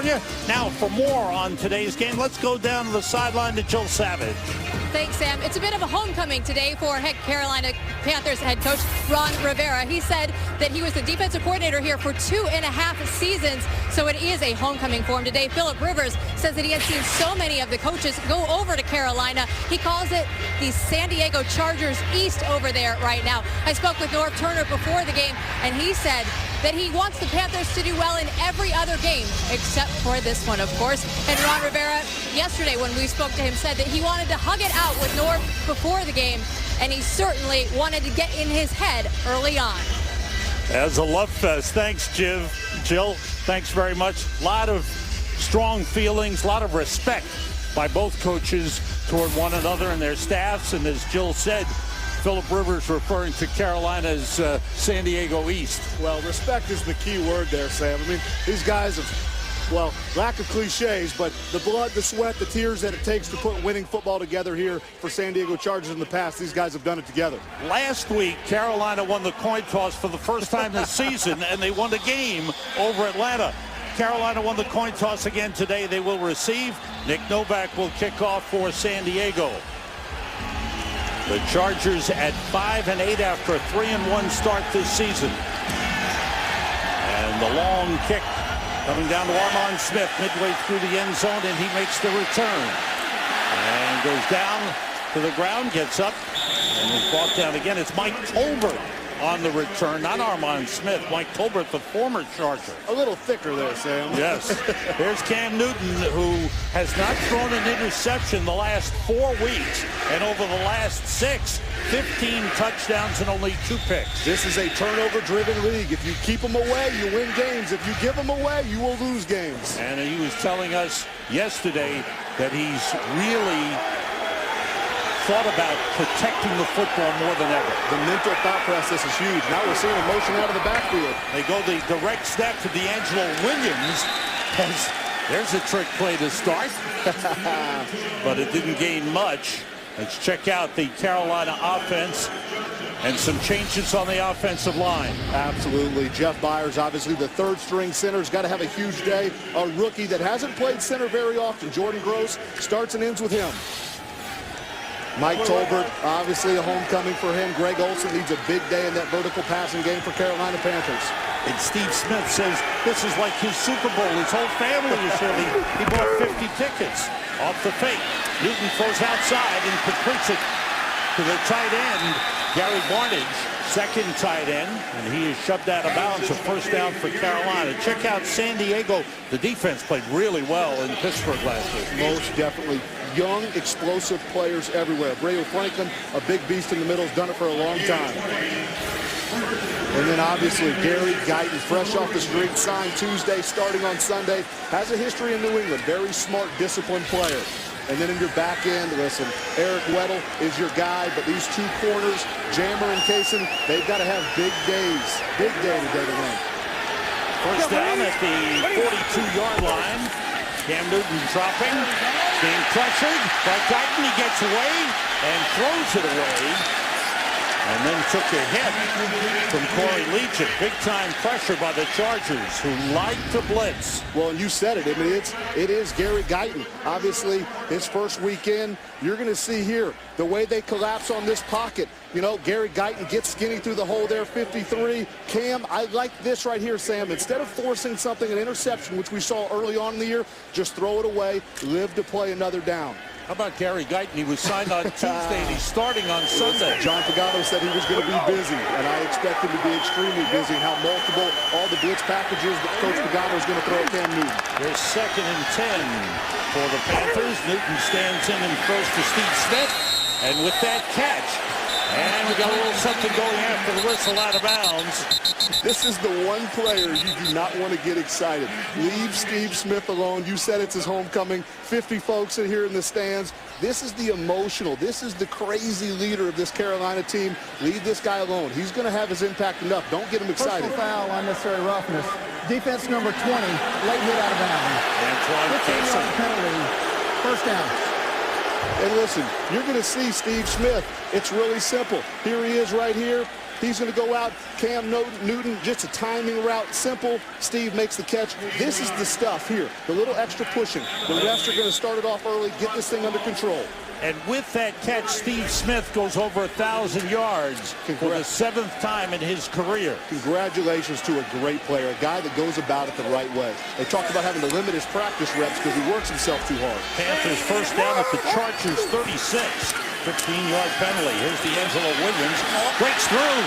California. Now, for more on today's game, let's go down to the sideline to Jill Savage. Thanks, Sam. It's a bit of a homecoming today for Carolina Panthers head coach Ron Rivera. He said that he was the defensive coordinator here for 2.5 seasons, so it is a homecoming for him today. Philip Rivers says that he has seen so many of the coaches go over to Carolina. He calls it the San Diego Chargers East over there right now. I spoke with Norv Turner before the game, and he said that he wants the Panthers to do well in every other game except for this one, of course. And Ron Rivera, yesterday when we spoke to him, said that he wanted to hug it out with Norv before the game, and he certainly wanted to get in his head early on. As a love fest. Thanks, Jill. Thanks very much. A lot of strong feelings, a lot of respect by both coaches toward one another and their staffs. And as Jill said, Philip Rivers referring to Carolina's San Diego East. Well, respect is the key word there, Sam. I mean, these guys have, well, lack of cliches, but the blood, the sweat, the tears that it takes to put winning football together here for San Diego Chargers in the past, these guys have done it together. Last week, Carolina won the coin toss for the first time this season, and they won the game over Atlanta. Carolina won the coin toss again today. They will receive. Nick Novak will kick off for San Diego. The Chargers at 5-8 after a 3-1 start this season. And the long kick coming down to Armand Smith midway through the end zone, and he makes the return. And goes down to the ground, gets up, and is brought down again. It's Mike Tolbert on the return, not Armand Smith. Mike Tolbert, the former Charger. A little thicker there, Sam. Yes. Here's Cam Newton, who has not thrown an interception the last 4 weeks. And over the last 6, 15 touchdowns and only 2 picks. This is a turnover-driven league. If you keep them away, you win games. If you give them away, you will lose games. And he was telling us yesterday that he's really thought about protecting the football more than ever. The mental thought process is huge. Now we're seeing a motion out of the backfield. They go the direct snap to D'Angelo Williams. There's a trick play to start. But it didn't gain much. Let's check out the Carolina offense and some changes on the offensive line. Absolutely. Jeff Byers, obviously the third-string center, has got to have a huge day. A rookie that hasn't played center very often. Jordan Gross starts and ends with him. Mike Tolbert, obviously a homecoming for him. Greg Olsen needs a big day in that vertical passing game for Carolina Panthers. And Steve Smith says this is like his Super Bowl. His whole family is here. He bought 50 tickets off the fake. Newton throws outside and completes it to the tight end, Gary Barnage, second tight end, and he is shoved out of bounds. A first down for Carolina. Check out San Diego. The defense played really well in Pittsburgh last week. Most definitely. Young, explosive players everywhere. Braylon Franklin, a big beast in the middle, has done it for a long time. And then obviously Gary Guyton, fresh off the street, signed Tuesday, starting on Sunday, has a history in New England. Very smart, disciplined player. And then in your back end, listen, Eric Weddle is your guy, but these two corners, Jammer and Kaysen, they've got to have big days. Big day today to win. First down at the 42-yard line. Cam Newton dropping, being pressured by Guyton. He gets away and throws it away. And then took a hit from Corey Legion. Big-time pressure by the Chargers, who like to blitz. Well, and you said it. I mean, it is Gary Guyton. Obviously, his first weekend, you're going to see here the way they collapse on this pocket. You know, Gary Guyton gets skinny through the hole there, 53. Cam, I like this right here, Sam. Instead of forcing something, an interception, which we saw early on in the year, just throw it away, live to play another down. How about Gary Guyton? He was signed on Tuesday and he's starting on Sunday. John Pagano said he was going to be busy, and I expect him to be extremely busy and how multiple, all the blitz packages that Coach Pagano is going to throw at Cam Newton. There's 2nd and 10 for the Panthers. Newton stands in and throws to Steve Smith. And with that catch, and we got a little something going after the whistle out of bounds. This is the one player you do not want to get excited. Leave Steve Smith alone. You said it's his homecoming. 50 folks in here in the stands. This is the emotional. This is the crazy leader of this Carolina team. Leave this guy alone. He's going to have his impact enough. Don't get him excited. Personal foul, unnecessary roughness. Defense number 20, late hit out of bounds. Antoine Kaysen. Penalty. First down. And listen, you're going to see Steve Smith. It's really simple. Here he is right here. He's going to go out. Cam Newton, just a timing route, simple. Steve makes the catch. This is the stuff here, the little extra pushing. The refs are going to start it off early, get this thing under control. And with that catch, Steve Smith goes over 1,000 yards for the 7th time in his career. Congratulations to a great player, a guy that goes about it the right way. They talked about having to limit his practice reps because he works himself too hard. Panthers first down at the Chargers 36. 15-yard penalty. Here's D'Angelo Williams. Breaks through.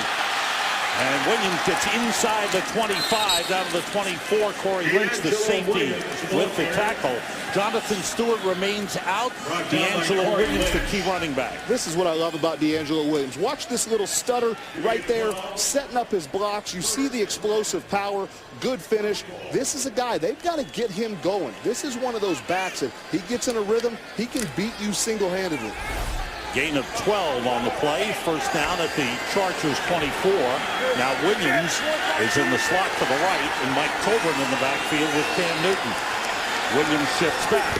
And Williams gets inside the 25, down to the 24. Corey Lynch, the safety, with the tackle. Jonathan Stewart remains out. D'Angelo Williams, the key running back. This is what I love about D'Angelo Williams. Watch this little stutter right there, setting up his blocks. You see the explosive power, good finish. This is a guy, they've got to get him going. This is one of those backs that he gets in a rhythm, he can beat you single-handedly. Gain of 12 on the play. First down at the Chargers 24. Now Williams is in the slot to the right, and Mike Tolbert in the backfield with Cam Newton. Williams shifts back,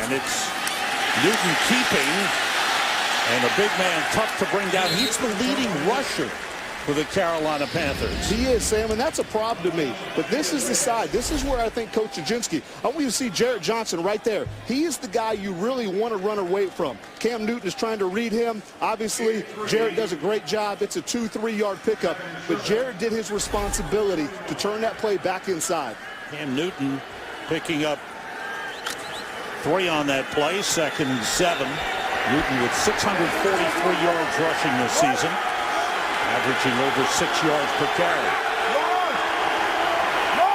and it's Newton keeping, and a big man tough to bring down. He's the leading rusher for the Carolina Panthers. He is, Sam, and that's a problem to me. But this is the side. This is where I think Coach Jaginski, I want you to see Jarrett Johnson right there. He is the guy you really want to run away from. Cam Newton is trying to read him. Obviously, Jarrett does a great job. It's a 2-3 yard pickup. But Jarrett did his responsibility to turn that play back inside. Cam Newton picking up 3 on that play. 2nd and 7. Newton with 643 yards rushing this season, averaging over 6 yards per carry.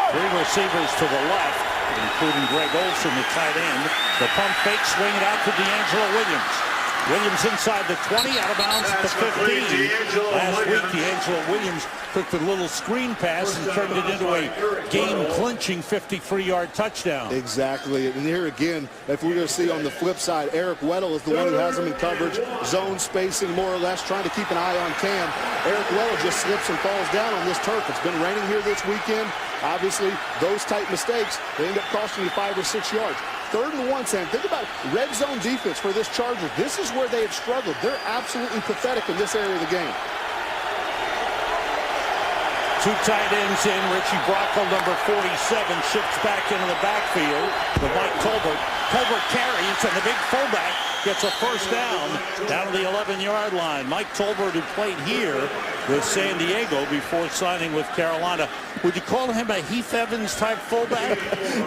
3 receivers to the left, including Greg Olsen, the tight end. The pump fake, swing it out to D'Angelo Williams. Williams inside the 20, out of bounds at the 15. Last week, D'Angelo Williams took the little screen pass and turned it into a game-clinching 53-yard touchdown. Exactly. And here again, if we're going to see on the flip side, Eric Weddle is the one who has him in coverage, zone spacing more or less, trying to keep an eye on Cam. Eric Weddle just slips and falls down on this turf. It's been raining here this weekend. Obviously, those type mistakes, they end up costing you 5 or 6 yards. 3rd and 1, Sam. Think about red zone defense for this Chargers. This is where they have struggled. They're absolutely pathetic in this area of the game. 2 tight ends in. Richie Bracco, number 47, shifts back into the backfield to Mike Tolbert. Tolbert carries, and the big fullback gets a first down to the 11-yard line. Mike Tolbert, who played here with San Diego before signing with Carolina. Would you call him a Heath Evans type fullback?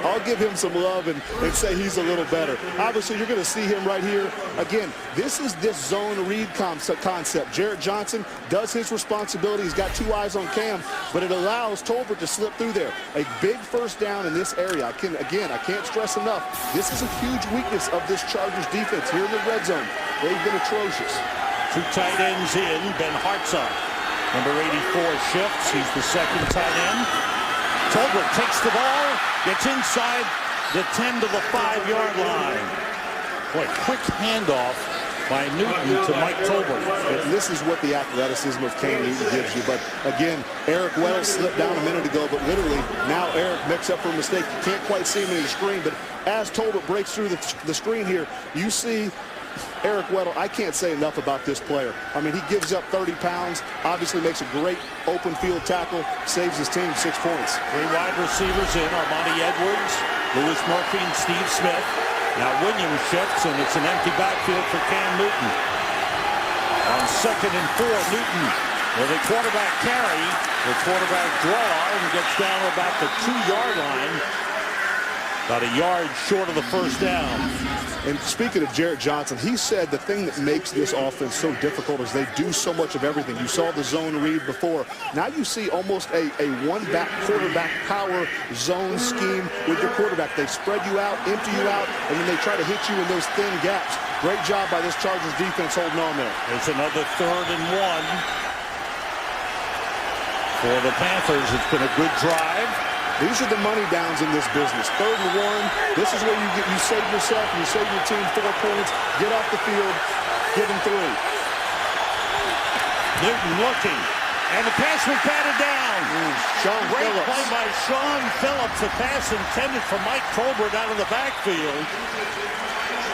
I'll give him some love and say he's a little better. Obviously, you're going to see him right here. Again, this is this zone read concept. Jarrett Johnson does his responsibility. He's got 2 eyes on Cam, but it allows Tolbert to slip through there. A big first down in this area. I can't stress enough. This is a huge weakness of this Chargers defense here in the red zone. They've been atrocious. 2 tight ends in. Ben Hartsock, number 84, shifts. He's the 2nd tight end. Tolbert takes the ball, gets inside the 10 to the 5-yard line. Boy, quick handoff by Newton to Mike Tolbert. And this is what the athleticism of Cam Newton gives you. But again, Eric Weddle slipped down a minute ago, but literally now Eric makes up for a mistake. You can't quite see him in the screen, but as Tolbert breaks through the screen here, you see Eric Weddle. I can't say enough about this player. I mean, he gives up 30 pounds, obviously makes a great open field tackle, saves his team 6 points. 3 wide receivers in, Armani Edwards, Louis Murphy, and Steve Smith. Now Williams shifts, and it's an empty backfield for Cam Newton. On 2nd and 4, Newton with a quarterback carry, the quarterback draw, and gets down about the 2-yard line. About a yard short of the first down. And speaking of Jarrett Johnson, he said the thing that makes this offense so difficult is they do so much of everything. You saw the zone read before. Now you see almost a one-back quarterback power zone scheme with your quarterback. They spread you out, empty you out, and then they try to hit you in those thin gaps. Great job by this Chargers defense holding on there. There's another 3rd and 1 for the Panthers. It's been a good drive. These are the money downs in this business. 3rd and 1. This is where you save yourself, you save your team 4 points, get off the field, give them 3. Newton looking, and the pass was batted down. Great play by Sean Phillips. The pass intended for Mike Tolbert out of the backfield.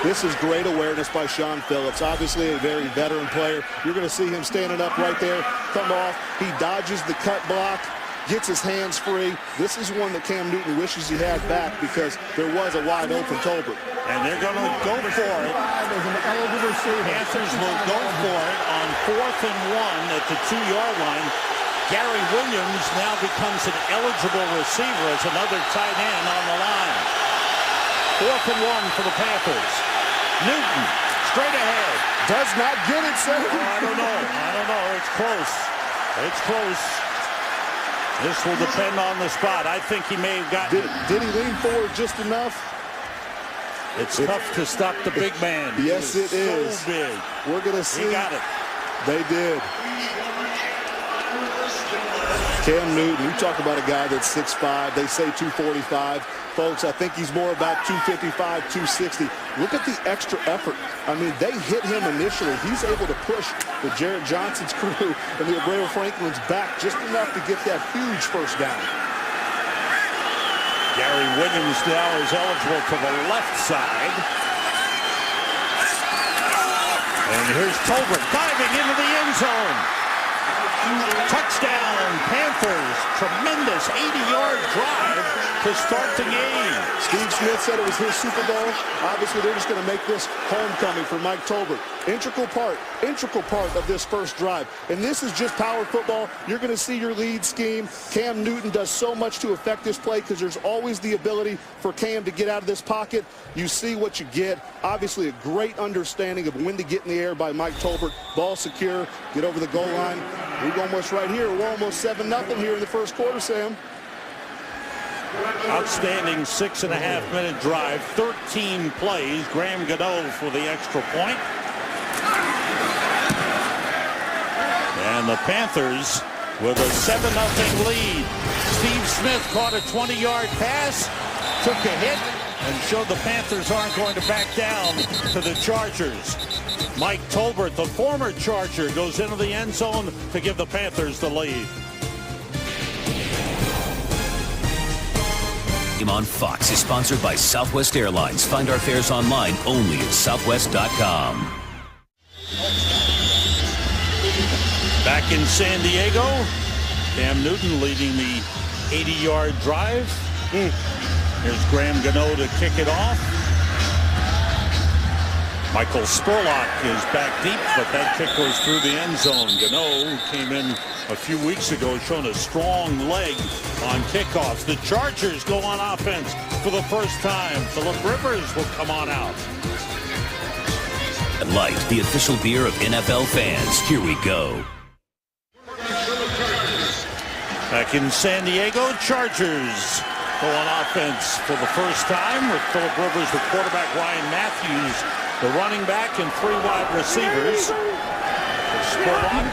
This is great awareness by Sean Phillips. Obviously a very veteran player. You're going to see him standing up right there, come off. He dodges the cut block, gets his hands free. This is one that Cam Newton wishes he had back because there was a wide open Tolbert. And they're going to go for it. Panthers will go for it on 4th and 1 at the 2-yard line. Gary Williams now becomes an eligible receiver as another tight end on the line. 4th and 1 for the Panthers. Newton, straight ahead. Does not get it, sir. Oh, I don't know. It's close. It's close. This will depend on the spot. I think he may have gotten it. Did he lean forward just enough? It's tough to stop the big man. Yes, it is. So big. We're going to see. He got it. They did. Cam Newton, you talk about a guy that's 6'5", they say 245. Folks, I think he's more about 255, 260. Look at the extra effort. I mean, they hit him initially. He's able to push the Jarrett Johnson's crew and the Abreu Franklin's back just enough to get that huge first down. Gary Williams now is eligible to the left side. And here's Tolbert diving into the end zone. Touchdown, Panthers. Tremendous 80-yard drive to start the game. Steve Smith said it was his Super Bowl. Obviously, they're just going to make this homecoming for Mike Tolbert. Integral part of this first drive. And this is just power football. You're going to see your lead scheme. Cam Newton does so much to affect this play because there's always the ability for Cam to get out of this pocket. You see what you get. Obviously, a great understanding of when to get in the air by Mike Tolbert. Ball secure. Get over the goal line. We're almost right here. We're almost 7-0 here in the first quarter, Sam. Outstanding 6.5-minute drive, 13 plays. Graham Gano for the extra point. And the Panthers with a 7-0 lead. Steve Smith caught a 20-yard pass, took a hit, and showed the Panthers aren't going to back down to the Chargers. Mike Tolbert, the former Charger, goes into the end zone to give the Panthers the lead. Game on Fox is sponsored by Southwest Airlines. Find our fares online only at southwest.com. Back in San Diego, Cam Newton leading the 80-yard drive. Here's Graham Gano to kick it off. Michael Spurlock is back deep, but that kick goes through the end zone. Gano, who came in a few weeks ago, shown a strong leg on kickoffs. The Chargers go on offense for the first time. Phillip Rivers will come on out. Light, the official beer of NFL fans. Here we go. Back in San Diego, Chargers go on offense for the first time with Phillip Rivers, the quarterback, Ryan Matthews, the running back, and 3 wide receivers. Spurlock,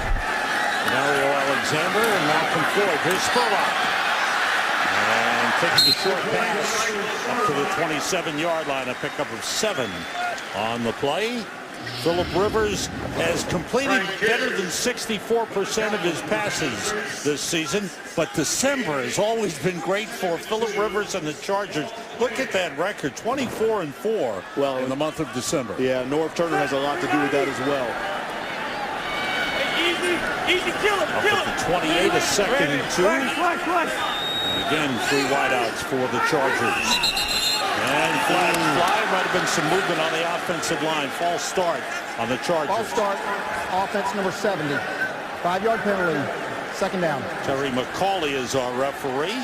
Mario Alexander, and Malcolm Floyd. Here's Spurlock. And takes the short pass up to the 27-yard line, a pickup of 7 on the play. Phillip Rivers has completed better than 64% of his passes this season, but December has always been great for Phillip Rivers and the Chargers. Look at that record, 24-4 in the month of December. Yeah, Norv Turner has a lot to do with that as well. Easy, kill him. Up at the 28, a second and 2. And again, 3 wideouts for the Chargers. And flag might have been some movement on the offensive line. False start on the Chargers. False start, offense number 70. 5-yard penalty, second down. Terry McCauley is our referee.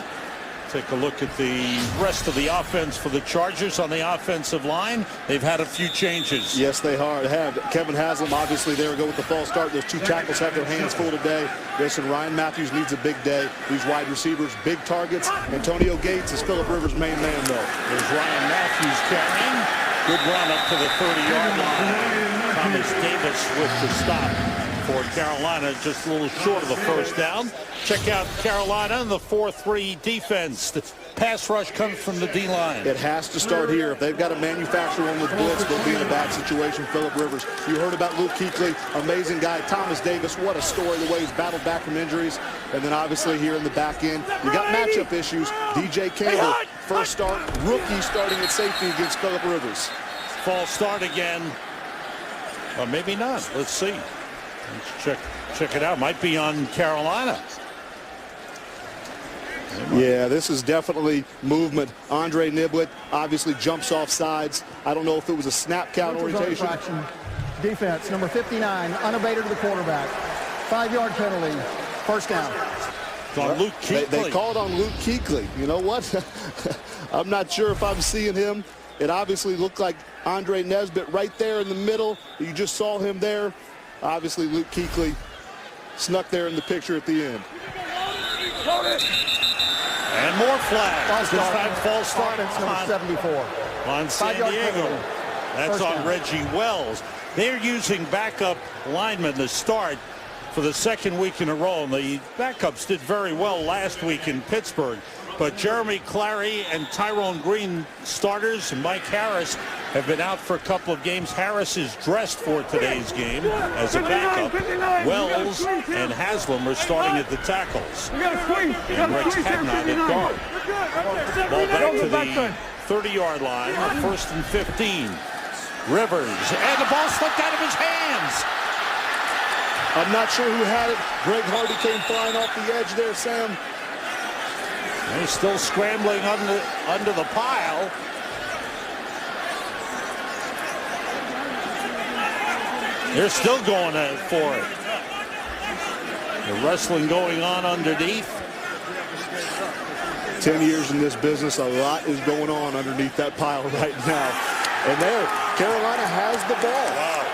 Take a look at the rest of the offense for the Chargers on the offensive line. They've had a few changes. Yes, they have. Kevin Haslam, obviously, there we go with the false start. Those 2 tackles have their hands full today. Listen, Ryan Matthews needs a big day. These wide receivers, big targets. Antonio Gates is Phillip Rivers' main man, though. There's Ryan Matthews carrying. Good run up to the 30-yard line. Thomas Davis with the stop for Carolina, just a little short of the first down. Check out Carolina and the 4-3 defense. The pass rush comes from the D-line. It has to start here. If they've got to manufacture one with blitz, they'll be in a bad situation. Phillip Rivers. You heard about Luke Kuechly, amazing guy. Thomas Davis, what a story, the way he's battled back from injuries. And then obviously here in the back end, you got matchup issues. DJ Campbell, first start, rookie starting at safety against Phillip Rivers. false start again. Or maybe not. Let's see. Let's check it out. Might be on Carolina. Yeah, this is definitely movement. Andre Niblett obviously jumps off sides. I don't know if it was a snap count orientation. Defense, number 59, unabated to the quarterback. 5-yard penalty, first down. It's on Luke Kuechly. They called on Luke Kuechly. You know what? I'm not sure if I'm seeing him. It obviously looked like Andre Nesbitt right there in the middle. You just saw him there. Obviously, Luke Kuechly snuck there in the picture at the end. And more flags. This time false start number 74. On San Diego. That's on Reggie Wells. They're using backup linemen to start for the second week in a row. And the backups did very well last week in Pittsburgh. But Jeremy Clary and Tyrone Green starters, and Mike Harris have been out for a couple of games. Harris is dressed for today's game as a backup. Wells and Haslam are starting at the tackles. And Rex Hadnot at guard. Ball back to the 30-yard line, 1st and 15. Rivers, and the ball slipped out of his hands. I'm not sure who had it. Greg Hardy came flying off the edge there, Sam. And he's still scrambling under the pile. They're still going for it. The wrestling going on underneath. 10 years in this business, a lot is going on underneath that pile right now. And there, Carolina has the ball. Wow.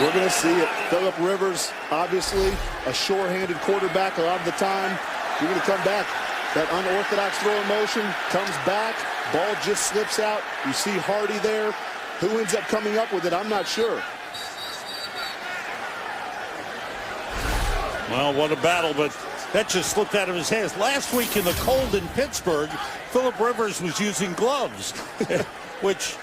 We're going to see it. Phillip Rivers, obviously, a sure-handed quarterback a lot of the time. You're going to come back. That unorthodox throw in motion comes back. Ball just slips out. You see Hardy there. Who ends up coming up with it? I'm not sure. Well, what a battle, but that just slipped out of his hands. Last week in the cold in Pittsburgh, Phillip Rivers was using gloves, which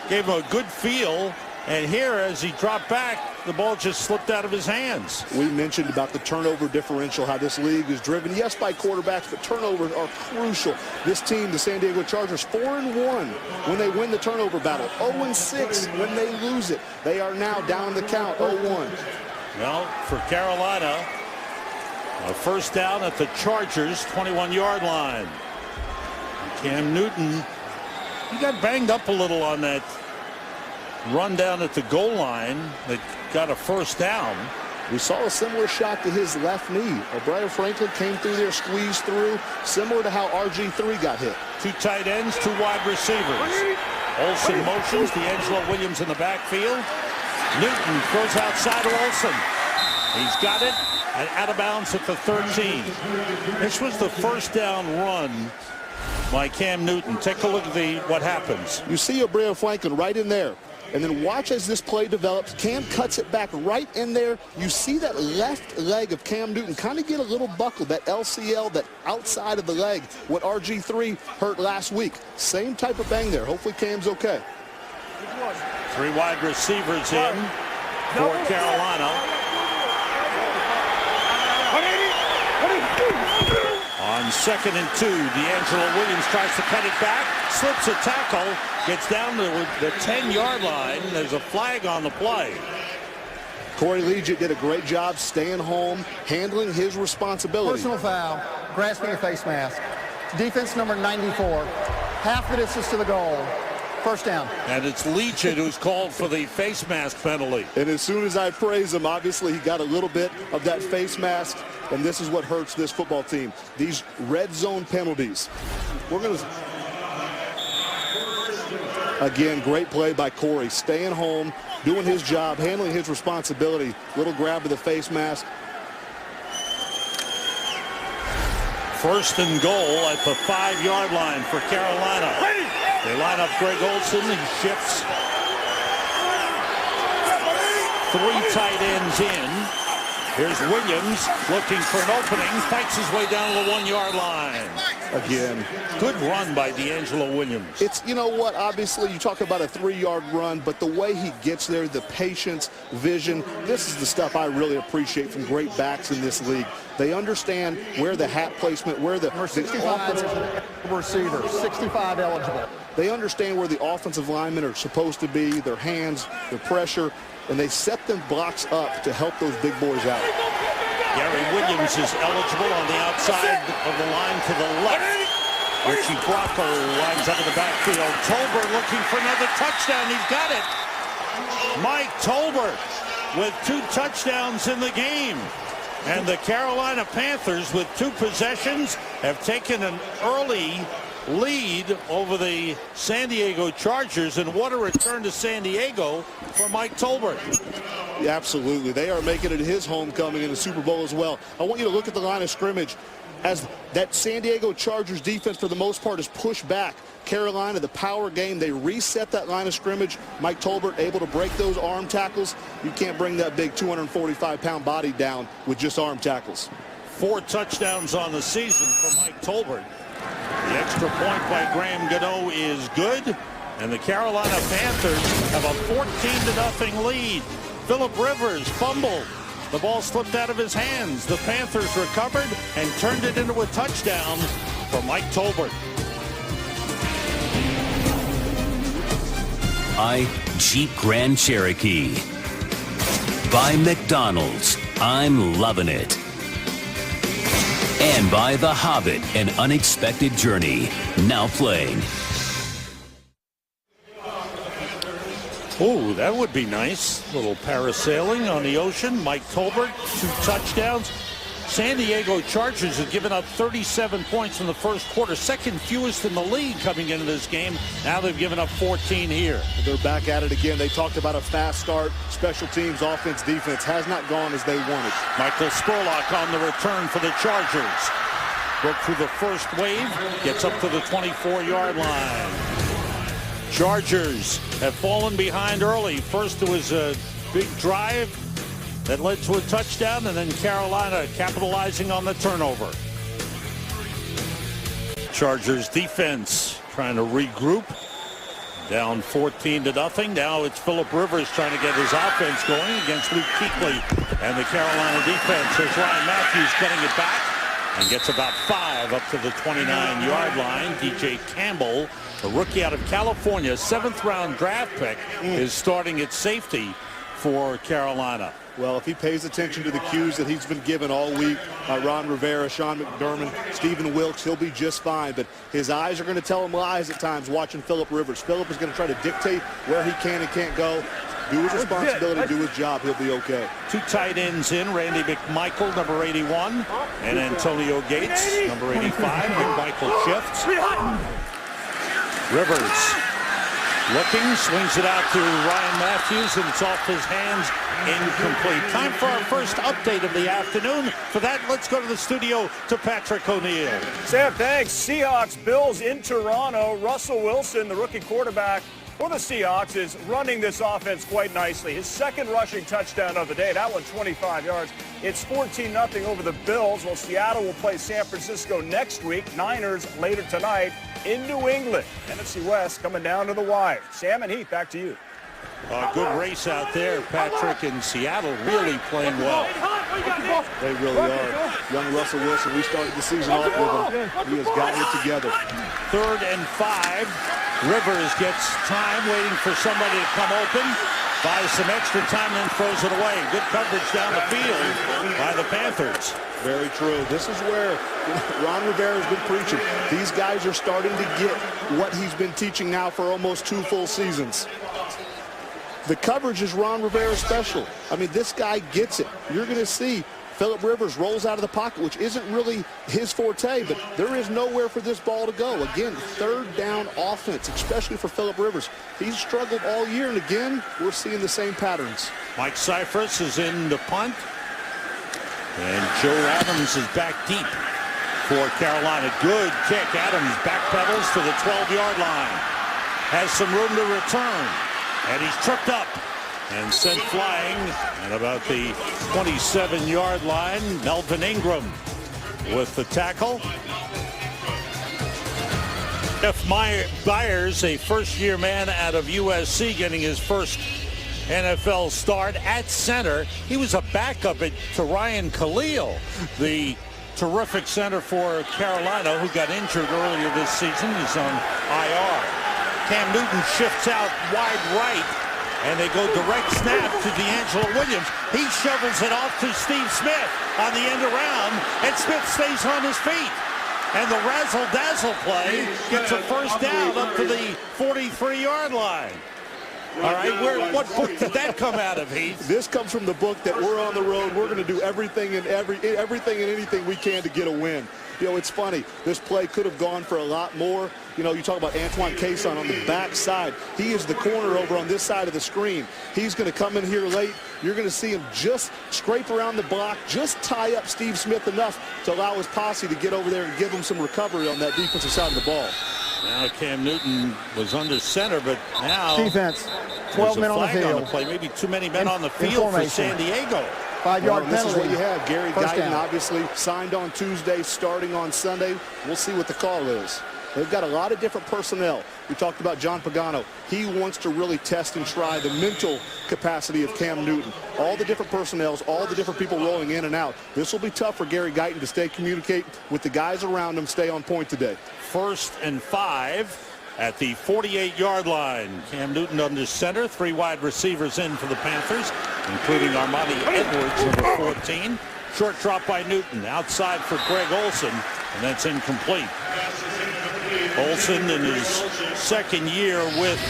gave him a good feel. And here, as he dropped back, the ball just slipped out of his hands. We mentioned about the turnover differential, how this league is driven, yes, by quarterbacks, but turnovers are crucial. This team, the San Diego Chargers, 4-1 when they win the turnover battle, 0-6 when they lose it. They are now down the count, 0-1. Well, for Carolina, a first down at the Chargers' 21-yard line. Cam Newton, he got banged up a little on that run down at the goal line that got a first down. We saw a similar shot to his left knee. O'Brien Franklin came through there, squeezed through, similar to how RG3 got hit. 2 tight ends, 2 wide receivers. Olsen motions, D'Angelo Williams in the backfield. Newton throws outside of Olsen. He's got it and out of bounds at the 13. This was the first down run by Cam Newton. Take a look at what happens. You see O'Brien Franklin right in there. And then watch as this play develops. Cam cuts it back right in there. You see that left leg of Cam Newton kind of get a little buckled, that LCL, that outside of the leg, what RG3 hurt last week. Same type of bang there. Hopefully Cam's okay. 3 wide receivers in for Carolina. On 2nd and 2, D'Angelo Williams tries to cut it back, slips a tackle, gets down to the 10-yard line. There's a flag on the play. Corey Leggett did a great job staying home, handling his responsibility. Personal foul, grasping a face mask. Defense number 94, half the distance to the goal. First down. And it's Leggett who's called for the face mask penalty. And as soon as I praise him, obviously he got a little bit of that face mask. And this is what hurts this football team. These red zone penalties. We're going to... Again, great play by Corey. Staying home, doing his job, handling his responsibility. Little grab of the face mask. First and goal at the 5-yard line for Carolina. They line up Greg Olsen. He shifts 3 tight ends in. Here's Williams looking for an opening, fights his way down to the 1-yard line. Again, good run by D'Angelo Williams. It's, you know what, obviously you talk about a 3-yard run, but the way he gets there, the patience, vision, this is the stuff I really appreciate from great backs in this league. They understand where the hat placement, where the... Number 65 is a receiver, 65 eligible. They understand where the offensive linemen are supposed to be, their hands, their pressure, and they set them blocks up to help those big boys out. Gary Williams is eligible on the outside of the line to the left. Richie Bracco lines up in the backfield. Tolbert looking for another touchdown. He's got it. Mike Tolbert with 2 touchdowns in the game. And the Carolina Panthers, with 2 possessions, have taken an early lead over the San Diego Chargers, and what a return to San Diego for Mike Tolbert. Yeah, absolutely. They are making it his homecoming in the Super Bowl as well. I want you to look at the line of scrimmage as that San Diego Chargers defense, for the most part, is pushed back. Carolina, the power game, they reset that line of scrimmage. Mike Tolbert able to break those arm tackles. You can't bring that big 245-pound body down with just arm tackles. 4 touchdowns on the season for Mike Tolbert. The extra point by Graham Gano is good, and the Carolina Panthers have a 14-0 lead. Phillip Rivers fumbled. The ball slipped out of his hands. The Panthers recovered and turned it into a touchdown for Mike Tolbert. By Jeep Grand Cherokee. By McDonald's. I'm loving it. And by The Hobbit, An Unexpected Journey. Now playing. Oh, that would be nice. A little parasailing on the ocean. Mike Tolbert, 2 touchdowns. San Diego Chargers have given up 37 points in the first quarter, second fewest in the league coming into this game. Now they've given up 14 here. They're back at it again. They talked about a fast start. Special teams, offense, defense has not gone as they wanted. Michael Spurlock on the return for the Chargers. Broke through the first wave, gets up to the 24-yard line. Chargers have fallen behind early. First it was a big drive that led to a touchdown, and then Carolina capitalizing on the turnover. Chargers defense trying to regroup. Down 14-0. Now it's Phillip Rivers trying to get his offense going against Luke Kuechly. And the Carolina defense. Here's Ryan Matthews cutting it back and gets about 5 up to the 29-yard line. DJ Campbell, a rookie out of California, 7th-round draft pick, is starting at safety for Carolina. Well, if he pays attention to the cues that he's been given all week, Ron Rivera, Sean McDermott, Stephen Wilkes, he'll be just fine. But his eyes are going to tell him lies at times watching Phillip Rivers. Phillip is going to try to dictate where he can and can't go. Do his responsibility, do his job, he'll be okay. 2 tight ends in, Randy McMichael, number 81, and Antonio Gates, number 85. McMichael shifts. Rivers looking, swings it out to Ryan Matthews, and it's off his hands, incomplete. Time for our first update of the afternoon. For that, let's go to the studio to Patrick O'Neill. Sam, thanks. Seahawks, Bills in Toronto. Russell Wilson, the rookie quarterback for the Seahawks, is running this offense quite nicely. His 2nd rushing touchdown of the day, that one 25 yards. It's 14-0 over the Bills. Well, Seattle will play San Francisco next week. Niners later tonight in New England. NFC West coming down to the wire. Sam and Heath, back to you. Good race out there. Patrick and Seattle really playing well. They really are. Young Russell Wilson, we started the season off with him. He has gotten it together. 3rd and 5. Rivers gets time waiting for somebody to come open. Buys some extra time, then throws it away. Good coverage down the field by the Panthers. Very true. This is where Ron Rivera has been preaching. These guys are starting to get what he's been teaching now for almost 2 full seasons. The coverage is Ron Rivera's special. I mean, this guy gets it. You're going to see Phillip Rivers rolls out of the pocket, which isn't really his forte, but there is nowhere for this ball to go. Again, 3rd down offense, especially for Phillip Rivers. He's struggled all year, and again, we're seeing the same patterns. Mike Cyphers is in the punt, and Joe Adams is back deep for Carolina. Good kick. Adams backpedals to the 12-yard line. Has some room to return, and he's tripped up and sent flying at about the 27-yard line. Melvin Ingram with the tackle. Jeff Byers, a first-year man out of USC, getting his first NFL start at center. He was a backup to Ryan Khalil, the terrific center for Carolina, who got injured earlier this season. He's on IR. Cam Newton shifts out wide right, and they go direct snap to D'Angelo Williams. He shovels it off to Steve Smith on the end around, and Smith stays on his feet. And the razzle-dazzle play gets a first down up to the 43-yard line. All right, what book did that come out of, Heath? This comes from the book that we're on the road. We're going to do everything and anything we can to get a win. You know, it's funny. This play could have gone for a lot more. You know, you talk about Antoine Cason on the backside. He is the corner over on this side of the screen. He's going to come in here late. You're going to see him just scrape around the block, just tie up Steve Smith enough to allow his posse to get over there and give him some recovery on that defensive side of the ball. Now Cam Newton was under center, but now Defense, 12 men on the field. Play. Maybe too many men on the field for San Diego. 5-yard penalty. This is what you have. Gary Guyton down. obviously signed on Tuesday, starting on Sunday. We'll see what the call is. They've got a lot of different personnel. We talked about John Pagano. He wants to really test and try the mental capacity of Cam Newton. All the different personnels, all the different people rolling in and out. This will be tough for Gary Guyton to communicate with the guys around him, stay on point today. 1st and 5 at the 48-yard line. Cam Newton under center, 3 wide receivers in for the Panthers, including Armani Edwards, number 14. Short drop by Newton, outside for Greg Olsen, and that's incomplete. Olsen in his second year with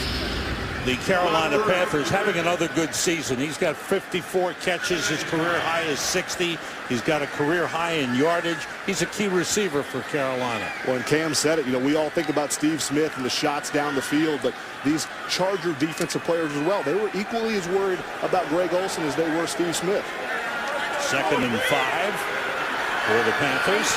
the Carolina Panthers, having another good season. He's got 54 catches. His career high is 60. He's got a career high in yardage. He's a key receiver for Carolina. Well, and Cam said it. You know, we all think about Steve Smith and the shots down the field, but these Charger defensive players as well, they were equally as worried about Greg Olsen as they were Steve Smith. 2nd and 5 for the Panthers.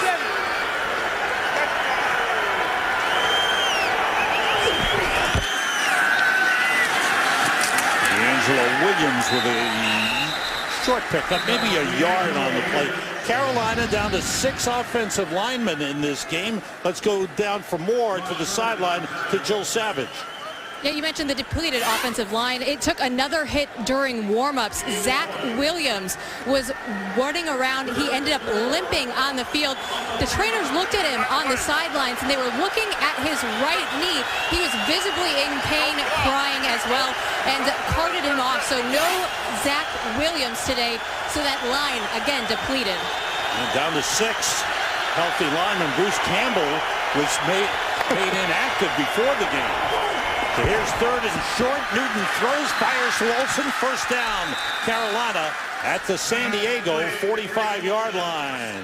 Williams with a short pickup, maybe a yard on the play. Carolina down to 6 offensive linemen in this game. Let's go down for more to the sideline to Joe Savage. Yeah, you mentioned the depleted offensive line. It took another hit during warm-ups. Zach Williams was running around. He ended up limping on the field. The trainers looked at him on the sidelines, and they were looking at his right knee. He was visibly in pain, crying as well, and carted him off. So no Zach Williams today. So that line, again, depleted. And down to 6. Healthy lineman Bruce Campbell was made inactive before the game. So here's 3rd and short. Newton throws, fires to Olsen. First down, Carolina at the San Diego 45-yard line.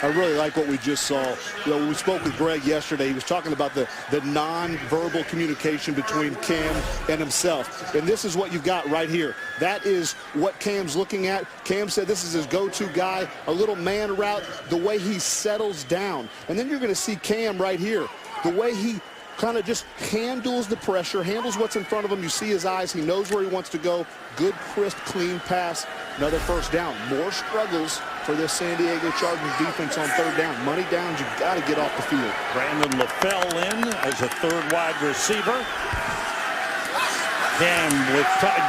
I really like what we just saw. You know, when we spoke with Greg yesterday, he was talking about the non-verbal communication between Cam and himself. And this is what you've got right here. That is what Cam's looking at. Cam said this is his go-to guy, a little man route, the way he settles down. And then you're going to see Cam right here, the way he kind of just handles the pressure, handles what's in front of him. You see his eyes. He knows where he wants to go. Good, crisp, clean pass. Another first down. More struggles for this San Diego Chargers defense on 3rd down. Money downs, you've got to get off the field. Brandon LaFell in as a 3rd wide receiver. Cam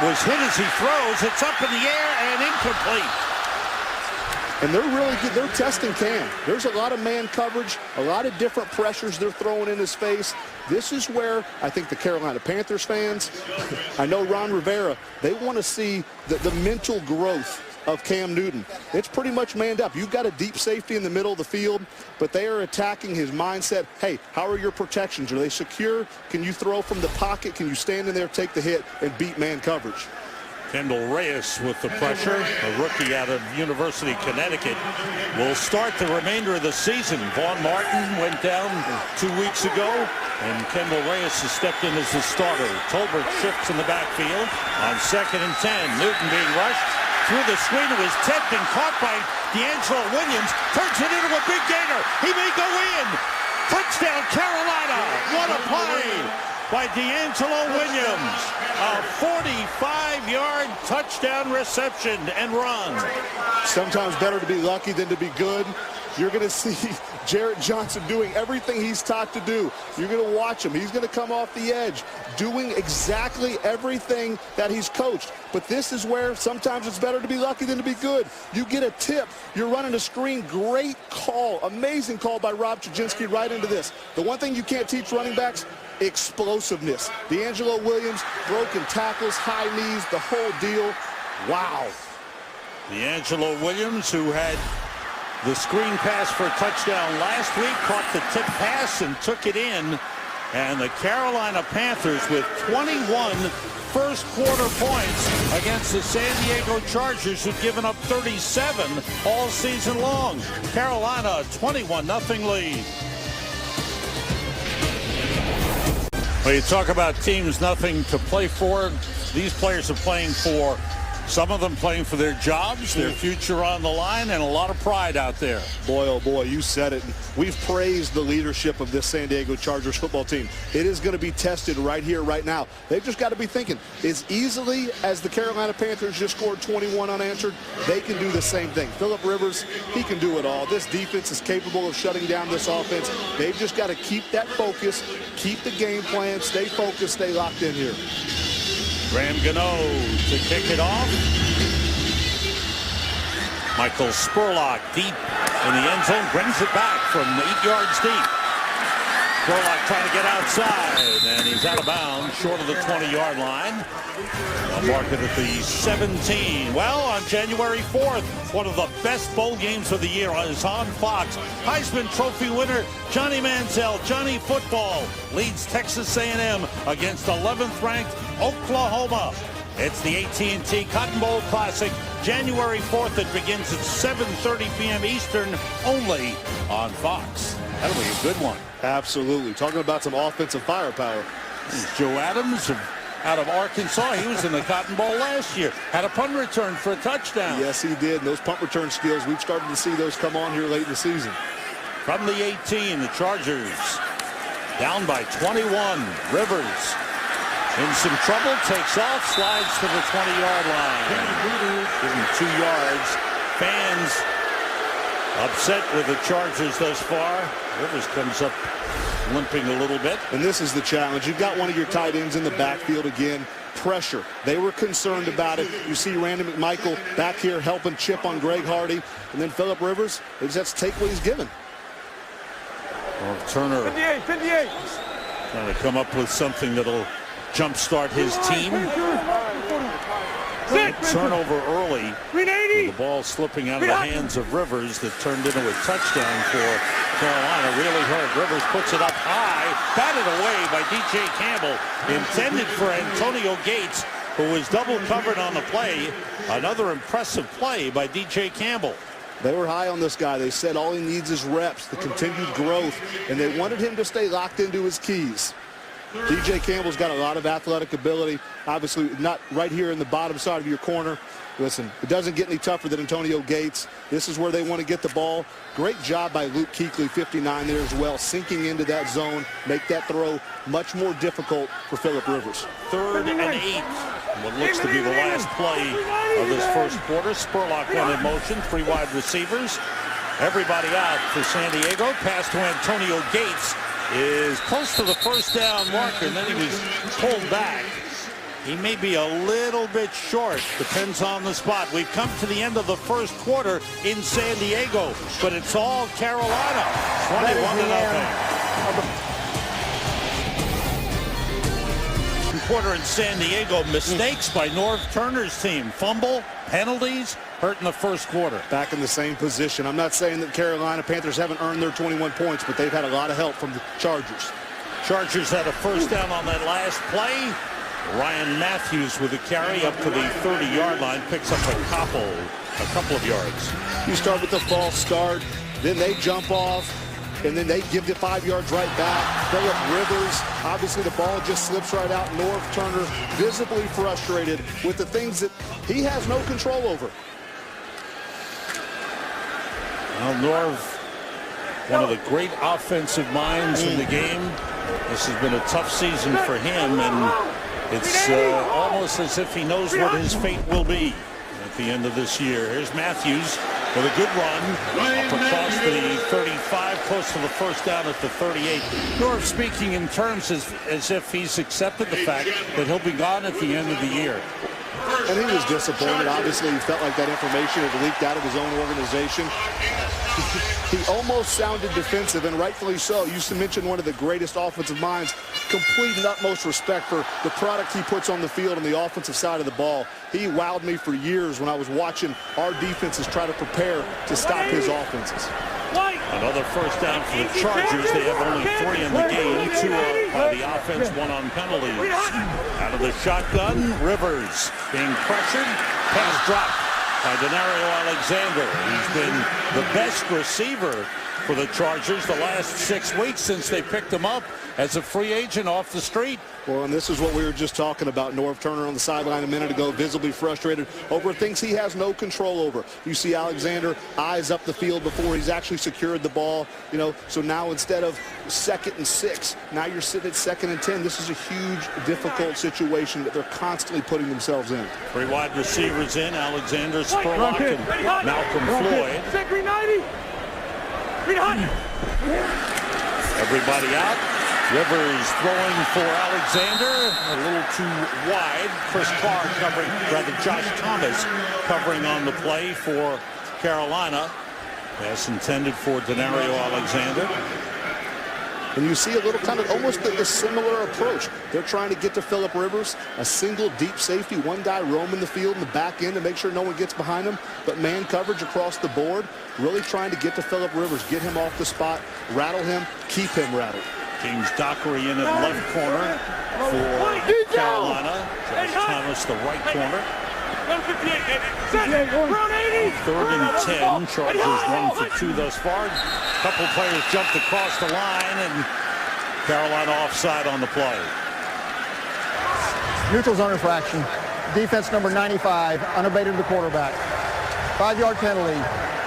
was hit as he throws. It's up in the air and incomplete. And they're really good. They're testing Cam. There's a lot of man coverage, a lot of different pressures they're throwing in his face. This is where I think the Carolina Panthers fans, I know Ron Rivera, they want to see the mental growth of Cam Newton. It's pretty much manned up. You've got a deep safety in the middle of the field, but they are attacking his mindset. Hey, how are your protections? Are they secure? Can you throw from the pocket? Can you stand in there, take the hit, and beat man coverage? Kendall Reyes with the pressure, a rookie out of University of Connecticut, will start the remainder of the season. Vaughn Martin went down 2 weeks ago, and Kendall Reyes has stepped in as the starter. Tolbert shifts in the backfield on 2nd and 10. Newton being rushed through the screen. It was tipped and caught by D'Angelo Williams. Turns it into a big gainer. He may go in. Touchdown, Carolina. What a play by D'Angelo Williams. A 45-yard touchdown reception and run. Sometimes better to be lucky than to be good. You're going to see Jarrett Johnson doing everything he's taught to do. You're going to watch him. He's going to come off the edge, doing exactly everything that he's coached. But this is where sometimes it's better to be lucky than to be good. You get a tip. You're running a screen. Great call. Amazing call by Rob Chudzinski right into this. The one thing you can't teach running backs, explosiveness. D'Angelo Williams, broken tackles, high knees, the whole deal. Wow. D'Angelo Williams, who had the screen pass for a touchdown last week, caught the tip pass and took it in. And the Carolina Panthers with 21 first quarter points against the San Diego Chargers, who've given up 37 all season long. Carolina, 21-0 lead. Well, you talk about teams nothing to play for. These players are playing for, some of them playing for their jobs, their future on the line, and a lot of pride out there. Boy, oh boy, you said it. We've praised the leadership of this San Diego Chargers football team. It is going to be tested right here, right now. They've just got to be thinking, as easily as the Carolina Panthers just scored 21 unanswered, they can do the same thing. Phillip Rivers, he can do it all. This defense is capable of shutting down this offense. They've just got to keep that focus, keep the game plan, stay focused, stay locked in here. Graham Gano to kick it off. Michael Spurlock deep in the end zone, brings it back from 8 yards deep. Spurlock trying to get outside, and he's out of bounds, short of the 20-yard line. I'll mark it at the 17. Well, on January 4th, one of the best bowl games of the year is on Fox. Heisman Trophy winner Johnny Manziel, Johnny Football, leads Texas A&M against 11th-ranked Oklahoma. It's the AT&T Cotton Bowl Classic, January 4th. It begins at 7:30 p.m. Eastern, only on Fox. That'll be a good one. Absolutely. Talking about some offensive firepower. Joe Adams out of Arkansas. He was in the Cotton Bowl last year. Had a punt return for a touchdown. Yes, he did. And those punt return skills, we've started to see those come on here late in the season. From the 18, the Chargers down by 21. Rivers in some trouble, takes off, slides to the 20-yard line. Give him 2 yards. Fans upset with the Chargers thus far. Rivers comes up limping a little bit. And this is the challenge. You've got one of your tight ends in the backfield again. Pressure. They were concerned about it. You see Randy McMichael back here helping chip on Greg Hardy. And then Phillip Rivers, they just have to take what he's given. Well, Turner 58. trying to come up with something that'll jumpstart his team. Turnover early. The ball slipping out of the hands of Rivers that turned into a touchdown for Carolina. Really hurt. Rivers puts it up high. Batted away by D.J. Campbell. Intended for Antonio Gates, who was double covered on the play. Another impressive play by D.J. Campbell. They were high on this guy. They said all he needs is reps, the continued growth, and they wanted him to stay locked into his keys. D.J. Campbell's got a lot of athletic ability. Obviously not right here in the bottom side of your corner. Listen, it doesn't get any tougher than Antonio Gates. This is where they want to get the ball. Great job by Luke Kuechly, 59 there as well, sinking into that zone, make that throw much more difficult for Phillip Rivers. 3rd and 8. What looks to be the last play of this first quarter. Spurlock went in motion, 3 wide receivers. Everybody out for San Diego. Pass to Antonio Gates is close to the first down marker, and then he was pulled back. He may be a little bit short, depends on the spot. We've come to the end of the first quarter in San Diego, but it's all Carolina. 21-0. Quarter in San Diego. Mistakes by Norv Turner's team. Fumble, penalties, hurt in the first quarter. Back in the same position. I'm not saying that Carolina Panthers haven't earned their 21 points, but they've had a lot of help from the Chargers. Chargers had a first down on that last play. Ryan Matthews with a carry up to the 30-yard line, picks up a couple of yards. You start with the false start, then they jump off, and then they give the 5 yards right back. Phillip Rivers, obviously the ball just slips right out. Norv Turner visibly frustrated with the things that he has no control over. Well, Norv, one of the great offensive minds in the game. This has been a tough season for him, and it's almost as if he knows what his fate will be at the end of this year. Here's Matthews with a good run up across the 35, close to the first down at the 38. Norv speaking in terms as if he's accepted the fact that he'll be gone at the end of the year. And he was disappointed. Obviously, he felt like that information had leaked out of his own organization. He almost sounded defensive, and rightfully so. You mentioned one of the greatest offensive minds. Complete and utmost respect for the product he puts on the field on the offensive side of the ball. He wowed me for years when I was watching our defenses try to prepare to stop his offenses. Another first down for the Chargers. They have only 3 in the game. 2 by the offense, 1 on penalties. Out of the shotgun, Rivers being pressured. Pass dropped by Denario Alexander. He's been the best receiver for the Chargers the last 6 weeks since they picked him up as a free agent off the street. Well, and this is what we were just talking about. Norv Turner on the sideline a minute ago, visibly frustrated over things he has no control over. You see Alexander eyes up the field before he's actually secured the ball. You know, so now instead of 2nd and 6, now you're sitting at 2nd and 10. This is a huge, difficult situation that they're constantly putting themselves in. 3 wide receivers in. Alexander, Spurlock, and Malcolm Floyd. Everybody out. Rivers throwing for Alexander, a little too wide. Chris Carr covering, rather Josh Thomas covering on the play for Carolina. Pass intended for Denario Alexander. And you see a little kind of almost a similar approach. They're trying to get to Phillip Rivers, a single deep safety, one guy roaming the field in the back end to make sure no one gets behind him, but man coverage across the board, really trying to get to Phillip Rivers, get him off the spot, rattle him, keep him rattled. James Dockery in at left corner for Carolina. Josh Thomas the right corner. 3rd and 10. Chargers 1 for 2 thus far. A couple players jumped across the line, and Carolina offside on the play. Neutral zone infraction. Defense number 95, unabated to the quarterback. 5-yard penalty.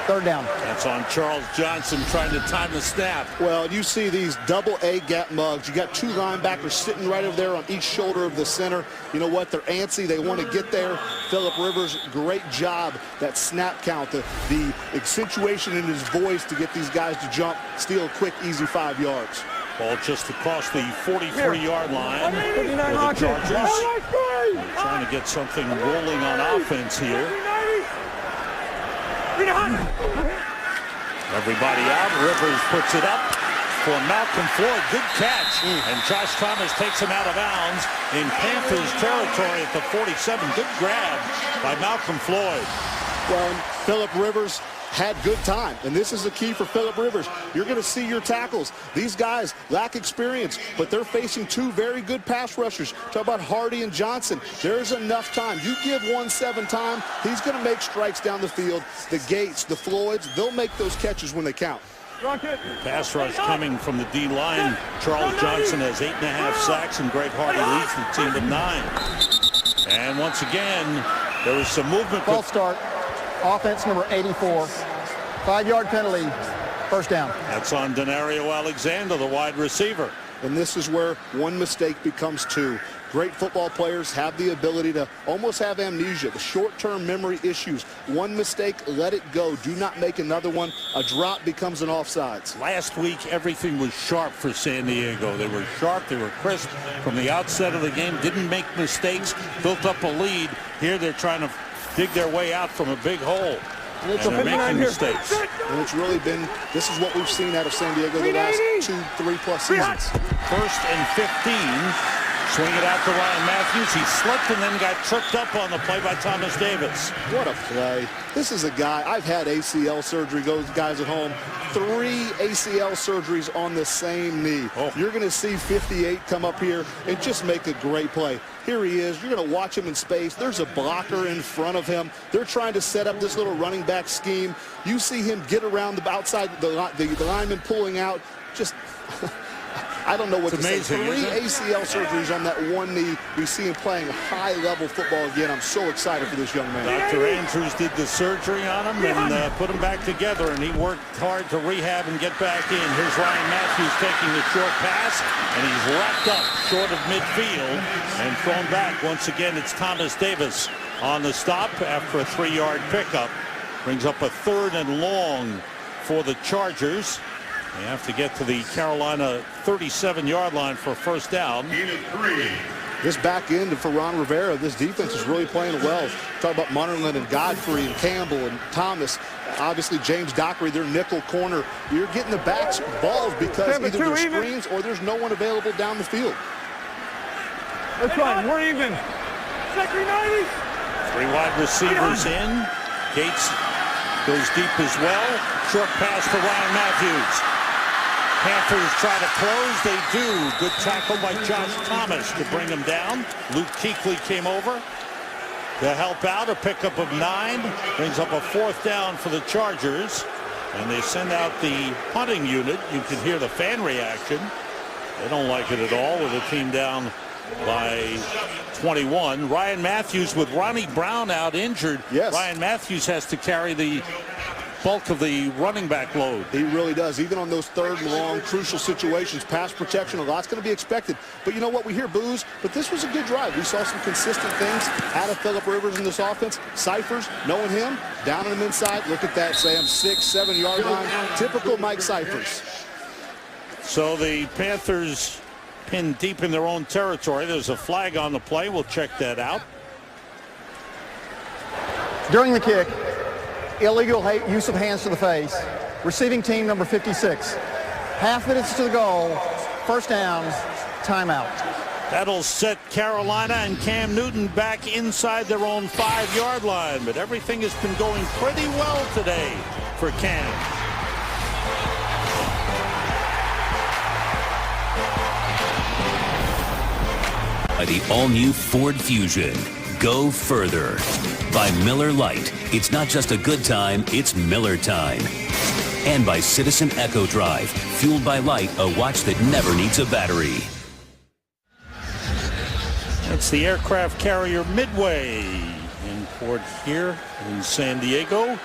3rd down. That's on Charles Johnson trying to time the snap. Well, you see these double A gap mugs. You got 2 linebackers sitting right over there on each shoulder of the center. You know what? They're antsy. They want to get there. Phillip Rivers, great job. That snap count, the accentuation in his voice to get these guys to jump, steal a quick, easy 5 yards. Ball just across the 43-yard line for the Chargers. They're trying to get something rolling on offense here. Everybody out. Rivers puts it up for Malcolm Floyd. Good catch. And Josh Thomas takes him out of bounds in Panthers territory at the 47. Good grab by Malcolm Floyd. Well, Phillip Rivers had good time, and this is the key for Phillip Rivers. You're going to see your tackles. These guys lack experience, but they're facing 2 very good pass rushers. Talk about Hardy and Johnson. There's enough time. You give 1-7 time, he's going to make strikes down the field. The Gates, the Floyds, they'll make those catches when they count. Pass rush coming from the D-line. Charles Johnson has 8.5 sacks, and Greg Hardy leads the team with 9. And once again, there was some movement. False start. Offense number 84. 5-yard penalty. 1st down. That's on Denario Alexander, the wide receiver. And this is where one mistake becomes 2. Great football players have the ability to almost have amnesia, the short-term memory issues. One mistake, let it go. Do not make another one. A drop becomes an offsides. Last week, everything was sharp for San Diego. They were sharp. They were crisp from the outset of the game. Didn't make mistakes. Built up a lead. Here they're trying to dig their way out from a big hole. And they're making mistakes. And it's really been, this is what we've seen out of San Diego the last 2-3+ seasons. 1st and 15. Swing it out to Ryan Matthews. He slipped and then got tripped up on the play by Thomas Davis. What a play. This is a guy, I've had ACL surgery, guys at home. 3 ACL surgeries on the same knee. You're going to see 58 come up here and just make a great play. Here he is. You're going to watch him in space. There's a blocker in front of him. They're trying to set up this little running back scheme. You see him get around the outside, the lineman pulling out. Just... I don't know what to say. 3 ACL surgeries on that one knee. We see him playing high-level football again. I'm so excited for this young man. Dr. Andrews did the surgery on him and put him back together, and he worked hard to rehab and get back in. Here's Ryan Matthews taking the short pass, and he's wrapped up short of midfield and thrown back. Once again, it's Thomas Davis on the stop after a 3-yard pickup. Brings up a 3rd and long for the Chargers. They have to get to the Carolina 37-yard line for a 1st down. This back end for Ron Rivera, this defense is really playing well. Talk about Munnerlyn and Godfrey and Campbell and Thomas. Obviously, James Dockery, their nickel corner. You're getting the backs balls because either there's screens or there's no one available down the field. That's fine. We're even. Second 90. 3 wide receivers in. Gates goes deep as well. Short pass to Ryan Matthews. Panthers try to close. They do. Good tackle by Josh Thomas to bring him down. Luke Kuechly came over to help out. A pickup of 9. Brings up a 4th down for the Chargers. And they send out the punting unit. You can hear the fan reaction. They don't like it at all with a team down by 21. Ryan Matthews with Ronnie Brown out injured. Yes. Ryan Matthews has to carry the bulk of the running back load. He really does. Even on those 3rd and long crucial situations, pass protection, a lot's going to be expected. But you know what? We hear boos, but this was a good drive. We saw some consistent things out of Phillip Rivers in this offense. Cyphers, knowing him, down on him inside. Look at that, Sam. 6-7 yard line. Typical Mike Cyphers. So the Panthers pinned deep in their own territory. There's a flag on the play. We'll check that out. During the kick, illegal use of hands to the face. Receiving team number 56. Half minutes to the goal. First down. Timeout. That'll set Carolina and Cam Newton back inside their own 5-yard line. But everything has been going pretty well today for Cam. The all-new Ford Fusion. Go further. By Miller Lite. It's not just a good time, it's Miller time. And by Citizen Echo Drive. Fueled by light, a watch that never needs a battery. That's the aircraft carrier Midway in port here in San Diego.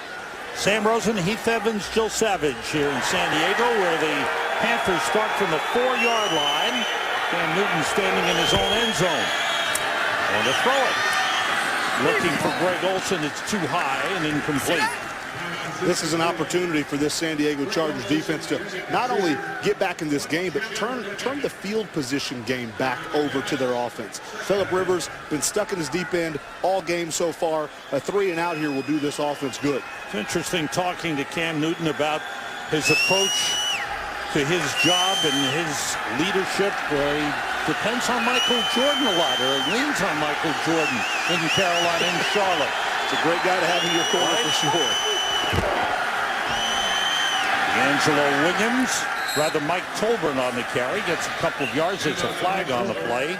Sam Rosen, Heath Evans, Jill Savage here in San Diego, where the Panthers start from the 4-yard line. Cam Newton standing in his own end zone. Want to throw it. Looking for Greg Olsen. It's too high and incomplete. This is an opportunity for this San Diego Chargers defense to not only get back in this game, but turn the field position game back over to their offense. Phillip Rivers been stuck in his deep end all game so far. A 3 and out here will do this offense good. It's interesting talking to Cam Newton about his approach to his job and his leadership, where he depends on Michael Jordan a lot, or leans on Michael Jordan in Carolina and Charlotte. It's a great guy to have in your corner for sure. Angelo Williams, rather Mike Tolbert on the carry, gets a couple of yards. It's a flag on the play.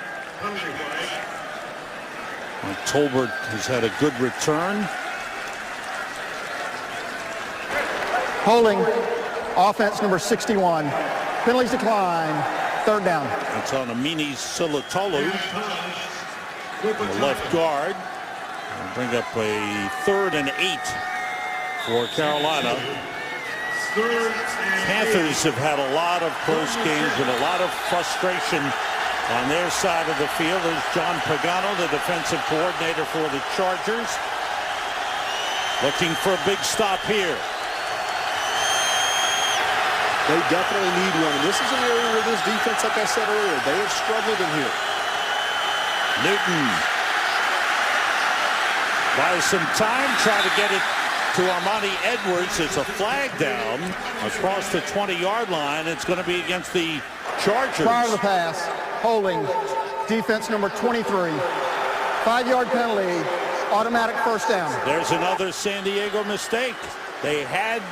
Mike Tolbert has had a good return. Holding. Offense number 61. Penalties decline. 3rd down. It's on Amini Silatolu, the left guard. We'll bring up a 3rd and 8 for Carolina. Panthers have had a lot of close games with a lot of frustration on their side of the field. There's John Pagano, the defensive coordinator for the Chargers, looking for a big stop here. They definitely need one. And this is an area where this defense, like I said earlier, they have struggled in here. Newton buys some time, try to get it to Armani Edwards. It's a flag down across the 20-yard line. It's going to be against the Chargers. Prior to the pass, holding defense number 23. 5-yard penalty, automatic first down. There's another San Diego mistake. They had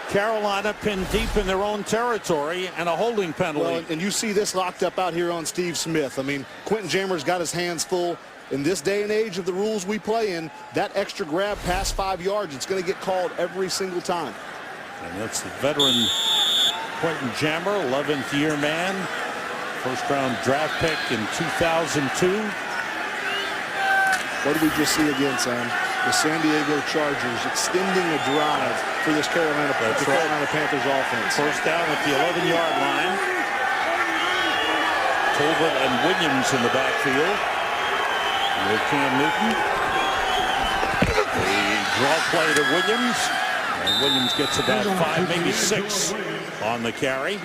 Carolina pinned deep in their own territory and a holding penalty. Well, and you see this locked up out here on Steve Smith. I mean, Quentin Jammer's got his hands full. In this day and age of the rules we play in, that extra grab past 5 yards, it's going to get called every single time. And that's the veteran Quentin Jammer, 11th year man, 1st round draft pick in 2002. What did we just see again, Sam? The San Diego Chargers extending a drive for this Carolina Panthers offense. First down at the 11-yard line. Tolbert and Williams in the backfield. With Cam Newton. A draw play to Williams. And Williams gets about 5, maybe 6 on the carry.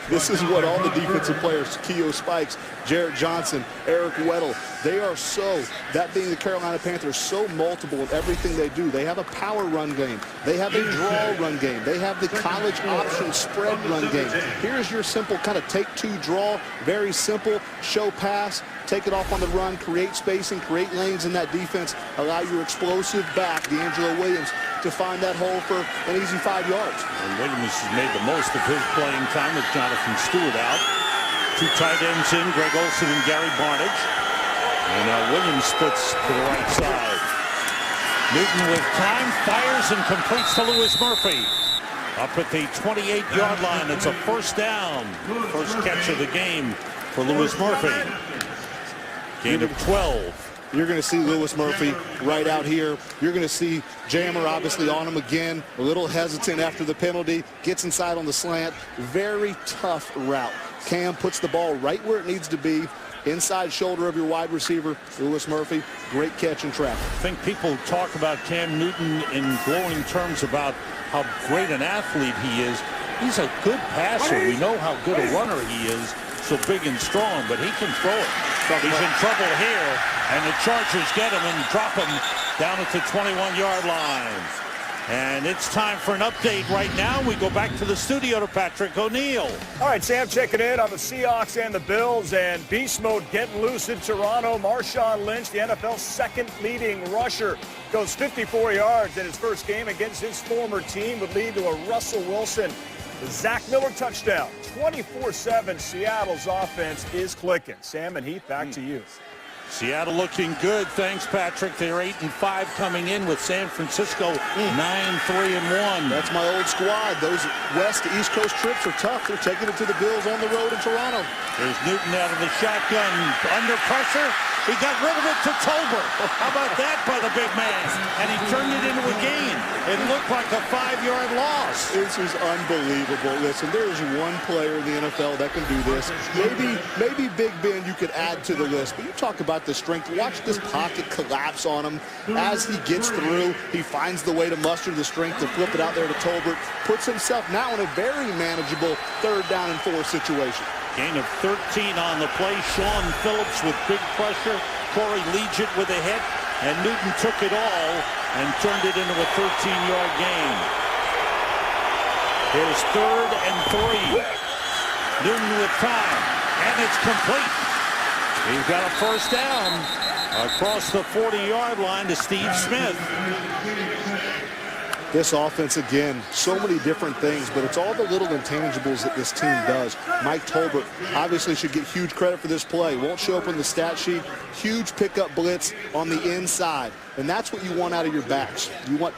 This is what all the defensive players, Keo Spikes, Jarrett Johnson, Eric Weddle, they are so, that being the Carolina Panthers, so multiple in everything they do. They have a power run game. They have a draw run game. They have the college option spread run game. Here's your simple kind of take two draw, very simple, show pass, take it off on the run, create spacing, create lanes in that defense, allow your explosive back, D'Angelo Williams, to find that hole for an easy 5 yards. And Williams has made the most of his playing time with Jonathan Stewart out. Two tight ends in, Greg Olsen and Gary Barnidge. And Williams splits to the right side. Newton with time, fires and completes to Lewis Murphy. Up at the 28-yard line, it's a first down. First catch of the game for Lewis Murphy. Gain of 12. You're going to see Lewis Murphy right out here. You're going to see Jammer obviously on him again. A little hesitant after the penalty. Gets inside on the slant. Very tough route. Cam puts the ball right where it needs to be. Inside shoulder of your wide receiver, Lewis Murphy. Great catch in traffic. I think people talk about Cam Newton in glowing terms about how great an athlete he is. He's a good passer. We know how good a runner he is. So big and strong, but he can throw it. He's in trouble here, and the Chargers get him and drop him down at the 21-yard line. And it's time for an update right now. We go back to the studio to Patrick O'Neill. All right, Sam, checking in on the Seahawks and the Bills, and beast mode getting loose in Toronto. Marshawn Lynch, the NFL's second leading rusher, goes 54 yards in his first game against his former team, would lead to a Russell Wilson Zach Miller touchdown. 24-7, Seattle's offense is clicking. Sam and Heath, back to you. Seattle looking good. Thanks, Patrick. They're 8-5 coming in with San Francisco 9-3-1. That's my old squad. Those west to east coast trips are tough. They're taking it to the Bills on the road in Toronto. There's Newton out of the shotgun. Under pressure. He got rid of it to Tolbert. How about that by the big man? And he turned it into a gain. It looked like a 5-yard loss. This is unbelievable. Listen, there is one player in the NFL that can do this. Maybe Big Ben you could add to the list, but you talk about the strength. Watch this pocket collapse on him. As he gets through, he finds the way to muster the strength to flip it out there to Tolbert. Puts himself now in a very manageable 3rd down and 4 situation. Gain of 13 on the play. Sean Phillips with big pressure. Corey Legent with a hit. And Newton took it all and turned it into a 13-yard gain. Here's 3rd and 3. Newton with time. And it's complete. He's got a first down across the 40-yard line to Steve Smith. This offense, again, so many different things, but it's all the little intangibles that this team does. Mike Tolbert obviously should get huge credit for this play. Won't show up in the stat sheet. Huge pickup blitz on the inside, and that's what you want out of your backs. You want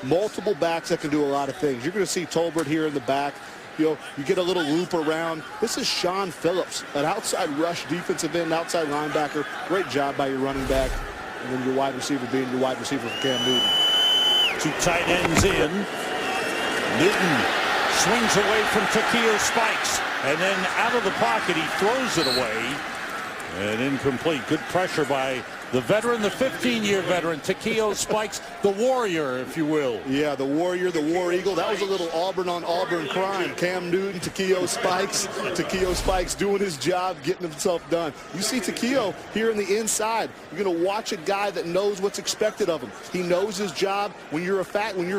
multiple backs that can do a lot of things. You're going to see Tolbert here in the back. You get a little loop around. This is Sean Phillips, an outside rush defensive end, outside linebacker. Great job by your running back, and then your wide receiver being your wide receiver for Cam Newton. Two tight ends in. Newton swings away from Takeo Spikes, and then out of the pocket he throws it away, and incomplete. Good pressure by the veteran, the 15-year veteran, Takeo Spikes, the warrior, if you will. Yeah, the warrior, the war eagle. That was a little Auburn on Auburn crime. Cam Newton, Takeo Spikes doing his job, getting himself done. You see Takeo here in the inside. You're going to watch a guy that knows what's expected of him. He knows his job. When you're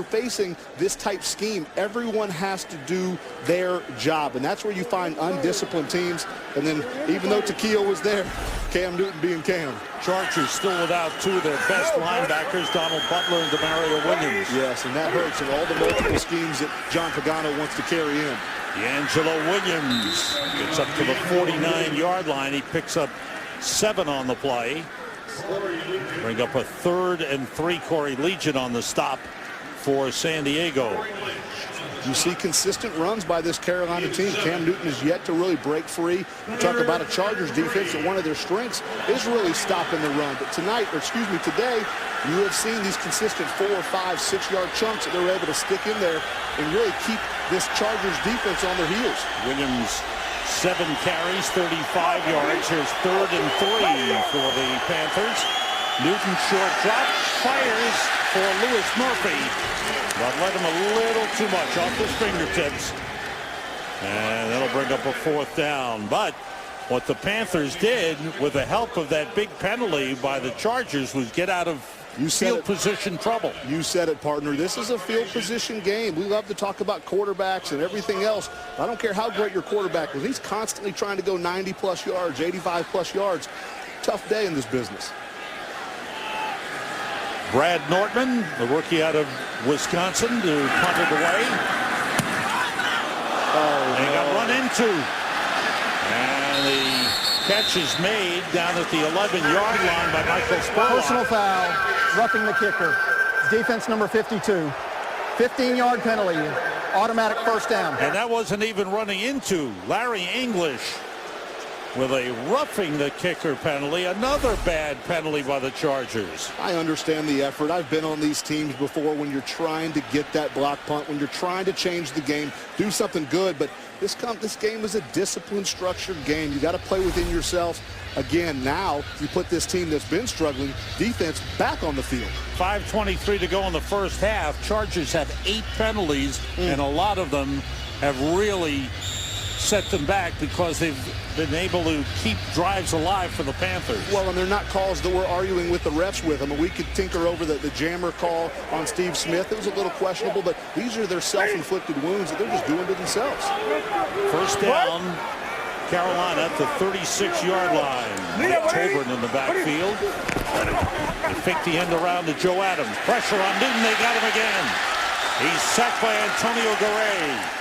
facing this type scheme, everyone has to do their job, and that's where you find undisciplined teams. And then even though Takeo was there, Cam Newton being Cam. Chargers still without two of their best linebackers, Donald Butler and Demario Williams. Yes, and that hurts in all the multiple schemes that John Pagano wants to carry in. D'Angelo Williams gets up to the 49-yard line. He picks up 7 on the play. Bring up a 3rd and 3. Corey Legent on the stop for San Diego. You see consistent runs by this Carolina team. Cam Newton is yet to really break free. You talk about a Chargers defense, and one of their strengths is really stopping the run. But today, you have seen these consistent 4, 5, 6-yard chunks that they're able to stick in there and really keep this Chargers defense on their heels. Williams, 7 carries, 35 yards. Here's 3rd and 3 for the Panthers. Newton short drop, fires for Lewis Murphy, but led him a little too much off his fingertips. And that'll bring up a 4th down. But what the Panthers did with the help of that big penalty by the Chargers was get out of field position trouble. You said it, partner. This is a field position game. We love to talk about quarterbacks and everything else. I don't care how great your quarterback was. He's constantly trying to go 90-plus yards, 85-plus yards. Tough day in this business. Brad Nortman, the rookie out of Wisconsin, who punted away. And he got run into. And the catch is made down at the 11-yard line by Michael Spurlock. Personal foul, roughing the kicker. Defense number 52. 15-yard penalty, automatic 1st down. And that wasn't even running into. Larry English with a roughing the kicker penalty. Another bad penalty by the Chargers. I understand the effort. I've been on these teams before when you're trying to get that block punt, when you're trying to change the game, do something good. But this game is a disciplined, structured game. You got to play within yourself. Again, now you put this team that's been struggling, defense, back on the field. 5:23 to go in the first half. Chargers have 8 penalties, and a lot of them have really set them back because they've been able to keep drives alive for the Panthers. Well, and they're not calls that we're arguing with the refs with them. And we could tinker over the jammer call on Steve Smith. It was a little questionable, but these are their self-inflicted wounds that they're just doing to themselves. 1st down, Carolina at the 36-yard line. Mike Tolbert in the backfield. They fake the end around to Joe Adams. Pressure on Newton. They got him again. He's sacked by Antonio Garay.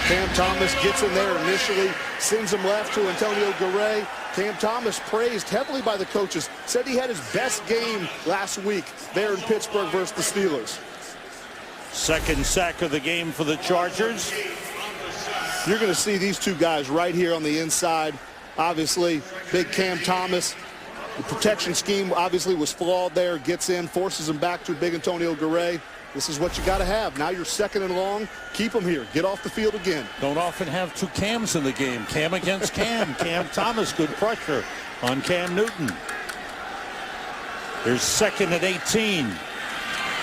Cam Thomas gets in there initially, sends him left to Antonio Garay. Cam Thomas praised heavily by the coaches, said he had his best game last week there in Pittsburgh versus the Steelers. 2nd sack of the game for the Chargers. You're going to see these two guys right here on the inside. Obviously, big Cam Thomas. The protection scheme obviously was flawed there. Gets in, forces him back to big Antonio Garay. This is what you got to have. Now you're 2nd and long. Keep them here. Get off the field again. Don't often have 2 Cams in the game. Cam against Cam. Cam Thomas, good pressure on Cam Newton. Here's 2nd and 18.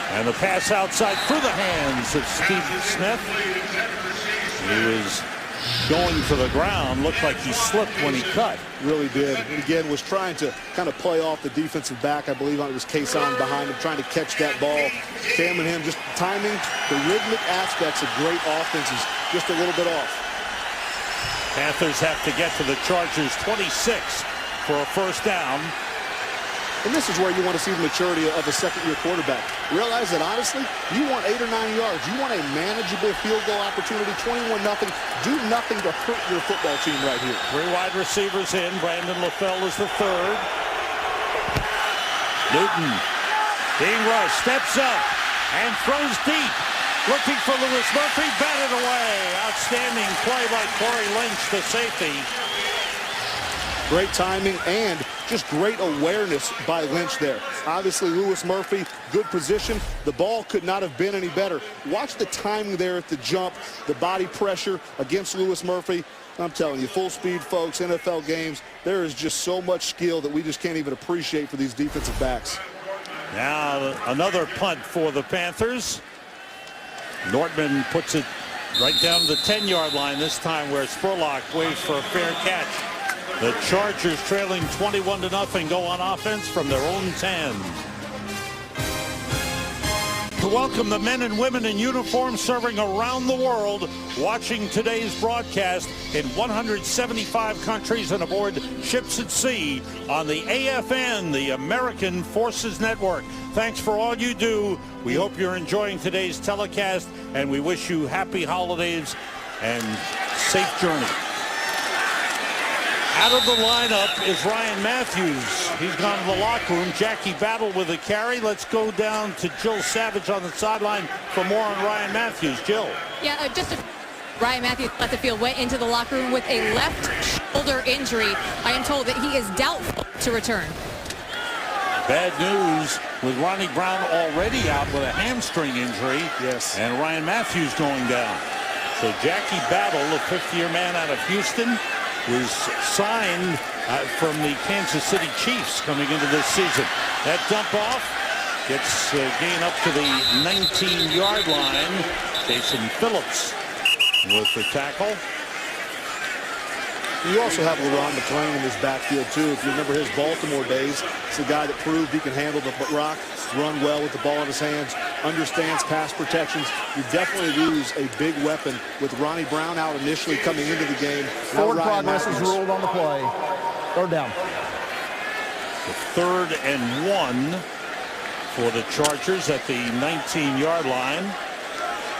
And the pass outside through the hands of Steve Smith. He was going to the ground. Looked like he slipped when he cut. Really did. And again, was trying to kind of play off the defensive back. I believe it was Kason behind him, trying to catch that ball. Cam and him just timing. The rhythmic aspects of great offense is just a little bit off. Panthers have to get to the Chargers 26 for a 1st down. And this is where you want to see the maturity of a second-year quarterback. Realize that, honestly, you want 8 or 9 yards. You want a manageable field goal opportunity, 21-0. Do nothing to hurt your football team right here. 3 wide receivers in. Brandon LaFell is the 3rd. Newton being rushed, steps up and throws deep. Looking for Louis Murphy, batted away. Outstanding play by Corey Lynch, the safety. Great timing and just great awareness by Lynch there. Obviously, Louis Murphy, good position. The ball could not have been any better. Watch the timing there at the jump, the body pressure against Louis Murphy. I'm telling you, full speed, folks, NFL games, there is just so much skill that we just can't even appreciate for these defensive backs. Now another punt for the Panthers. Nortman puts it right down to the 10-yard line this time, where Spurlock waits for a fair catch. The Chargers trailing 21-0 go on offense from their own 10. To welcome the men and women in uniform serving around the world, watching today's broadcast in 175 countries and aboard ships at sea on the AFN, the American Forces Network. Thanks for all you do. We hope you're enjoying today's telecast, and we wish you happy holidays and safe journey. Out of the lineup is Ryan Matthews. He's gone to the locker room. Jackie Battle with a carry. Let's go down to Jill Savage on the sideline for more on Ryan Matthews. Jill. Yeah, Ryan Matthews left the field, went into the locker room with a left shoulder injury. I am told that he is doubtful to return. Bad news with Ronnie Brown already out with a hamstring injury. Yes. And Ryan Matthews going down. So Jackie Battle, a fifth-year man out of Houston, was signed from the Kansas City Chiefs coming into this season. That dump off gets gain up to the 19-yard line. Jason Phillips with the tackle. You also have LeRon McClain in this backfield, too. If you remember his Baltimore days, it's a guy that proved he can handle the rock, run well with the ball in his hands, understands pass protections. You definitely lose a big weapon with Ronnie Brown out initially coming into the game. Forward progress is ruled on the play. Third down. The 3rd and 1 for the Chargers at the 19-yard line.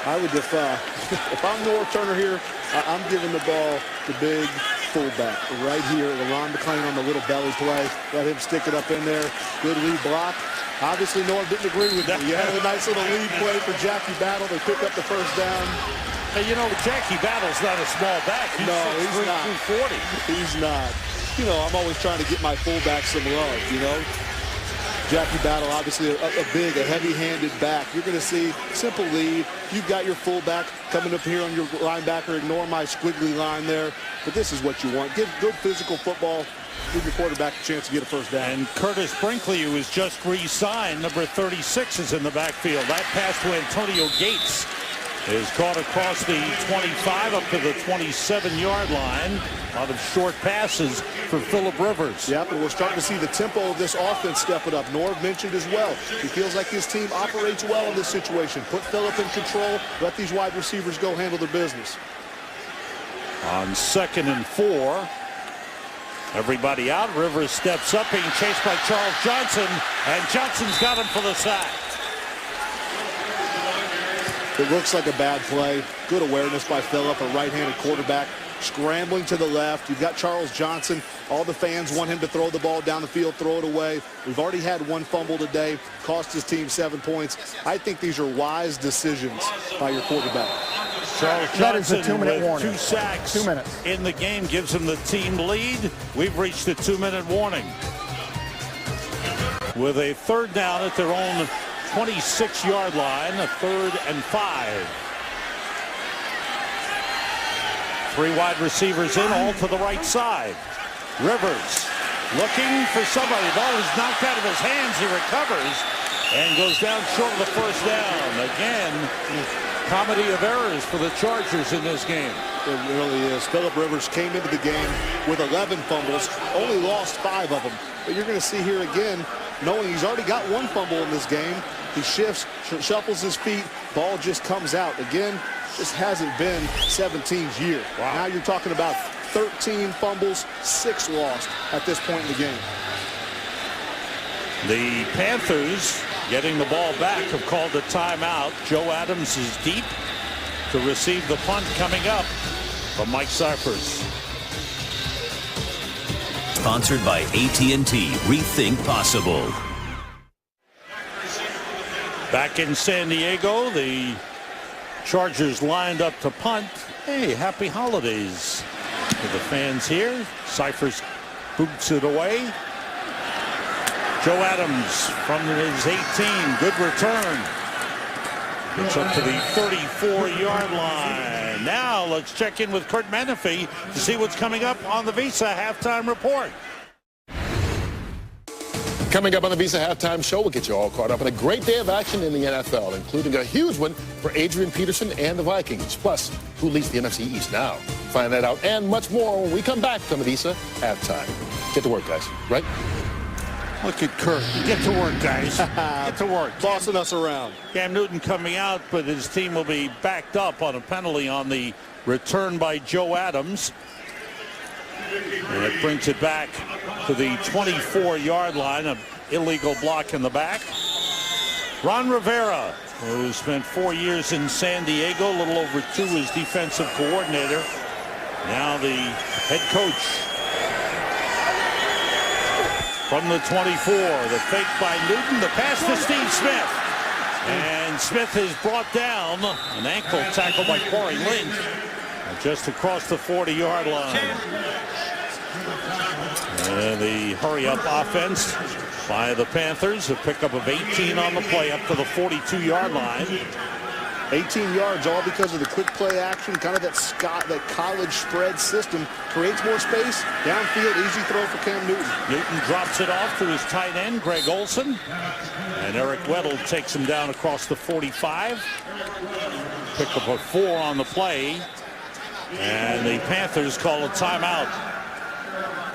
I would if I'm North Turner here, I'm giving the ball to big fullback right here. LeRon McClain on the little belly play. Let him stick it up in there. Good lead block. Obviously, Norm didn't agree with that. You had a nice little lead play for Jackie Battle. They pick up the first down. Hey, you know, Jackie Battle's not a small back. He's not. 240. He's not. You know, I'm always trying to get my fullback some love, you know. Jackie Battle, obviously a big, heavy-handed back. You're going to see simple lead. You've got your fullback coming up here on your linebacker. Ignore my squiggly line there. But this is what you want. Give good physical football. Give your quarterback a chance to get a first down. And Curtis Brinkley, who was just re-signed, number 36, is in the backfield. That pass to Antonio Gates is caught across the 25 up to the 27-yard line. A lot of short passes for Phillip Rivers. Yep, and we're starting to see the tempo of this offense stepping up. Norv mentioned as well. He feels like his team operates well in this situation. Put Phillip in control. Let these wide receivers go handle their business. On 2nd and 4. Everybody out. Rivers steps up, being chased by Charles Johnson, and Johnson's got him for the sack. It looks like a bad play. Good awareness by Phillip, a right-handed quarterback. Scrambling to the left. You've got Charles Johnson. All the fans want him to throw the ball down the field, throw it away. We've already had one fumble today. Cost his team 7 points. I think these are wise decisions by your quarterback. Charles Johnson, that is a 2-minute warning. 2 sacks 2 minutes in the game, gives him the team lead. We've reached the 2-minute warning. With a 3rd down at their own 26-yard line, a 3rd and 5. 3 wide receivers in, all to the right side. Rivers looking for somebody. The ball is knocked out of his hands. He recovers and goes down short of the first down. Again, comedy of errors for the Chargers in this game. It really is. Phillip Rivers came into the game with 11 fumbles, only lost 5 of them. But you're going to see here again, knowing he's already got 1 fumble in this game, he shifts, shuffles his feet, ball just comes out. Again, this hasn't been 17's year. Wow. Now you're talking about 13 fumbles, 6 lost at this point in the game. The Panthers, getting the ball back, have called a timeout. Joe Adams is deep to receive the punt coming up from Mike Cyphers. Sponsored by AT&T. Rethink possible. Back in San Diego, the Chargers lined up to punt. Hey, happy holidays to the fans here. Cyphers boots it away. Joe Adams from his 18. Good return. Gets up to the 34-yard line. Now let's check in with Kurt Menefee to see what's coming up on the Visa Halftime Report. Coming up on the Visa Halftime Show, we'll get you all caught up on a great day of action in the NFL, including a huge one for Adrian Peterson and the Vikings. Plus, who leads the NFC East now? Find that out and much more when we come back from the Visa Halftime. Get to work, guys, right? Look at Kurt. Get to work, guys. Get to work. Bossing us around. Cam Newton coming out, but his team will be backed up on a penalty on the return by Joe Adams. And it brings it back to the 24-yard line. An illegal block in the back. Ron Rivera, who spent 4 years in San Diego, a little over 2 as defensive coordinator. Now the head coach. From the 24, the fake by Newton, the pass to Steve Smith. And Smith is brought down. An ankle tackle by Corey Lynch. Just across the 40-yard line. And the hurry-up offense by the Panthers. A pickup of 18 on the play up to the 42-yard line. 18 yards, all because of the quick play action, kind of that college spread system. Creates more space, downfield, easy throw for Cam Newton. Newton drops it off to his tight end, Greg Olsen. And Eric Weddle takes him down across the 45. Pick up a 4 on the play. And the Panthers call a timeout.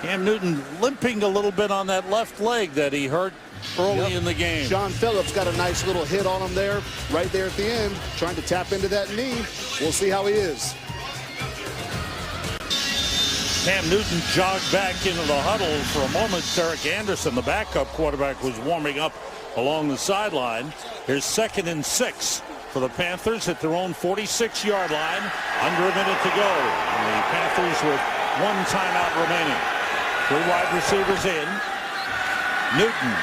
Cam Newton limping a little bit on that left leg that he hurt early in the game. Sean Phillips got a nice little hit on him there, right there at the end, trying to tap into that knee. We'll see how he is. Cam Newton jogged back into the huddle for a moment. Derek Anderson, the backup quarterback, was warming up along the sideline. Here's 2nd and 6 for the Panthers at their own 46-yard line. Under a minute to go. And the Panthers with 1 timeout remaining. 3 wide receivers in. Newton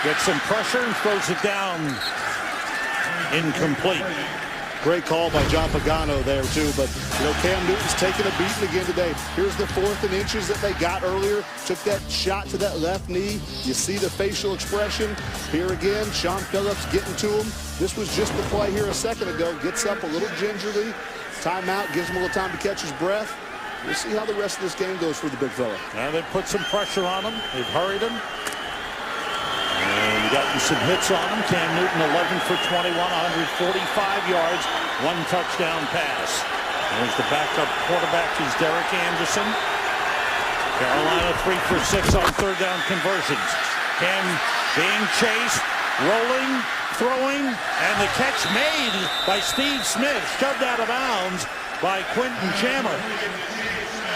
gets some pressure and throws it down. Incomplete. Great call by John Pagano there, too. But, Cam Newton's taking a beating again today. Here's the 4th and inches that they got earlier. Took that shot to that left knee. You see the facial expression. Here again, Sean Phillips getting to him. This was just the play here a second ago. Gets up a little gingerly. Timeout, gives him a little time to catch his breath. We'll see how the rest of this game goes for the big fella. Now they've put some pressure on him. They've hurried him. And gotten some hits on him. Cam Newton 11 for 21, 145 yards, 1 touchdown pass. There's the backup quarterback is Derek Anderson. Carolina 3 for 6 on 3rd down conversions. Cam being chased, rolling, throwing, and the catch made by Steve Smith, shoved out of bounds by Quentin Jammer.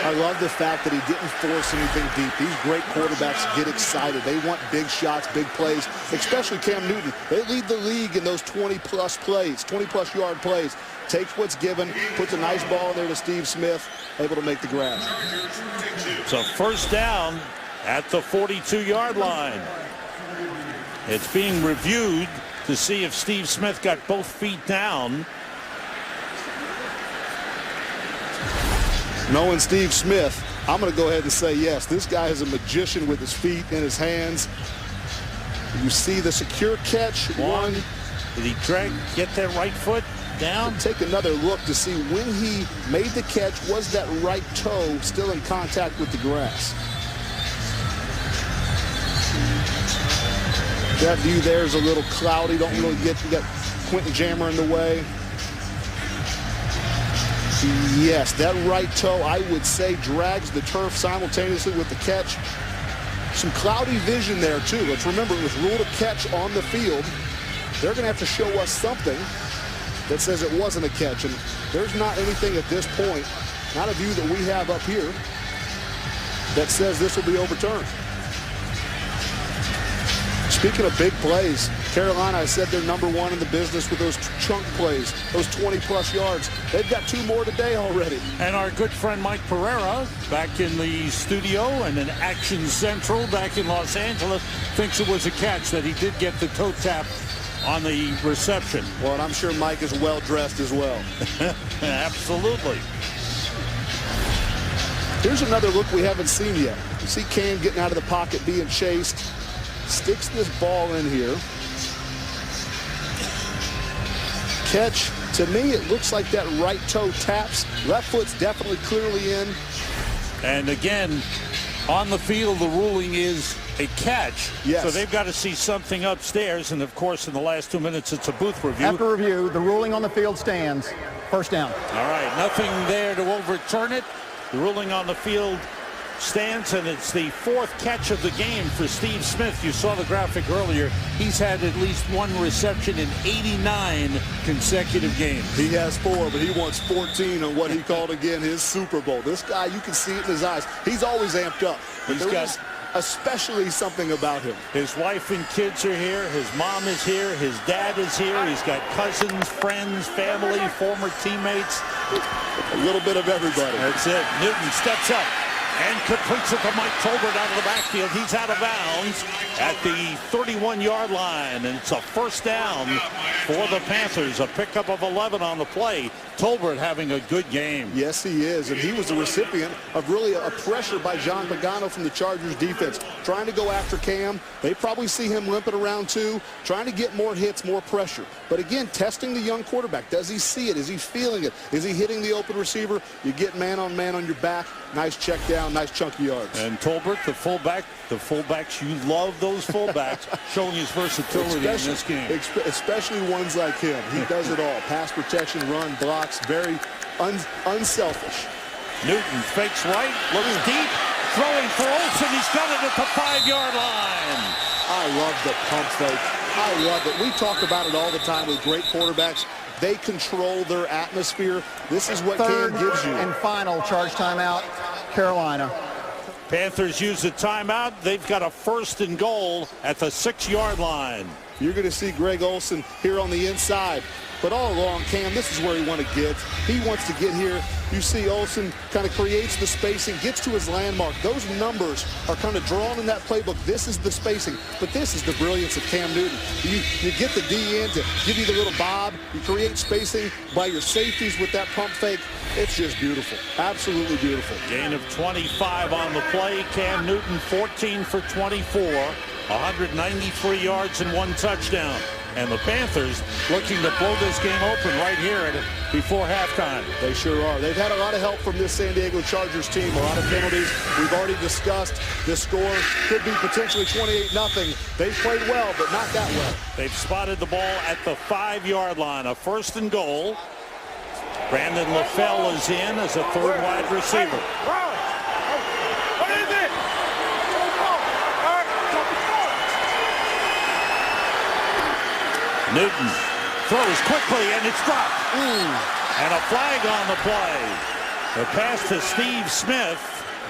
I love the fact that he didn't force anything deep. These great quarterbacks get excited. They want big shots, big plays, especially Cam Newton. They lead the league in those 20-plus plays, 20-plus yard plays. Takes what's given, puts a nice ball there to Steve Smith, able to make the grab. So 1st down at the 42-yard line. It's being reviewed to see if Steve Smith got both feet down. Knowing Steve Smith, I'm going to go ahead and say yes. This guy is a magician with his feet in his hands. You see the secure catch. One. Did he get that right foot down? Take another look to see when he made the catch, was that right toe still in contact with the grass? That view there is a little cloudy. Don't really get, you got Quentin Jammer in the way. Yes, that right toe, I would say, drags the turf simultaneously with the catch. Some cloudy vision there, too. Let's remember, it was ruled a catch on the field. They're going to have to show us something that says it wasn't a catch. And there's not anything at this point, not a view that we have up here, that says this will be overturned. Speaking of big plays, Carolina, I said they're #1 in the business with those chunk plays, those 20-plus yards. They've got 2 more today already. And our good friend Mike Pereira, back in the studio and in Action Central back in Los Angeles, thinks it was a catch, that he did get the toe tap on the reception. Well, and I'm sure Mike is well-dressed as well. Absolutely. Here's another look we haven't seen yet. You see Cam getting out of the pocket, being chased. Sticks this ball in here. Catch, to me, it looks like that right toe taps. Left foot's definitely clearly in. And again, on the field, the ruling is a catch. Yes. So they've got to see something upstairs. And, of course, in the last 2 minutes, it's a booth review. After review, the ruling on the field stands. 1st down. All right, nothing there to overturn it. The ruling on the field stands, and it's the 4th catch of the game for Steve Smith. You saw the graphic earlier. He's had at least 1 reception in 89 consecutive games. He has 4, but he wants 14 on what he called, again, his Super Bowl. This guy, you can see it in his eyes. He's always amped up. But He's got especially something about him. His wife and kids are here. His mom is here. His dad is here. He's got cousins, friends, family, former teammates. A little bit of everybody. That's it. Newton steps up and completes it to Mike Tolbert out of the backfield. He's out of bounds at the 31-yard line, and it's a 1st down for the Panthers. A pickup of 11 on the play. Tolbert having a good game. Yes, he is, and he was the recipient of really a pressure by John Pagano from the Chargers defense, trying to go after Cam. They probably see him limping around too, trying to get more hits, more pressure. But again, testing the young quarterback. Does he see it? Is he feeling it? Is he hitting the open receiver? You get man on your back. Nice check down, nice chunky yards. And Tolbert, the fullback, the fullbacks, you love those fullbacks, showing his versatility in this game. Especially ones like him. He does it all. Pass protection, run, blocks, very unselfish. Newton fakes right, looks deep, throwing done it at the 5-yard line. I love the pump fake. I love it. We talk about it all the time with great quarterbacks. They control their atmosphere. This is what Cam gives you. And final charge timeout, Carolina. Panthers use a timeout. They've got a 1st and goal at the 6-yard line. You're going to see Greg Olsen here on the inside. But all along, Cam, this is where he wants to get. He wants to get here. You see Olsen kind of creates the spacing, gets to his landmark. Those numbers are kind of drawn in that playbook. This is the spacing. But this is the brilliance of Cam Newton. You get the D in to give you the little bob. You create spacing by your safeties with that pump fake. It's just beautiful. Absolutely beautiful. Gain of 25 on the play. Cam Newton 14 for 24. 193 yards and 1 touchdown. And the Panthers looking to blow this game open right here before halftime. They sure are. They've had a lot of help from this San Diego Chargers team. A lot of penalties. We've already discussed this score could be potentially 28-0. They've played well, but not that well. They've spotted the ball at the 5-yard line. A 1st and goal. Brandon LaFell is in as a 3rd wide receiver. What is it? Newton throws quickly, and it's dropped. And a flag on the play. The pass to Steve Smith,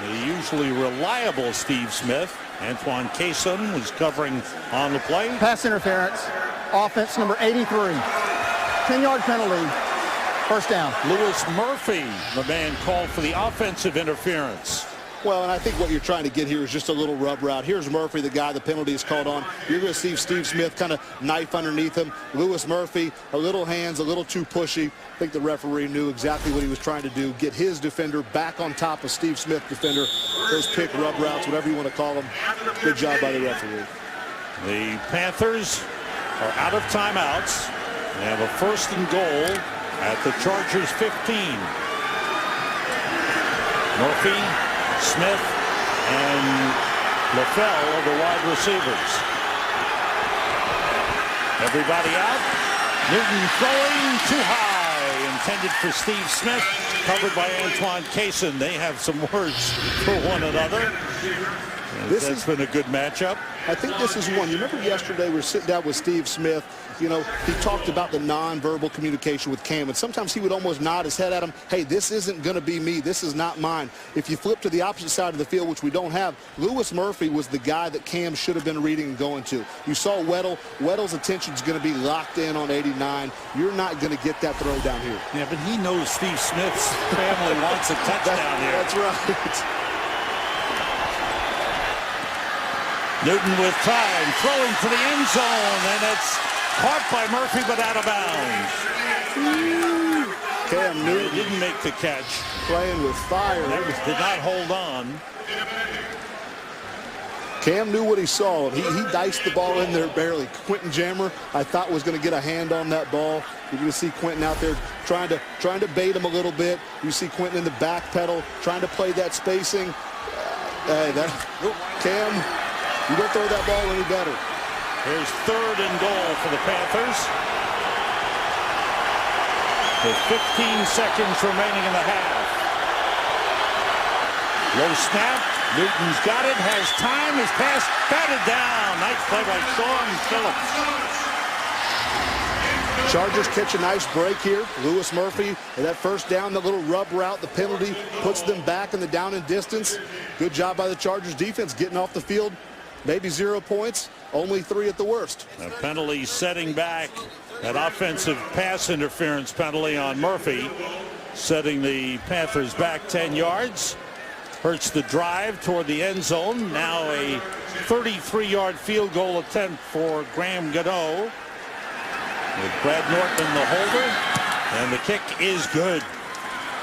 the usually reliable Steve Smith. Antoine Cason was covering on the play. Pass interference, offense number 83. 10-yard penalty, 1st down. Lewis Murphy, the man called for the offensive interference. Well, and I think what you're trying to get here is just a little rub route. Here's Murphy, the guy the penalty is called on. You're going to see Steve Smith kind of knife underneath him. Lewis Murphy, a little hands, a little too pushy. I think the referee knew exactly what he was trying to do, get his defender back on top of Steve Smith's defender. Those pick rub routes, whatever you want to call them. Good job by the referee. The Panthers are out of timeouts. They have a 1st and goal at the Chargers 15. Murphy, Smith, and LaFell are the wide receivers. Everybody out. Newton throwing too high. Intended for Steve Smith. Covered by Antoine Cason. They have some words for one another. That's been a good matchup. I think this is one. You remember yesterday we were sitting down with Steve Smith. You know, he talked about the nonverbal communication with Cam, and sometimes he would almost nod his head at him. Hey, this isn't going to be me. This is not mine. If you flip to the opposite side of the field, which we don't have, Lewis Murphy was the guy that Cam should have been reading and going to. You saw Weddle. Weddle's attention is going to be locked in on 89. You're not going to get that throw down here. Yeah, but he knows Steve Smith's family wants a touchdown here. That's right. Newton with time, throwing to the end zone, and it's caught by Murphy, but out of bounds. Cam Newton didn't make the catch. Playing with fire. Did not hold on. Cam knew what he saw. He diced the ball in there barely. Quentin Jammer, I thought, was going to get a hand on that ball. You're going to see Quentin out there trying to bait him a little bit. You see Quentin in the back pedal, trying to play that spacing. Cam, you don't throw that ball any better. Here's 3rd and goal for the Panthers. With 15 seconds remaining in the half. Low snap. Newton's got it, has time, his pass batted down. Nice play by Sean Phillips. Chargers catch a nice break here. Lewis Murphy, and that 1st down, the little rub route, the penalty puts them back in the down and distance. Good job by the Chargers defense getting off the field. Maybe 0 points, only 3 at the worst. A penalty setting back, an offensive pass interference penalty on Murphy, setting the Panthers back 10 yards. Hurts the drive toward the end zone. Now a 33-yard field goal attempt for Graham Gano. With Brad Norton the holder, and the kick is good.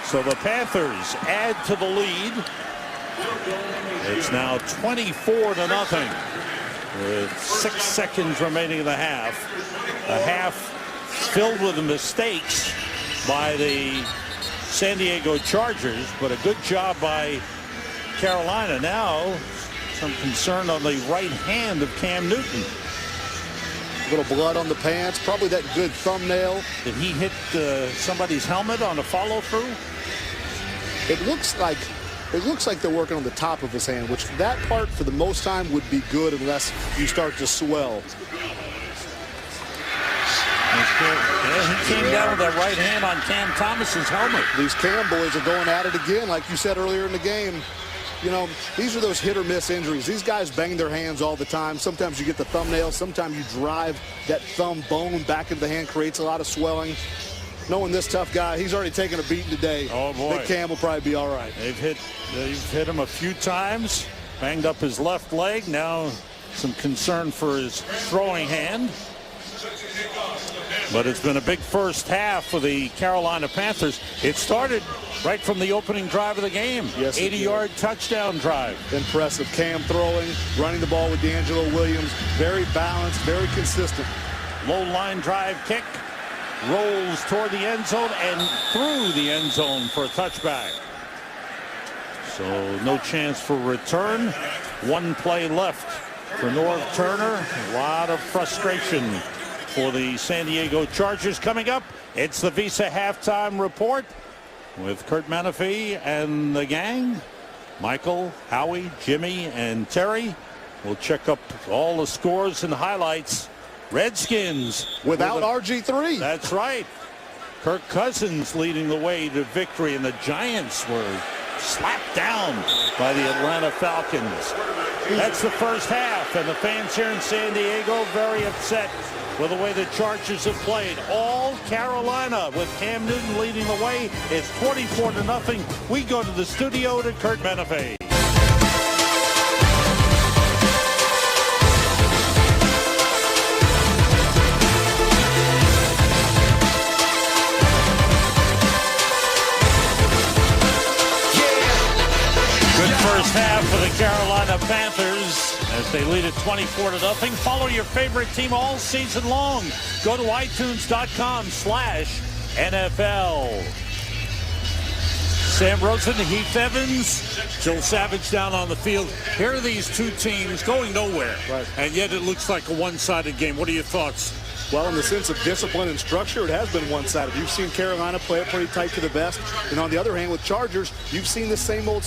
So the Panthers add to the lead. It's now 24-0 with 6 seconds remaining in the half. A half filled with mistakes by the San Diego Chargers, but a good job by Carolina. Now some concern on the right hand of Cam Newton. A little blood on the pants, probably that good thumbnail. Did he hit somebody's helmet on a follow-through? It looks like it looks like they're working on the top of his hand, which that part for the most time would be good unless you start to swell. Yeah, he came down with that right hand on Cam Thomas's helmet. These Cam boys are going at it again, like you said earlier in the game. You know, these are those hit or miss injuries. These guys bang their hands all the time. Sometimes you get the thumbnail. Sometimes you drive that thumb bone back into the hand, creates a lot of swelling. Knowing this tough guy, he's already taken a beating today. Oh, boy. Big Cam will probably be all right. They've hit him a few times, banged up his left leg. Now some concern for his throwing hand. But it's been a big first half for the Carolina Panthers. It started right from the opening drive of the game. Yes, 80-yard touchdown drive. Impressive. Cam throwing, running the ball with D'Angelo Williams. Very balanced, very consistent. Low line drive kick. Rolls toward the end zone and through the end zone for a touchback. So no chance for return. One play left for Norv Turner. A lot of frustration for the San Diego Chargers. Coming up, it's the Visa halftime report with Kurt Menefee and the gang. Michael, Howie, Jimmy, and Terry will check up all the scores and highlights. Redskins without RG3. That's right. Kirk Cousins leading the way to victory, and the Giants were slapped down by the Atlanta Falcons. That's the first half, and the fans here in San Diego very upset with the way the Chargers have played. All Carolina with Cam Newton leading the way. It's 24-0. We go to the studio to Kurt Menefee. First half for the Carolina Panthers as they lead at 24-0. Follow your favorite team all season long. Go to iTunes.com/NFL. Sam Rosen, Heath Evans, Jill Savage down on the field. Here are these two teams going nowhere, right, and yet it looks like a one-sided game. What are your thoughts? Well, in the sense of discipline and structure, it has been one-sided. You've seen Carolina play it pretty tight to the vest. And on the other hand, with Chargers, you've seen the same old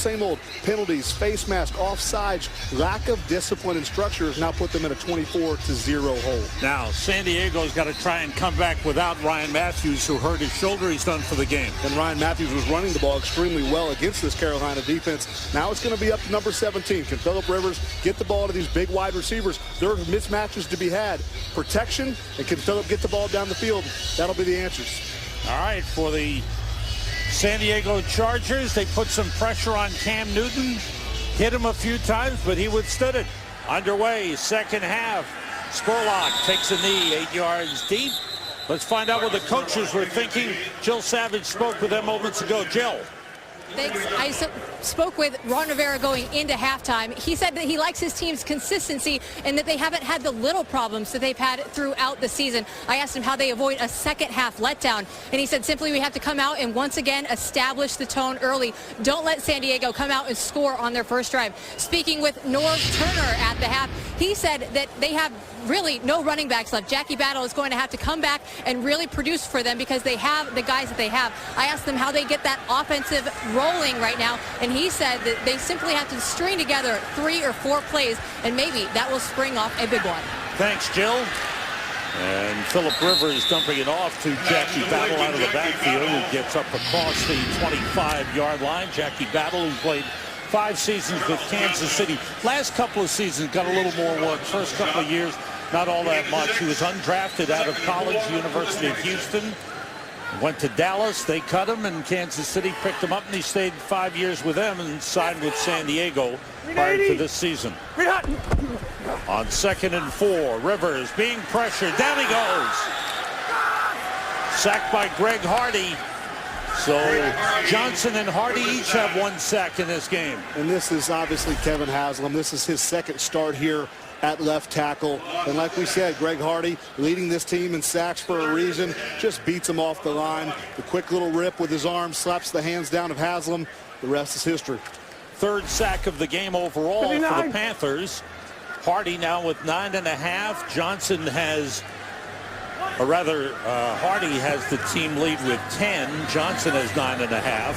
penalties, face mask, offsides. Lack of discipline and structure has now put them in a 24-0 hole. Now, San Diego's got to try and come back without Ryan Matthews, who hurt his shoulder. He's done for the game. And Ryan Matthews was running the ball extremely well against this Carolina defense. Now it's going to be up to number 17. Can Phillip Rivers get the ball to these big wide receivers? There are mismatches to be had. Protection, and can Phillip get the ball down the field? That'll be the answers. All right, for the San Diego Chargers, they put some pressure on Cam Newton. Hit him a few times, but he withstood it. Underway, second half. Spurlock takes a knee 8 yards deep. Let's find out what the coaches were thinking. Jill Savage spoke with them moments ago. Jill. Thanks. I spoke with Ron Rivera going into halftime. He said that he likes his team's consistency and that they haven't had the little problems that they've had throughout the season. I asked him how they avoid a second half letdown, and he said simply we have to come out and once again establish the tone early. Don't let San Diego come out and score on their first drive. Speaking with Norv Turner at the half, he said that they have really no running backs left. Jackie Battle is going to have to come back and really produce for them because they have the guys that they have. I asked them how they get that offensive rolling right now, and he said that they simply have to string together 3 or 4 plays, and maybe that will spring off a big one. Thanks, Jill. And Phillip Rivers dumping it off to Jackie Battle out of the backfield, who gets up across the 25-yard line. Jackie Battle, who played 5 seasons with Kansas City. Last couple of seasons got a little more work. First couple of years, not all that much. He was undrafted out of college, University of Houston. Went to Dallas. They cut him, and Kansas City picked him up, and he stayed 5 years with them and signed with San Diego prior to this season. On 2nd and 4, Rivers being pressured. Down he goes. Sacked by Greg Hardy. So Johnson and Hardy each have 1 sack in this game. And this is obviously Kevin Haslam. This is his second start here at left tackle. And like we said, Greg Hardy leading this team in sacks for a reason. Just beats him off the line. The quick little rip with his arm, slaps the hands down of Haslam. The rest is history. 3rd sack of the game overall for the Panthers. Hardy now with 9.5. Johnson has, or rather, Hardy has the team lead with 10. Johnson has 9.5.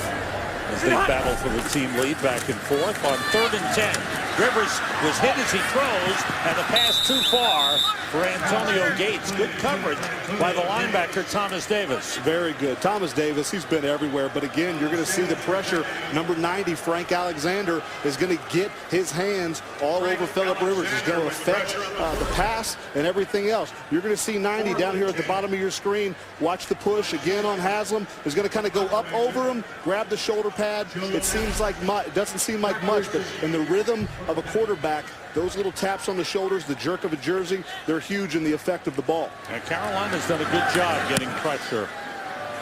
as they battle for the team lead back and forth on 3rd and 10. Rivers was hit as he throws, and the pass too far for Antonio Gates. Good coverage by the linebacker, Thomas Davis. Very good. Thomas Davis, he's been everywhere. But again, you're going to see the pressure. Number 90, Frank Alexander, is going to get his hands all over Phillip Rivers. It's going to affect the pass and everything else. You're going to see 90 down here at the bottom of your screen. Watch the push again on Haslam. Is going to kind of go up over him, grab the shoulder pad. It seems like it doesn't seem like much, but in the rhythm of a quarterback, those little taps on the shoulders, the jerk of a jersey, they're huge in the effect of the ball. And Carolina's done a good job getting pressure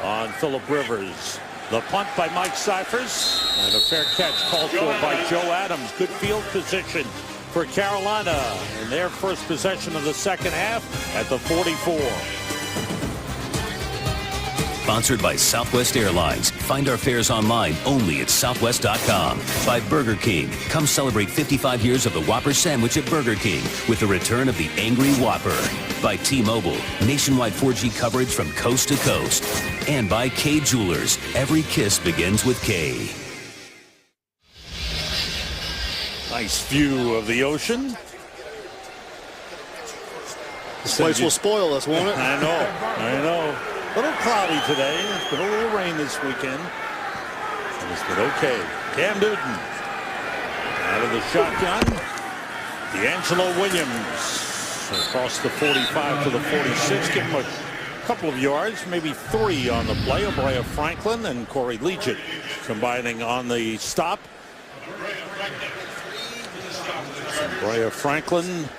on Phillip Rivers. The punt by Mike Cyphers, and a fair catch called for by Joe Adams. Good field position for Carolina in their first possession of the second half at the 44. Sponsored by Southwest Airlines. Find our fares online only at southwest.com. By Burger King. Come celebrate 55 years of the Whopper sandwich at Burger King with the return of the Angry Whopper. By T-Mobile. Nationwide 4G coverage from coast to coast. And by K Jewelers. Every kiss begins with K. Nice view of the ocean. This place will spoil us, won't it? I know. A little cloudy today. It's been a little rain this weekend. And it's been okay. Cam Newton out of the shotgun. D'Angelo Williams across the 45 to the 46. Give him a couple of yards, maybe 3 on the play. Brea Franklin and Corey Legent combining on the stop. Brea Franklin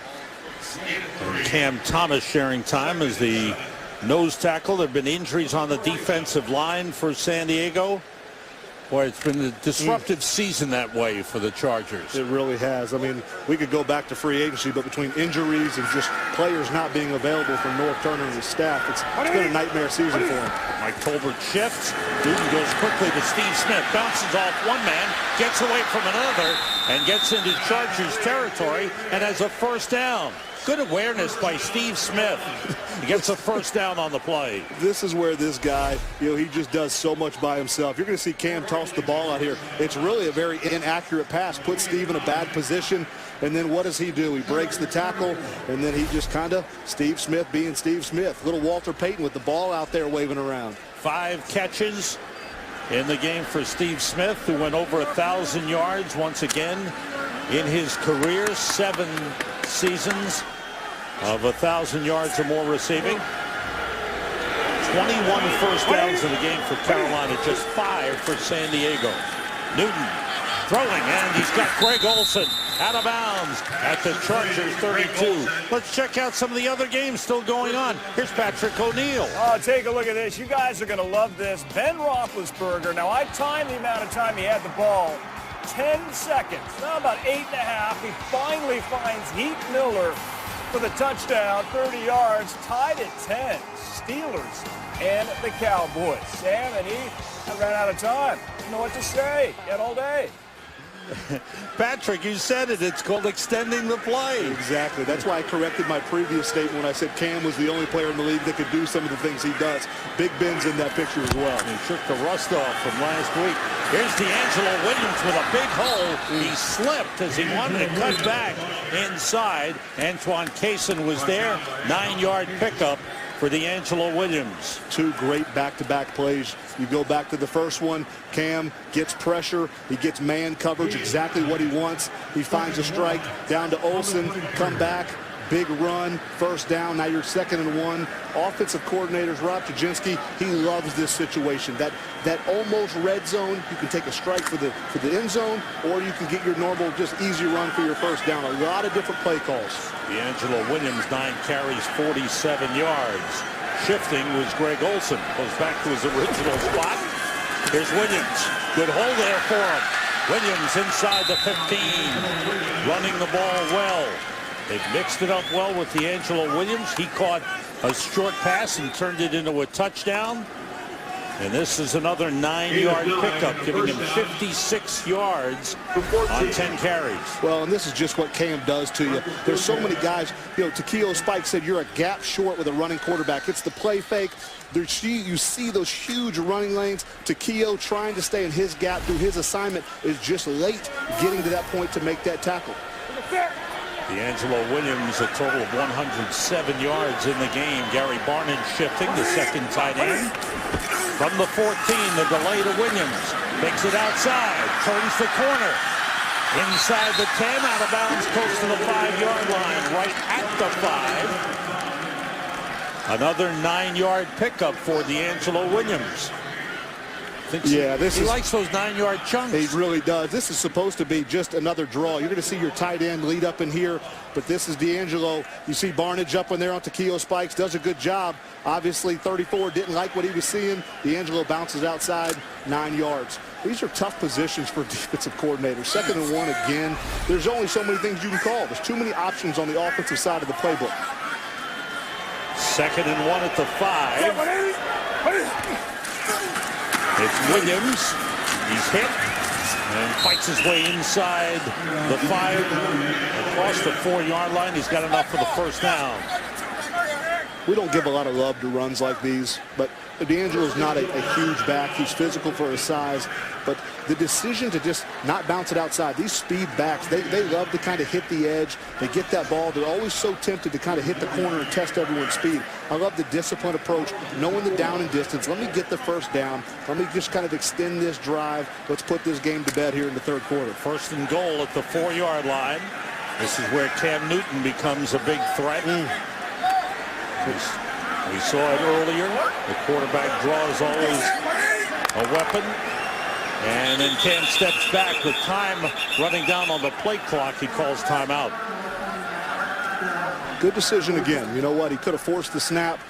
and Cam Thomas sharing time as the nose tackle. There have been injuries on the defensive line for San Diego. Boy, it's been a disruptive season that way for the Chargers. It really has. I mean, we could go back to free agency, but between injuries and just players not being available from North Turner and his staff, it's been a nightmare season for him. Mike Tolbert shifts. Newton goes quickly to Steve Smith. Bounces off one man, gets away from another, and gets into Chargers territory and has a first down. Good awareness by Steve Smith. He gets a first down on the play. This is where this guy, he just does so much by himself. You're going to see Cam toss the ball out here. It's really a very inaccurate pass. Puts Steve in a bad position. And then what does he do? He breaks the tackle, and then he just kind of, Steve Smith being Steve Smith. Little Walter Payton with the ball out there waving around. 5 catches in the game for Steve Smith, who went over 1,000 yards once again in his career. 7 seasons of 1,000 yards or more receiving. 21 first downs in the game for Carolina, just 5 for San Diego. Newton throwing, and he's got Greg Olsen out of bounds at the Chargers 32. Let's check out some of the other games still going on. Here's Patrick O'Neill. Oh, take a look at this. You guys are going to love this. Ben Roethlisberger. Now, I timed the amount of time he had the ball. 10 seconds. Now about 8.5. He finally finds Heath Miller for the touchdown. 30 yards. Tied at 10. Steelers and the Cowboys. Sam and Heath, I ran out of time. Didn't know what to say. Yet all day. Patrick, you said it. It's called extending the play. Exactly. That's why I corrected my previous statement when I said Cam was the only player in the league that could do some of the things he does. Big Ben's in that picture as well. He shook the rust off from last week. Here's D'Angelo Williams with a big hole. He slipped as he wanted to cut back inside. Antoine Cason was there. 9-yard pickup for D'Angelo Williams. 2 great back-to-back plays. You go back to the first one, Cam gets pressure. He gets man coverage, exactly what he wants. He finds a strike down to Olsen, come back, big run, first down. Now you're 2nd and 1. Offensive coordinators, Rob Chudzinski, he loves this situation. That almost red zone, you can take a strike for the end zone, or you can get your normal, just easy run for your first down. A lot of different play calls. D'Angelo Williams, 9 carries, 47 yards. Shifting was Greg Olsen. Goes back to his original spot. Here's Williams. Good hole there for him. Williams inside the 15. Running the ball well. They've mixed it up well with D'Angelo Williams. He caught a short pass and turned it into a touchdown. And this is another 9-yard pickup, giving him 56 yards on 10 carries. Well, and this is just what Cam does to you. There's so many guys. You know, Takeo Spike said you're a gap short with a running quarterback. It's the play fake. You see those huge running lanes. Takeo trying to stay in his gap, do his assignment, is just late getting to that point to make that tackle. D'Angelo Williams, a total of 107 yards in the game. Gary Barnidge shifting, the second tight end. From the 14, the delay to Williams. Takes it outside, turns the corner. Inside the 10, out of bounds, close to the 5-yard line, right at the 5. Another 9-yard pickup for D'Angelo Williams. He likes those 9-yard chunks. He really does. This is supposed to be just another draw. You're going to see your tight end lead up in here, but this is D'Angelo. You see Barnidge up in there on Takeo Spikes, does a good job. Obviously, 34 didn't like what he was seeing. D'Angelo bounces outside, 9 yards. These are tough positions for defensive coordinators. 2nd and 1 again. There's only so many things you can call. There's too many options on the offensive side of the playbook. 2nd and 1 at the 5. It's Williams. He's hit and fights his way inside the 5. Across the 4-yard line. He's got enough for the first down. We don't give a lot of love to runs like these, but D'Angelo's not a huge back. He's physical for his size, but the decision to just not bounce it outside, these speed backs, they love to kind of hit the edge. They get that ball. They're always so tempted to kind of hit the corner and test everyone's speed. I love the disciplined approach, knowing the down and distance. Let me get the first down. Let me just kind of extend this drive. Let's put this game to bed here in the 3rd quarter. 1st and goal at the 4-yard line. This is where Cam Newton becomes a big threat. We saw it earlier. The quarterback draw is always a weapon. And then Cam steps back with time running down on the play clock. He calls timeout. Good decision again. You know what? He could have forced the snap.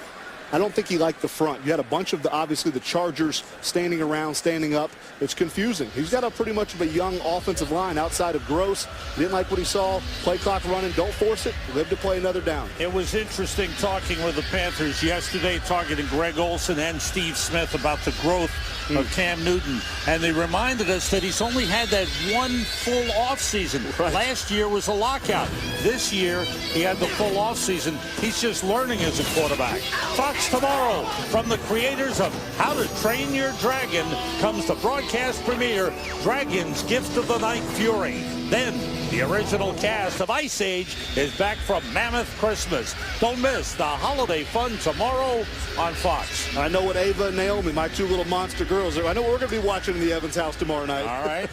I don't think he liked the front. You had a bunch of obviously the Chargers standing around, standing up. It's confusing. He's got a pretty much of a young offensive line outside of Gross. Didn't like what he saw. Play clock running. Don't force it. Live to play another down. It was interesting talking with the Panthers yesterday, targeting Greg Olsen and Steve Smith about the growth of Cam Newton. And they reminded us that he's only had that one full offseason. Right. Last year was a lockout. This year, he had the full offseason. He's just learning as a quarterback. Fox tomorrow, from the creators of How to Train Your Dragon, comes the broadcast premiere, Dragon's Gift of the Night Fury. Then, the original cast of Ice Age is back from Mammoth Christmas. Don't miss the holiday fun tomorrow on Fox. I know what Ava and Naomi, my 2 little monster girls, I know what we're going to be watching in the Evans house tomorrow night. All right.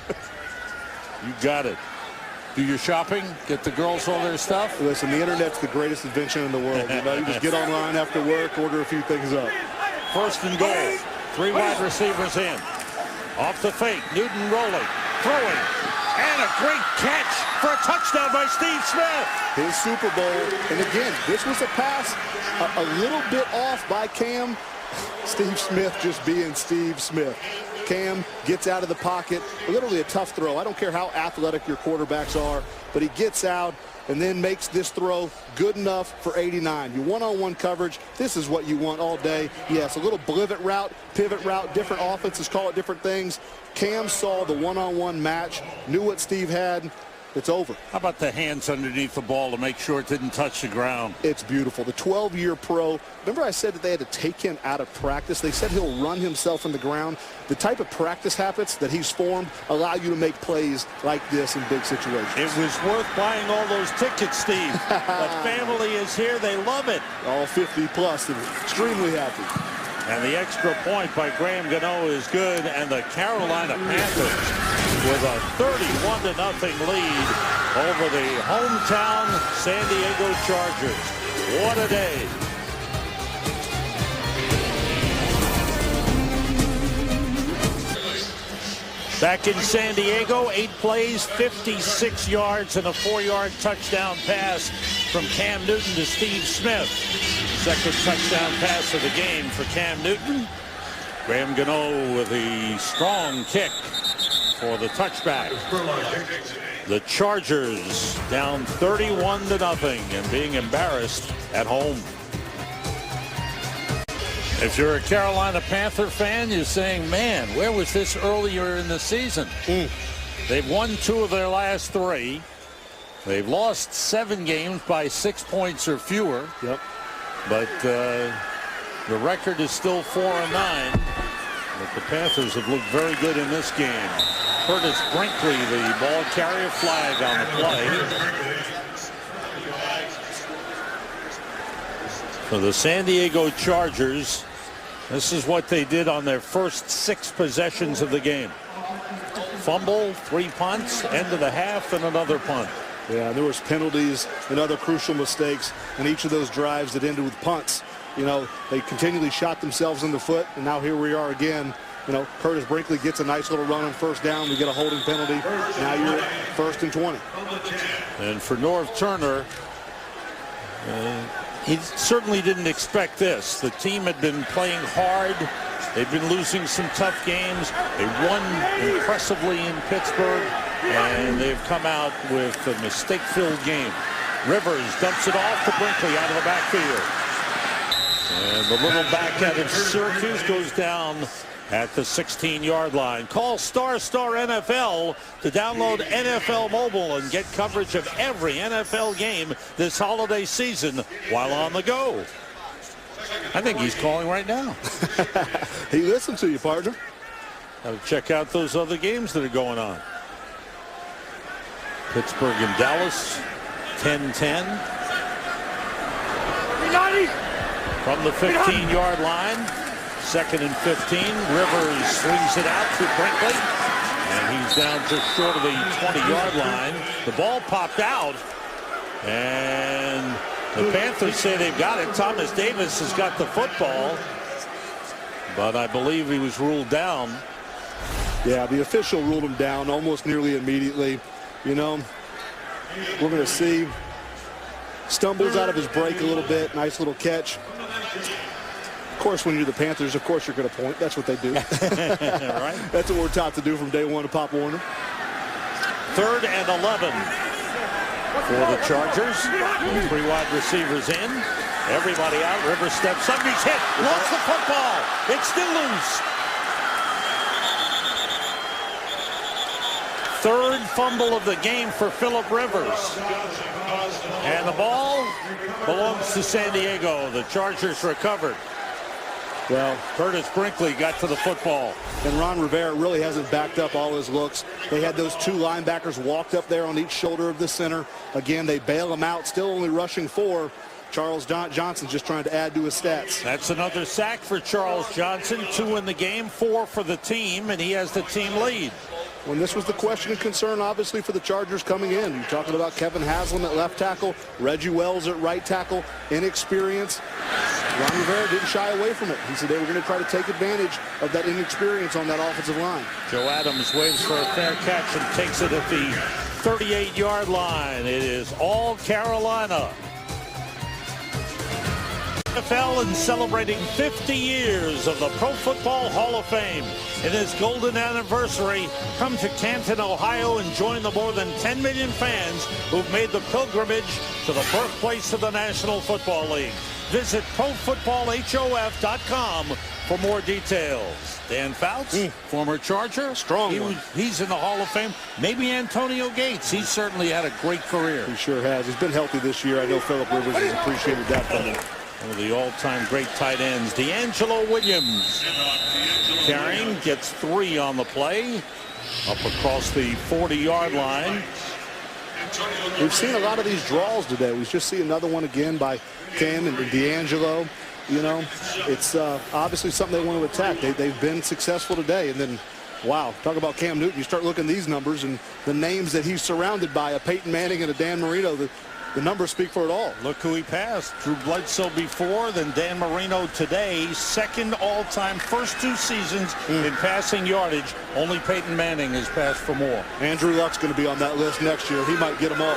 You got it. Do your shopping, get the girls all their stuff. Listen, the internet's the greatest invention in the world. You know, you just get online after work, order a few things up. 1st and goal. 3 wide receivers in. Off the fake. Newton rolling, throwing, and a great catch for a touchdown by Steve Smith. His Super Bowl. And again, this was a pass a little bit off by Cam. Steve Smith just being Steve Smith. Cam gets out of the pocket. Literally a tough throw. I don't care how athletic your quarterbacks are, but he gets out and then makes this throw good enough for 89. You one-on-one coverage. This is what you want all day. Yes, a little pivot route, different offenses call it different things. Cam saw the one-on-one match, knew what Steve had. It's over. How about the hands underneath the ball to make sure it didn't touch the ground? It's beautiful. The 12-year pro. Remember I said that they had to take him out of practice? They said he'll run himself in the ground. The type of practice habits that he's formed allow you to make plays like this in big situations. It was worth buying all those tickets, Steve. The family is here. They love it. All 50 plus. They're extremely happy. And the extra point by Graham Gano is good. And the Carolina Panthers with a 31-0 lead over the hometown San Diego Chargers. What a day. Back in San Diego, 8 plays, 56 yards, and a 4-yard touchdown pass from Cam Newton to Steve Smith. Second touchdown pass of the game for Cam Newton. Graham Gano with a strong kick for the touchback. The Chargers down 31-0 and being embarrassed at home. If you're a Carolina Panther fan, you're saying, man, where was this earlier in the season? They've won 2 of their last 3. They've lost 7 games by 6 points or fewer. Yep. But the record is still 4-9. But the Panthers have looked very good in this game. Curtis Brinkley, the ball carrier, flag on the play. For the San Diego Chargers, this is what they did on their first 6 possessions of the game. Fumble, 3 punts, end of the half, and another punt. Yeah, there was penalties and other crucial mistakes in each of those drives that ended with punts. You know, they continually shot themselves in the foot, and now here we are again. You know, Curtis Brinkley gets a nice little run on first down. We get a holding penalty. Now you're 1st and 20. And for Norv Turner, he certainly didn't expect this. The team had been playing hard. They've been losing some tough games. They won impressively in Pittsburgh, and they've come out with a mistake-filled game. Rivers dumps it off to Brinkley out of the backfield. And the little back out of Syracuse goes down at the 16-yard line. Call ** NFL to download NFL Mobile and get coverage of every NFL game this holiday season while on the go. I think he's calling right now. He listened to you, partner. Got to check out those other games that are going on. Pittsburgh and Dallas, 10-10. From the 15-yard line, 2nd and 15. Rivers swings it out to Brinkley, and he's down just short of the 20-yard line. The ball popped out, and the Panthers say they've got it. Thomas Davis has got the football, but I believe he was ruled down. Yeah, the official ruled him down almost nearly immediately. You know, we're going to see stumbles out of his break a little bit. Nice little catch. Of course, when you're the Panthers, of course you're going to point. That's what they do. Right. That's what we're taught to do from day one to Pop Warner. 3rd and 11 for the Chargers. 3 wide receivers in. Everybody out. Rivers steps up. He's hit. Lost the football. It's still loose. 3rd fumble of the game for Phillip Rivers. And the ball belongs to San Diego. The Chargers recovered. Well, Curtis Brinkley got to the football. And Ron Rivera really hasn't backed up all his looks. They had those 2 linebackers walked up there on each shoulder of the center. Again, they bail him out, still only rushing 4. Charles Johnson just trying to add to his stats. That's another sack for Charles Johnson. 2 in the game, 4 for the team, and he has the team lead. When this was the question and concern, obviously, for the Chargers coming in. You're talking about Kevin Haslam at left tackle, Reggie Wells at right tackle, inexperience. Ron Rivera didn't shy away from it. He said they were going to try to take advantage of that inexperience on that offensive line. Joe Adams waits for a fair catch and takes it at the 38-yard line. It is all Carolina. NFL and celebrating 50 years of the Pro Football Hall of Fame. In its golden anniversary, come to Canton, Ohio, and join the more than 10 million fans who've made the pilgrimage to the birthplace of the National Football League. Visit ProFootballHOF.com for more details. Dan Fouts, former Charger. Strong one. He's in the Hall of Fame. Maybe Antonio Gates. He's certainly had a great career. He sure has. He's been healthy this year. I know Phillip Rivers has appreciated that from him. One of the all-time great tight ends, DeAngelo Williams. Carrying, gets 3 on the play. Up across the 40-yard line. We've seen a lot of these draws today. We just see another one again by Ken and DeAngelo. You know, it's obviously something they want to attack. They've been successful today. And then, wow, talk about Cam Newton. You start looking at these numbers and the names that he's surrounded by, a Peyton Manning and a Dan Marino. The numbers speak for it all. Look who he passed. Drew Bledsoe before, then Dan Marino today. 2nd all-time, first 2 seasons in passing yardage. Only Peyton Manning has passed for more. Andrew Luck's going to be on that list next year. He might get them all.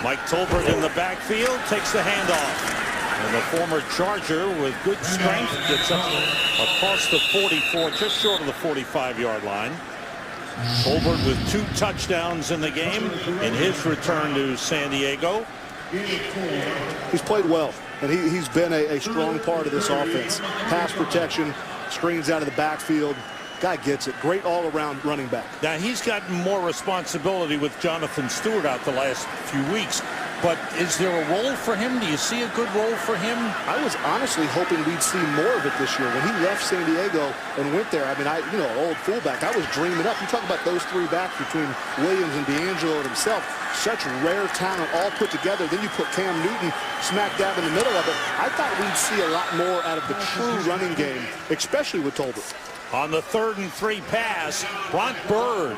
Mike Tolbert in the backfield takes the handoff. And the former Charger with good strength gets up across the 44, just short of the 45-yard line. Tolbert with 2 touchdowns in the game in his return to San Diego. He's played well. and he's been a strong part of this offense. Pass protection, screens out of the backfield. Guy gets it. Great all-around running back. Now, he's gotten more responsibility with Jonathan Stewart out the last few weeks. But is there a role for him? Do you see a good role for him? I was honestly hoping we'd see more of it this year. When he left San Diego and went there, I mean, old fullback, I was dreaming up. You talk about those three backs between Williams and D'Angelo and himself. Such rare talent all put together. Then you put Cam Newton smack dab in the middle of it. I thought we'd see a lot more out of the true running game, especially with Tolbert. On the 3rd and 3 pass, Brock Bird,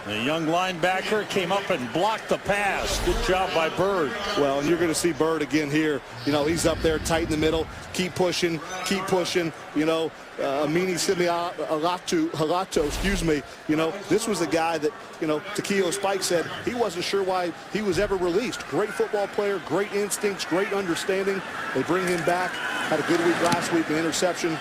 the young linebacker, came up and blocked the pass. Good job by Bird. Well, and you're going to see Bird again here. You know, he's up there tight in the middle. Keep pushing, keep pushing. You know, Amini Halato, excuse me. You know, this was a guy that, you know, Takeo Spike said he wasn't sure why he was ever released. Great football player, great instincts, great understanding. They bring him back. Had a good week last week, an interception.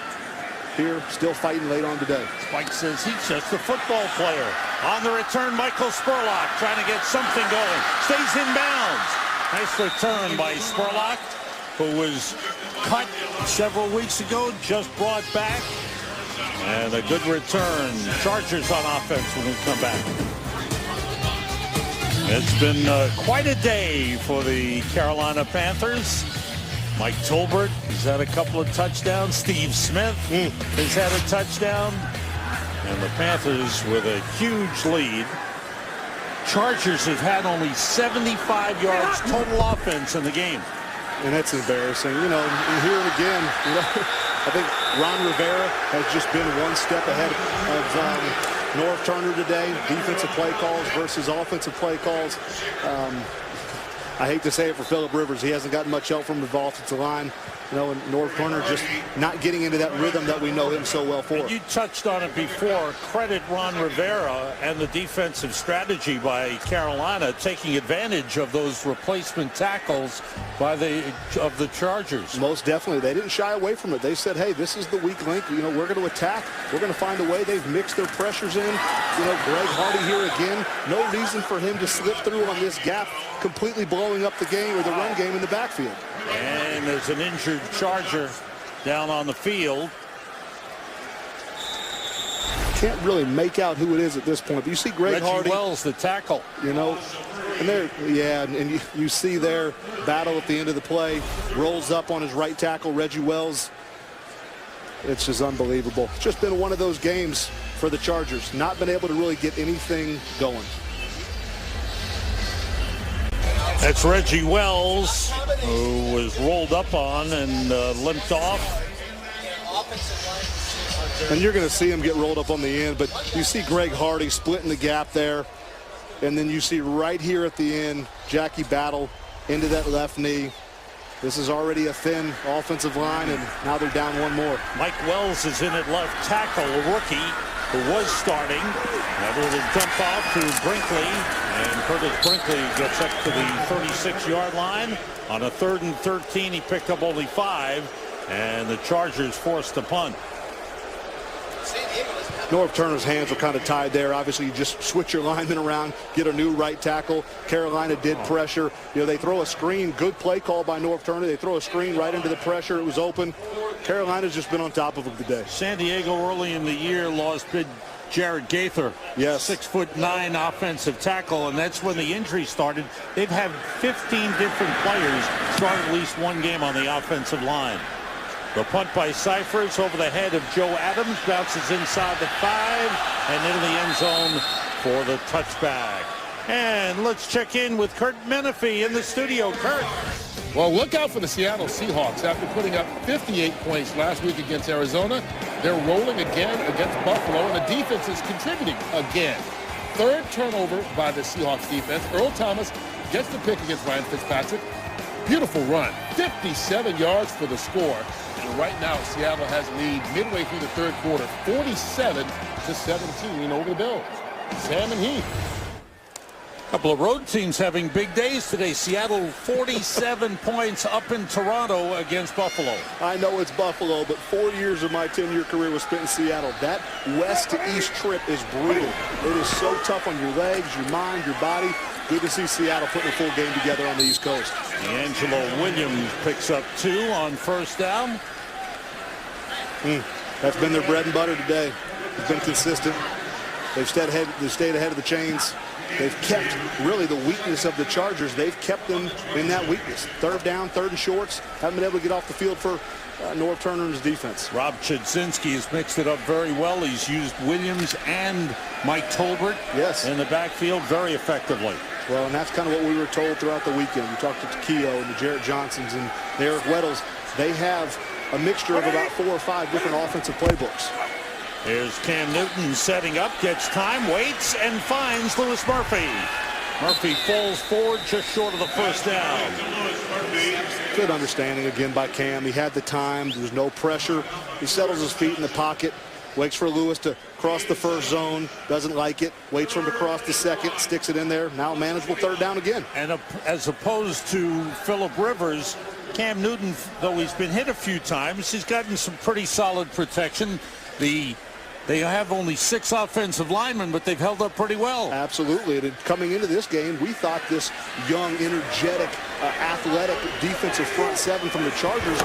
Here, still fighting late on today. Spike says he's just a football player. On the return, Michael Spurlock trying to get something going. Stays in bounds. Nice return by Spurlock, who was cut several weeks ago, just brought back. And a good return. Chargers on offense when we come back. It's been quite a day for the Carolina Panthers. Mike Tolbert has had a couple of touchdowns. Steve Smith has had a touchdown. And the Panthers with a huge lead. Chargers have had only 75 yards total offense in the game. And that's embarrassing. You know, here again, you know, I think Ron Rivera has just been one step ahead of North Turner today. Defensive play calls versus offensive play calls. I hate to say it for Phillip Rivers. He hasn't gotten much help from the offensive line. You know, and North Turner just not getting into that rhythm that we know him so well for. And you touched on it before. Credit Ron Rivera and the defensive strategy by Carolina taking advantage of those replacement tackles by the Chargers. Most definitely. They didn't shy away from it. They said, hey, this is the weak link. You know, we're going to attack. We're going to find a way. They've mixed their pressures in. You know, Greg Hardy here again. No reason for him to slip through on this gap, completely blowing up the game or the run game in the backfield. And there's an injured Charger down on the field. Can't really make out who it is at this point. But you see Greg Hardy. Reggie Wells, the tackle. You know, and there, yeah, and you see their battle at the end of the play. Rolls up on his right tackle, Reggie Wells. It's just unbelievable. It's just been one of those games for the Chargers. Not been able to really get anything going. That's Reggie Wells, who was rolled up on and limped off. And you're going to see him get rolled up on the end, but you see Greg Hardy splitting the gap there. And then you see right here at the end, Jackie Battle into that left knee. This is already a thin offensive line, and now they're down one more. Mike Wells is in at left tackle, a rookie who was starting. That little dump off to Brinkley, and Curtis Brinkley gets up to the 36-yard line. On a 3rd and 13, he picked up only 5, and the Chargers forced to punt. North Turner's hands were kind of tied there. Obviously, you just switch your linemen around, get a new right tackle. Carolina did pressure. You know, they throw a screen. Good play call by North Turner. They throw a screen right into the pressure. It was open. Carolina's just been on top of them today. San Diego early in the year lost big Jared Gaither. Yes. 6'9" offensive tackle, and that's when the injury started. They've had 15 different players start at least one game on the offensive line. The punt by Cyphers over the head of Joe Adams, bounces inside the 5 and into the end zone for the touchback. And let's check in with Kurt Menefee in the studio. Kurt. Well, look out for the Seattle Seahawks. After putting up 58 points last week against Arizona, they're rolling again against Buffalo, and the defense is contributing again. 3rd turnover by the Seahawks defense. Earl Thomas gets the pick against Ryan Fitzpatrick. Beautiful run, 57 yards for the score. And right now, Seattle has lead midway through the 3rd quarter, 47-17 over the Bills. Sam and Heath. A couple of road teams having big days today. Seattle 47 points up in Toronto against Buffalo. I know it's Buffalo, but 4 years of my 10-year career was spent in Seattle. That west to east trip is brutal. It is so tough on your legs, your mind, your body. Good to see Seattle putting a full game together on the East Coast. D'Angelo Williams picks up 2 on first down. That's been their bread and butter today. It's been consistent. They've stayed ahead of the chains. They've kept really the weakness of the Chargers. They've kept them in that weakness. Third down, third and shorts. Haven't been able to get off the field for Norv Turner and his defense. Rob Chudzinski has mixed it up very well. He's used Williams and Mike Tolbert in the backfield very effectively. Well, and that's kind of what we were told throughout the weekend. We talked to Takeo and the Jarrett Johnsons and the Eric Weddles. They have a mixture of about 4 or 5 different offensive playbooks. Here's Cam Newton setting up, gets time, waits, and finds Lewis Murphy. Murphy falls forward just short of the first down. Good understanding again by Cam. He had the time. There was no pressure. He settles his feet in the pocket, waits for Lewis to cross the first zone, doesn't like it, waits for him to cross the second, sticks it in there. Now a manageable third down again. And as opposed to Phillip Rivers, Cam Newton, though he's been hit a few times, he's gotten some pretty solid protection. They have only 6 offensive linemen, but they've held up pretty well. Absolutely. And coming into this game, we thought this young, energetic, athletic defensive front 7 from the Chargers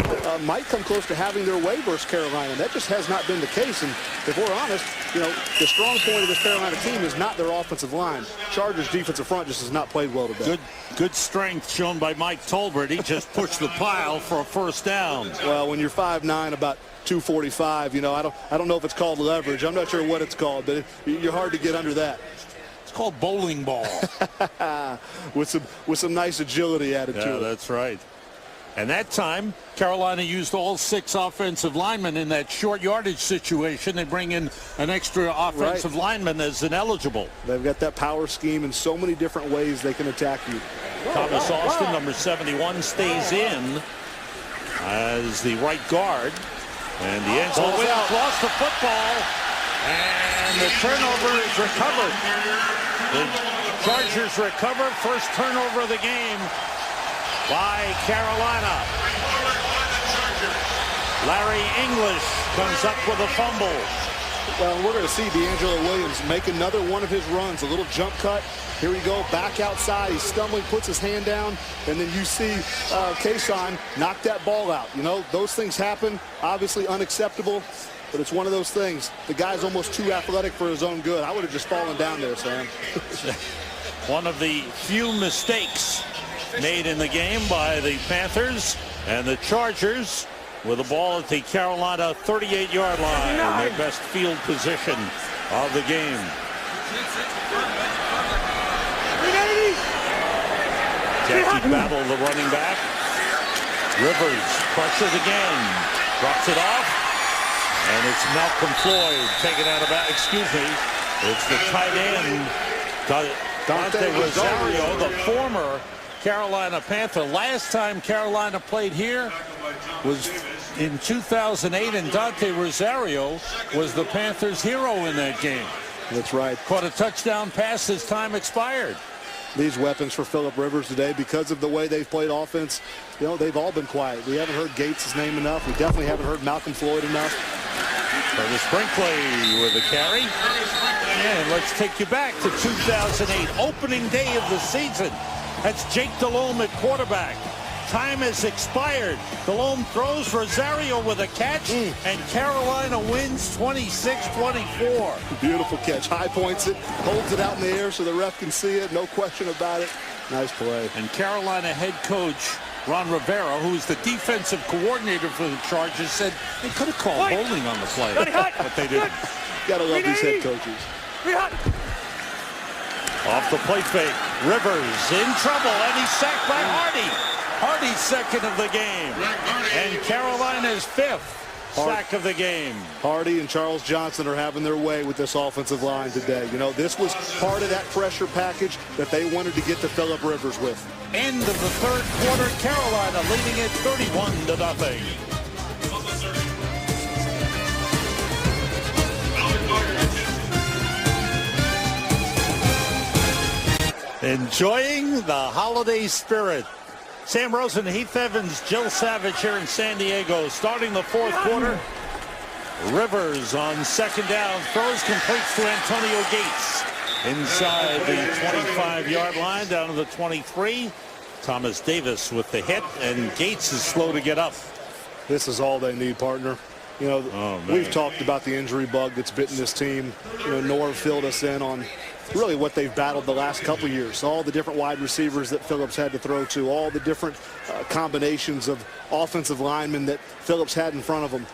might come close to having their way versus Carolina. That just has not been the case. And if we're honest, you know, the strong point of this Carolina team is not their offensive line. Chargers defensive front just has not played well today. Good strength shown by Mike Tolbert. He just pushed the pile for a first down. Well, when you're 5'9", about 245, you know, I don't know if it's called leverage. I'm not sure what it's called, but you're hard to get under that. It's called bowling ball. with some nice agility added to it. Yeah, that's right. And that time, Carolina used all 6 offensive linemen in that short yardage situation. They bring in an extra offensive lineman as ineligible. They've got that power scheme in so many different ways they can attack you. Thomas Austin, number 71, stays in as the right guard. And D'Angelo Williams lost the football, and the turnover is recovered. The Chargers recover. First turnover of the game by Carolina. Larry English comes up with a fumble. Well, we're going to see D'Angelo Williams make another one of his runs, a little jump cut. Here we go, back outside. He's stumbling, puts his hand down, and then you see Kason knock that ball out. You know, those things happen, obviously unacceptable, but it's one of those things. The guy's almost too athletic for his own good. I would have just fallen down there, Sam. One of the few mistakes made in the game by the Panthers, and the Chargers with the ball at the Carolina 38-yard line, their best field position of the game. Jackie Battle, the running back. Rivers pressured again, drops it off, and it's Malcolm Floyd taken out of that. Excuse me, it's the tight end, Dante Rosario, the former Carolina Panther. Last time Carolina played here was in 2008, and Dante Rosario was the Panthers' hero in that game. That's right. Caught a touchdown pass as time expired. These weapons for Phillip Rivers today, because of the way they've played offense, you know, they've all been quiet. We haven't heard Gates' name enough. We definitely haven't heard Malcolm Floyd enough. Curtis Brinkley with a carry. And let's take you back to 2008, opening day of the season. That's Jake Delhomme at quarterback. Time has expired. Delhomme throws, Rosario with a catch, and Carolina wins 26-24. Beautiful catch. High points it, holds it out in the air so the ref can see it. No question about it. Nice play. And Carolina head coach Ron Rivera, who's the defensive coordinator for the Chargers, said they could have called holding on the play, but they didn't. Gotta love these head coaches. Off the play fake, Rivers in trouble, and he's sacked by Hardy. Hardy's second of the game, and Carolina's 5th sack of the game. Hardy and Charles Johnson are having their way with this offensive line today. You know, this was part of that pressure package that they wanted to get to Phillip Rivers with. End of the third quarter, Carolina leading it 31-0. Enjoying the holiday spirit. Sam Rosen, Heath Evans, Jill Savage here in San Diego, starting the fourth quarter. Rivers on second down, throws, completes to Antonio Gates. inside the 25-yard line, down to the 23. Thomas Davis with the hit, and Gates is slow to get up. This is all they need, partner. You know, we've talked about the injury bug that's bitten this team. You know, Norv filled us in on really what they've battled the last couple years. All the different wide receivers that Phillips had to throw to, all the different combinations of offensive linemen that Phillips had in front of him.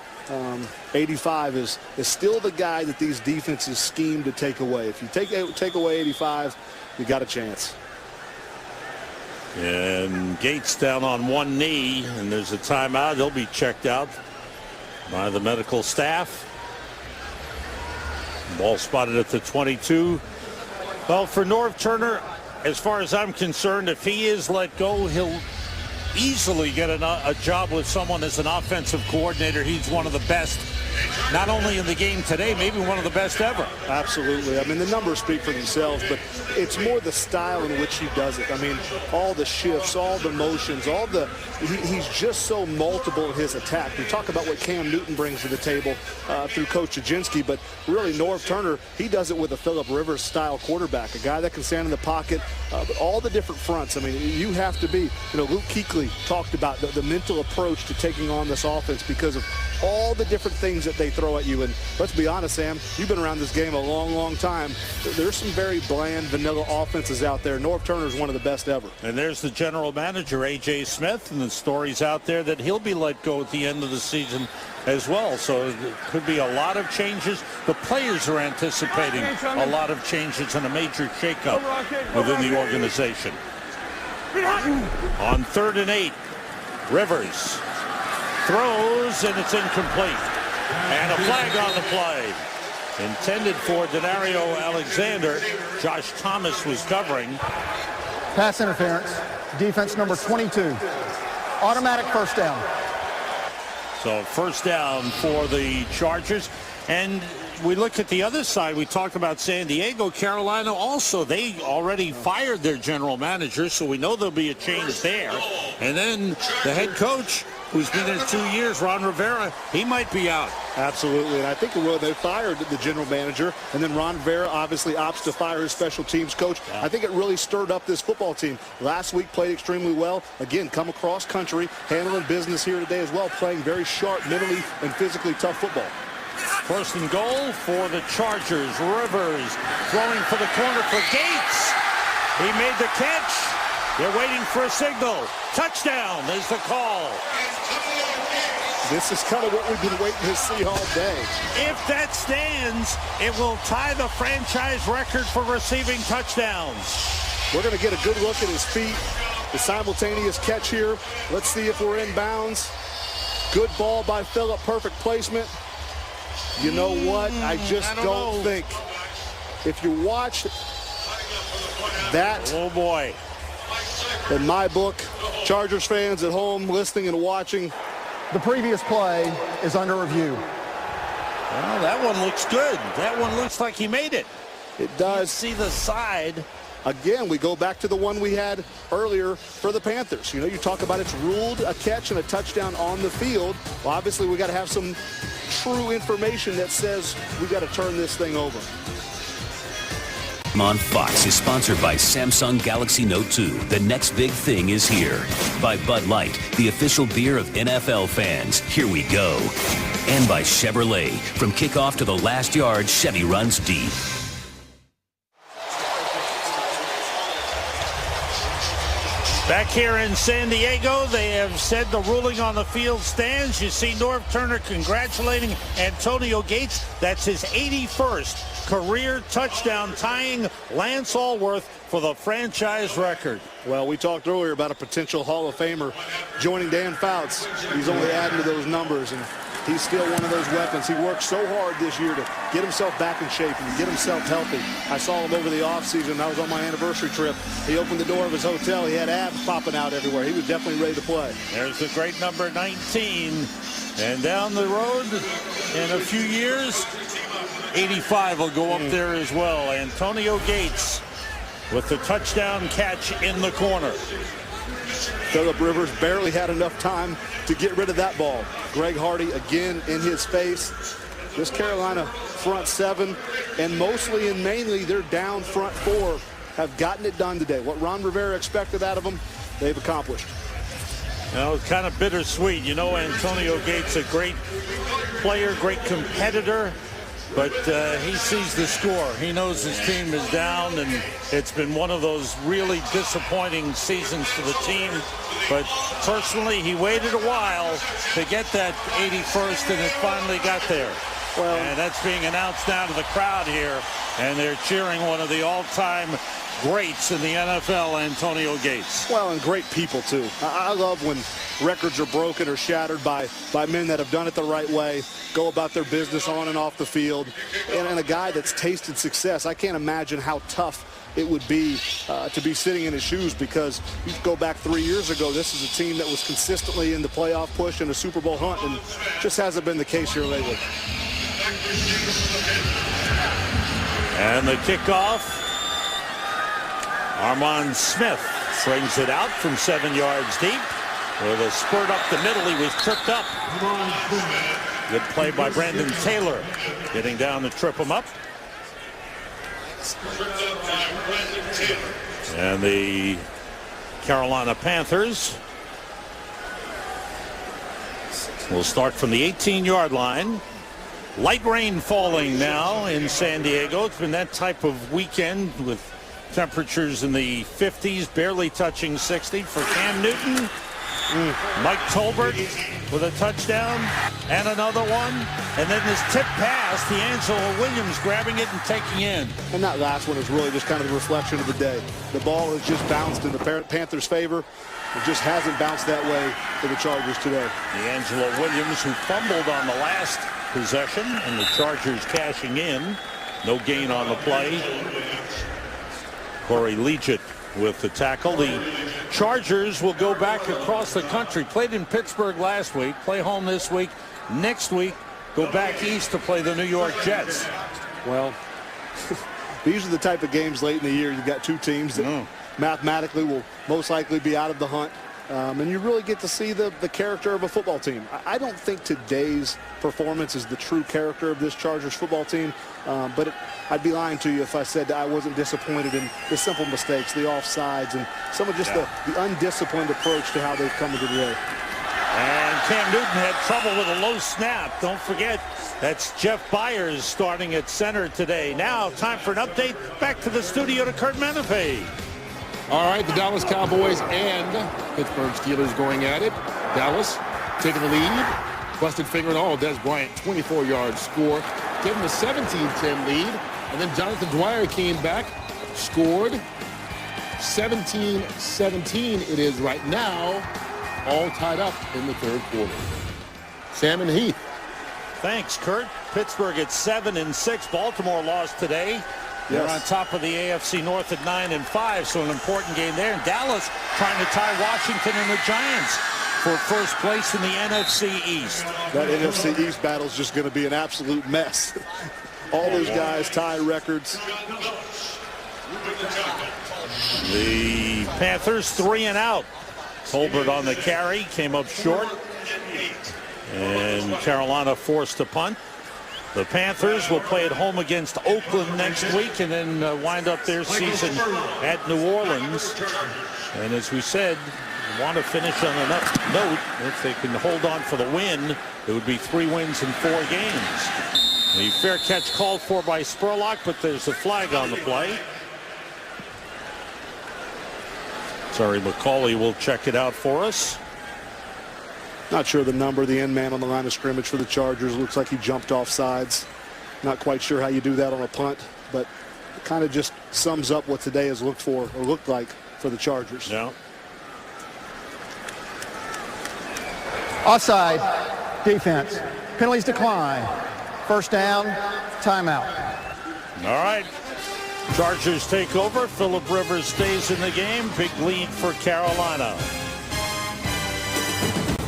85 is still the guy that these defenses scheme to take away. If you take away 85, you got a chance. And Gates down on one knee, and there's a timeout. He'll be checked out by the medical staff. Ball spotted at the 22. Well, for Norv Turner, as far as I'm concerned, if he is let go, he'll easily get a job with someone as an offensive coordinator. He's one of the best, not only in the game today, maybe one of the best ever. Absolutely. I mean, the numbers speak for themselves, but it's more the style in which he does it. I mean, all the shifts, all the motions, he's just so multiple in his attack. We talk about what Cam Newton brings to the table through Coach Jaginski, but really Norv Turner, he does it with a Phillip Rivers style quarterback, a guy that can stand in the pocket, but all the different fronts. I mean, you have to be, you know, Luke Kuechly talked about the mental approach to taking on this offense because of all the different things that they throw at you. And let's be honest, Sam, you've been around this game a long, long time. There's some very bland, vanilla offenses out there. Norv Turner's one of the best ever. And there's the general manager, A.J. Smith, and the stories out there that he'll be let go at the end of the season as well. So it could be a lot of changes. The players are anticipating a lot of changes and a major shakeup within the organization. On 3rd and 8, Rivers throws, and it's incomplete. And a flag on the play. Intended for Denario Alexander. Josh Thomas was covering. Pass interference. Defense number 22. Automatic first down. So first down for the Chargers. And we look at the other side. We talked about San Diego. Carolina also, they already fired their general manager, so we know there'll be a change there. And then the head coach, who's been there 2 years, Ron Rivera, he might be out. Absolutely, and I think they fired the general manager, and then Ron Rivera obviously opts to fire his special teams coach. I think it really stirred up this football team. Last week played extremely well. Again, come across country, handling business here today as well, playing very sharp, mentally and physically tough football. First and goal for the Chargers. Rivers throwing for the corner for Gates. He made the catch. They're waiting for a signal. Touchdown is the call. This is kind of what we've been waiting to see all day. If that stands, it will tie the franchise record for receiving touchdowns. We're going to get a good look at his feet. The simultaneous catch here. Let's see if we're in bounds. Good ball by Phillip. Perfect placement. You know what? I just don't think. If you watch that. Oh, boy. In my book, Chargers fans at home listening and watching. The previous play is under review. Well, that one looks good. That one looks like he made it. It does. See the side. Again, we go back to the one we had earlier for the Panthers. You know, you talk about it's ruled a catch and a touchdown on the field. Well, obviously, we got to have some true information that says we got to turn this thing over. On Fox is sponsored by Samsung Galaxy Note 2. The next big thing is here. By Bud Light, the official beer of NFL fans. Here we go. And by Chevrolet. From kickoff to the last yard, Chevy runs deep. Back here in San Diego, they have said the ruling on the field stands. You see Norv Turner congratulating Antonio Gates. That's his 81st career touchdown, tying Lance Allworth for the franchise record. Well, we talked earlier about a potential Hall of Famer joining Dan Fouts. He's only adding to those numbers, and he's still one of those weapons. He worked so hard this year to get himself back in shape and get himself healthy. I saw him over the offseason. I was on my anniversary trip. He opened the door of his hotel. He had abs popping out everywhere. He was definitely ready to play. There's the great number 19. And down the road in a few years, 85 will go up there as well. Antonio Gates with the touchdown catch in the corner. Phillip Rivers barely had enough time to get rid of that ball. Greg Hardy again in his face. This Carolina front seven, and mostly and mainly their down front four, have gotten it done today. What Ron Rivera expected out of them, they've accomplished. It's kind of bittersweet. Antonio Gates, a great player, great competitor, but he sees the score. He knows his team is down, and it's been one of those really disappointing seasons for the team. But personally, he waited a while to get that 81st, and it finally got there. Well, and that's being announced now to the crowd here, and they're cheering one of the all-time greats in the NFL, Antonio Gates. Well, and great people, too. I love when records are broken or shattered by men that have done it the right way, go about their business on and off the field, and a guy that's tasted success. I can't imagine how tough it would be to be sitting in his shoes, because you go back 3 years ago, this is a team that was consistently in the playoff push and a Super Bowl hunt, and just hasn't been the case here lately. And the kickoff. Armand Smith brings it out from 7 yards deep. With a spurt up the middle, he was tripped up. Good play by Brandon Taylor, getting down to trip him up. And the Carolina Panthers will start from the 18-yard line. Light rain falling now in San Diego. It's been that type of weekend with temperatures in the 50s, barely touching 60 for Cam Newton. Mike Tolbert with a touchdown and another one. And then this tip pass, D'Angelo Williams grabbing it and taking in. And that last one is really just kind of the reflection of the day. The ball has just bounced in the Panthers' favor. It just hasn't bounced that way for the Chargers today. D'Angelo Williams, who fumbled on the last possession, and the Chargers cashing in. No gain on the play. Corey Leggett with the tackle. The Chargers will go back across the country. Played in Pittsburgh last week, play home this week. Next week, go back east to play the New York Jets. Well, these are the type of games late in the year. You've got two teams that mathematically will most likely be out of the hunt. And you really get to see the character of a football team. I don't think today's performance is the true character of this Chargers football team, but I'd be lying to you if I said that I wasn't disappointed in the simple mistakes, the offsides, and some of just the undisciplined approach to how they've come into the day. And Cam Newton had trouble with a low snap. Don't forget, that's Jeff Byers starting at center today. Now, time for an update. Back to the studio to Kurt Menefee. All right, the Dallas Cowboys and Pittsburgh Steelers going at it. Dallas taking the lead. Busted finger and all. Des Bryant, 24-yard score. Gave him a 17-10 lead. And then Jonathan Dwyer came back, scored. 17-17 it is right now. All tied up in the third quarter. Sam and Heath. Thanks, Kurt. Pittsburgh at 7-6. Baltimore lost today. They're on top of the AFC North at 9-5, so an important game there. And Dallas trying to tie Washington and the Giants for first place in the NFC East. That NFC East battle is just going to be an absolute mess. All those guys tie records. The Panthers 3 and out. Tolbert on the carry, came up short. And Carolina forced to punt. The Panthers will play at home against Oakland next week and then wind up their season at New Orleans. And as we said, want to finish on a note. If they can hold on for the win, it would be 3 wins in 4 games. The fair catch called for by Spurlock, but there's a flag on the play. Terry McCauley will check it out for us. Not sure the number, the end man on the line of scrimmage for the Chargers. Looks like he jumped off sides. Not quite sure how you do that on a punt, but it kind of just sums up what today has looked like for the Chargers. Yeah. Offside, defense. Penalties decline. First down, timeout. All right. Chargers take over. Phillip Rivers stays in the game. Big lead for Carolina.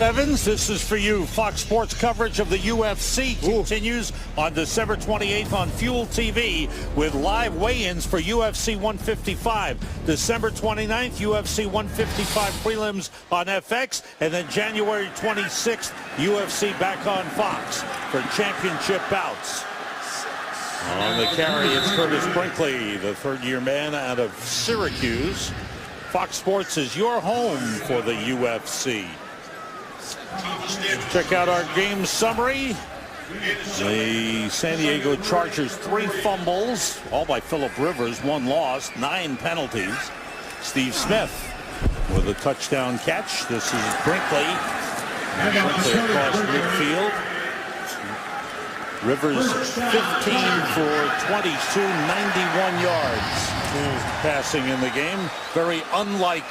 Evans, this is for you. Fox Sports coverage of the UFC continues on December 28th on Fuel TV with live weigh-ins for UFC 155. December 29th, UFC 155 prelims on FX, and then January 26th, UFC back on Fox for championship bouts. On the carry, it's Curtis Brinkley, the third-year man out of Syracuse. Fox Sports is your home for the UFC. Check out our game summary. The San Diego Chargers, 3 fumbles, all by Phillip Rivers, 1 loss, 9 penalties. Steve Smith with a touchdown catch. This is Brinkley. Brinkley across midfield. Rivers 15 for 22, 91 yards passing in the game. Very unlike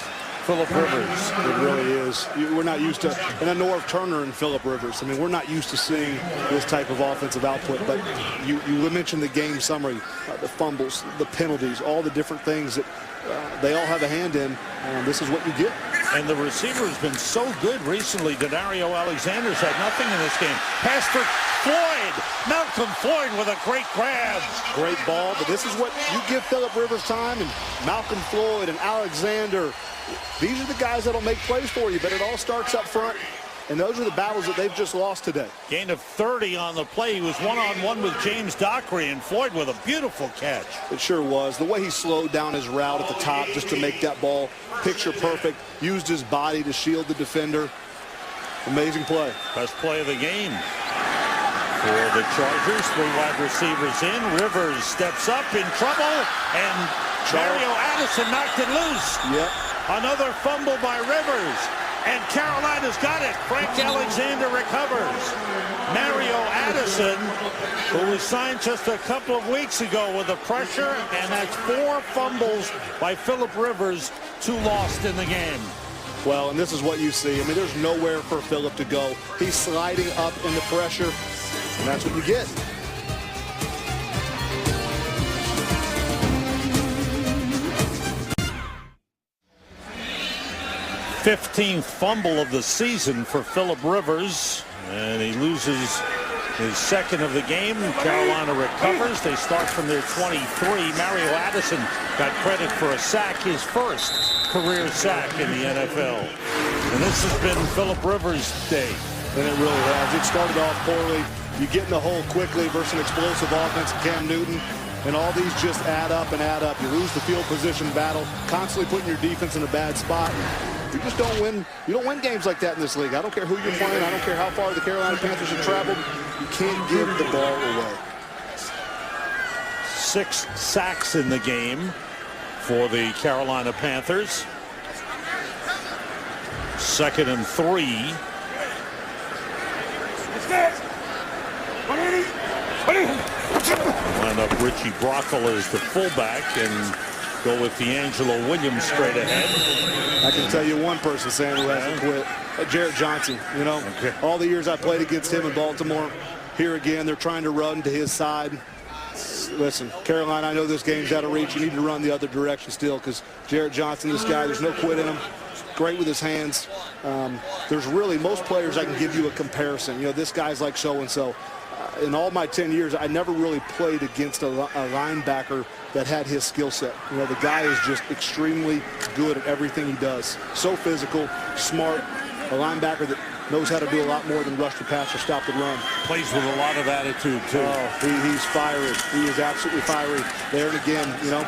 Phillip Rivers. It really is. We're not used to, and a Norv Turner and Phillip Rivers. I mean, we're not used to seeing this type of offensive output, but you mentioned the game summary, the fumbles, the penalties, all the different things that they all have a hand in, and this is what you get. And the receiver has been so good recently. Denario Alexander's had nothing in this game. Pass for Floyd. Malcolm Floyd with a great grab. Great ball, but this is what you give Phillip Rivers time, and Malcolm Floyd and Alexander. These are the guys that'll make plays for you, but it all starts up front, and those are the battles that they've just lost today. Gain of 30 on the play. He was one-on-one with James Dockery, and Floyd with a beautiful catch. It sure was. The way he slowed down his route at the top just to make that ball picture perfect, used his body to shield the defender. Amazing play. Best play of the game for the Chargers. 3 wide receivers in. Rivers steps up in trouble, and Mario Addison knocked it loose. Yep. Another fumble by Rivers, and Carolina's got it. Frank Alexander recovers. Mario Addison, who was signed just a couple of weeks ago with the pressure, and that's 4 fumbles by Phillip Rivers, 2 lost in the game. Well, and this is what you see. I mean, there's nowhere for Phillip to go. He's sliding up in the pressure, and that's what you get. 15th fumble of the season for Phillip Rivers, and he loses his second of the game. Carolina recovers. They start from their 23. Mario Addison got credit for a sack, his first career sack in the NFL. And this has been Phillip Rivers' day. And it really has. It started off poorly. You get in the hole quickly versus an explosive offense, Cam Newton. And all these just add up and add up. You lose the field position battle, constantly putting your defense in a bad spot. You just don't win. You don't win games like that in this league. I don't care who you're playing. I don't care how far the Carolina Panthers have traveled. You can't give the ball away. 6 sacks in the game for the Carolina Panthers. 2nd and 3. Line up Richie Brockle as the fullback and go with D'Angelo Williams straight ahead. I can tell you one person, Sam, who hasn't quit. Jarrett Johnson. You know, all the years I played against him in Baltimore, here again, they're trying to run to his side. Listen, Carolina, I know this game's out of reach. You need to run the other direction still because Jarrett Johnson, this guy, there's no quit in him. Great with his hands. There's really, most players I can give you a comparison. You know, this guy's like so-and-so. In all my 10 years, I never really played against a linebacker that had his skill set. You know, the guy is just extremely good at everything he does. So physical, smart, a linebacker that knows how to do a lot more than rush the pass or stop the run. Plays with a lot of attitude, too. Oh, he's fiery. He is absolutely fiery. There and again, you know,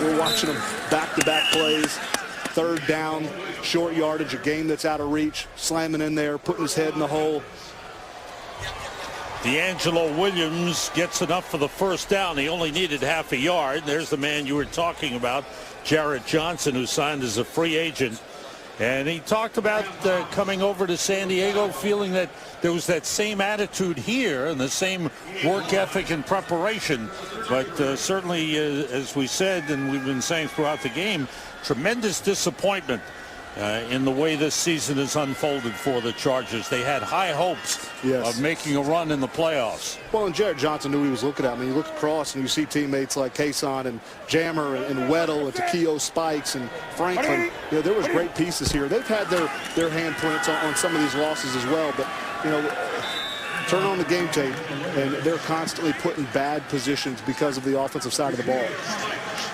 we're watching him back-to-back plays. 3rd down, short yardage, a game that's out of reach, slamming in there, putting his head in the hole. D'Angelo Williams gets enough for the first down. He only needed half a yard. There's the man you were talking about, Jarrett Johnson, who signed as a free agent. And he talked about coming over to San Diego, feeling that there was that same attitude here and the same work ethic and preparation. But certainly, as we said and we've been saying throughout the game, tremendous disappointment in the way this season has unfolded for the Chargers. They had high hopes of making a run in the playoffs. Well, and Jared Johnson knew he was looking at. I mean, you look across and you see teammates like Kason and Jammer and Weddle and Takeo Spikes and Franklin. You know, there was great pieces here. They've had their handprints on some of these losses as well, but, you know, turn on the game tape, and they're constantly put in bad positions because of the offensive side of the ball.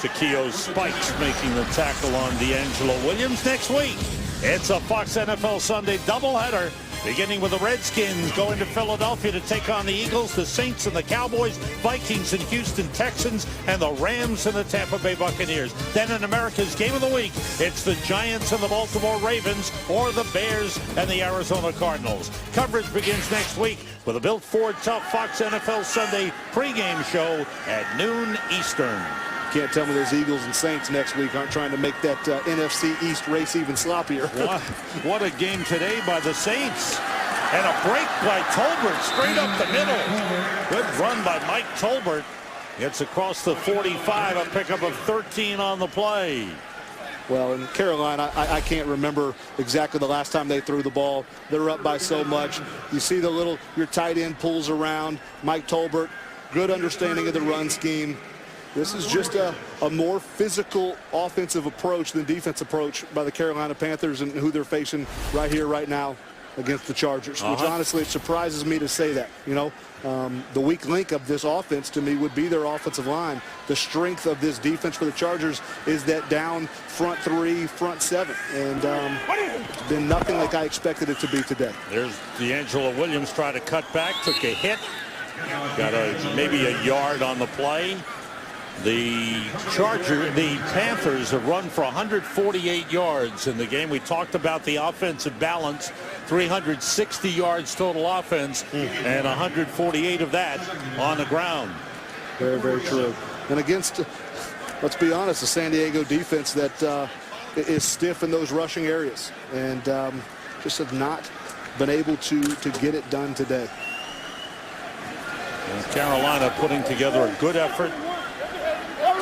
Takeo Spikes making the tackle on D'Angelo Williams. Next week, it's a Fox NFL Sunday doubleheader, beginning with the Redskins going to Philadelphia to take on the Eagles, the Saints and the Cowboys, Vikings and Houston Texans, and the Rams and the Tampa Bay Buccaneers. Then in America's Game of the Week, it's the Giants and the Baltimore Ravens, or the Bears and the Arizona Cardinals. Coverage begins next week with a Built Ford Tough Fox NFL Sunday pregame show at noon Eastern. Can't tell me those Eagles and Saints next week aren't trying to make that NFC East race even sloppier. What a game today by the Saints. And a break by Tolbert straight up the middle. Good run by Mike Tolbert. Gets across the 45, a pickup of 13 on the play. Well, in Carolina, I can't remember exactly the last time they threw the ball. They're up by so much. You see your tight end pulls around. Mike Tolbert, good understanding of the run scheme. This is just a more physical offensive approach than defense approach by the Carolina Panthers and who they're facing right here, right now against the Chargers, which honestly, it surprises me to say that. You know, the weak link of this offense to me would be their offensive line. The strength of this defense for the Chargers is that down front three, front seven. And it's been nothing like I expected it to be today. There's D'Angelo Williams trying to cut back, took a hit, got maybe a yard on the play. The Panthers have run for 148 yards in the game. We talked about the offensive balance, 360 yards total offense, and 148 of that on the ground. Very, very true. And against, let's be honest, the San Diego defense that is stiff in those rushing areas, and just have not been able to get it done today. And Carolina putting together a good effort,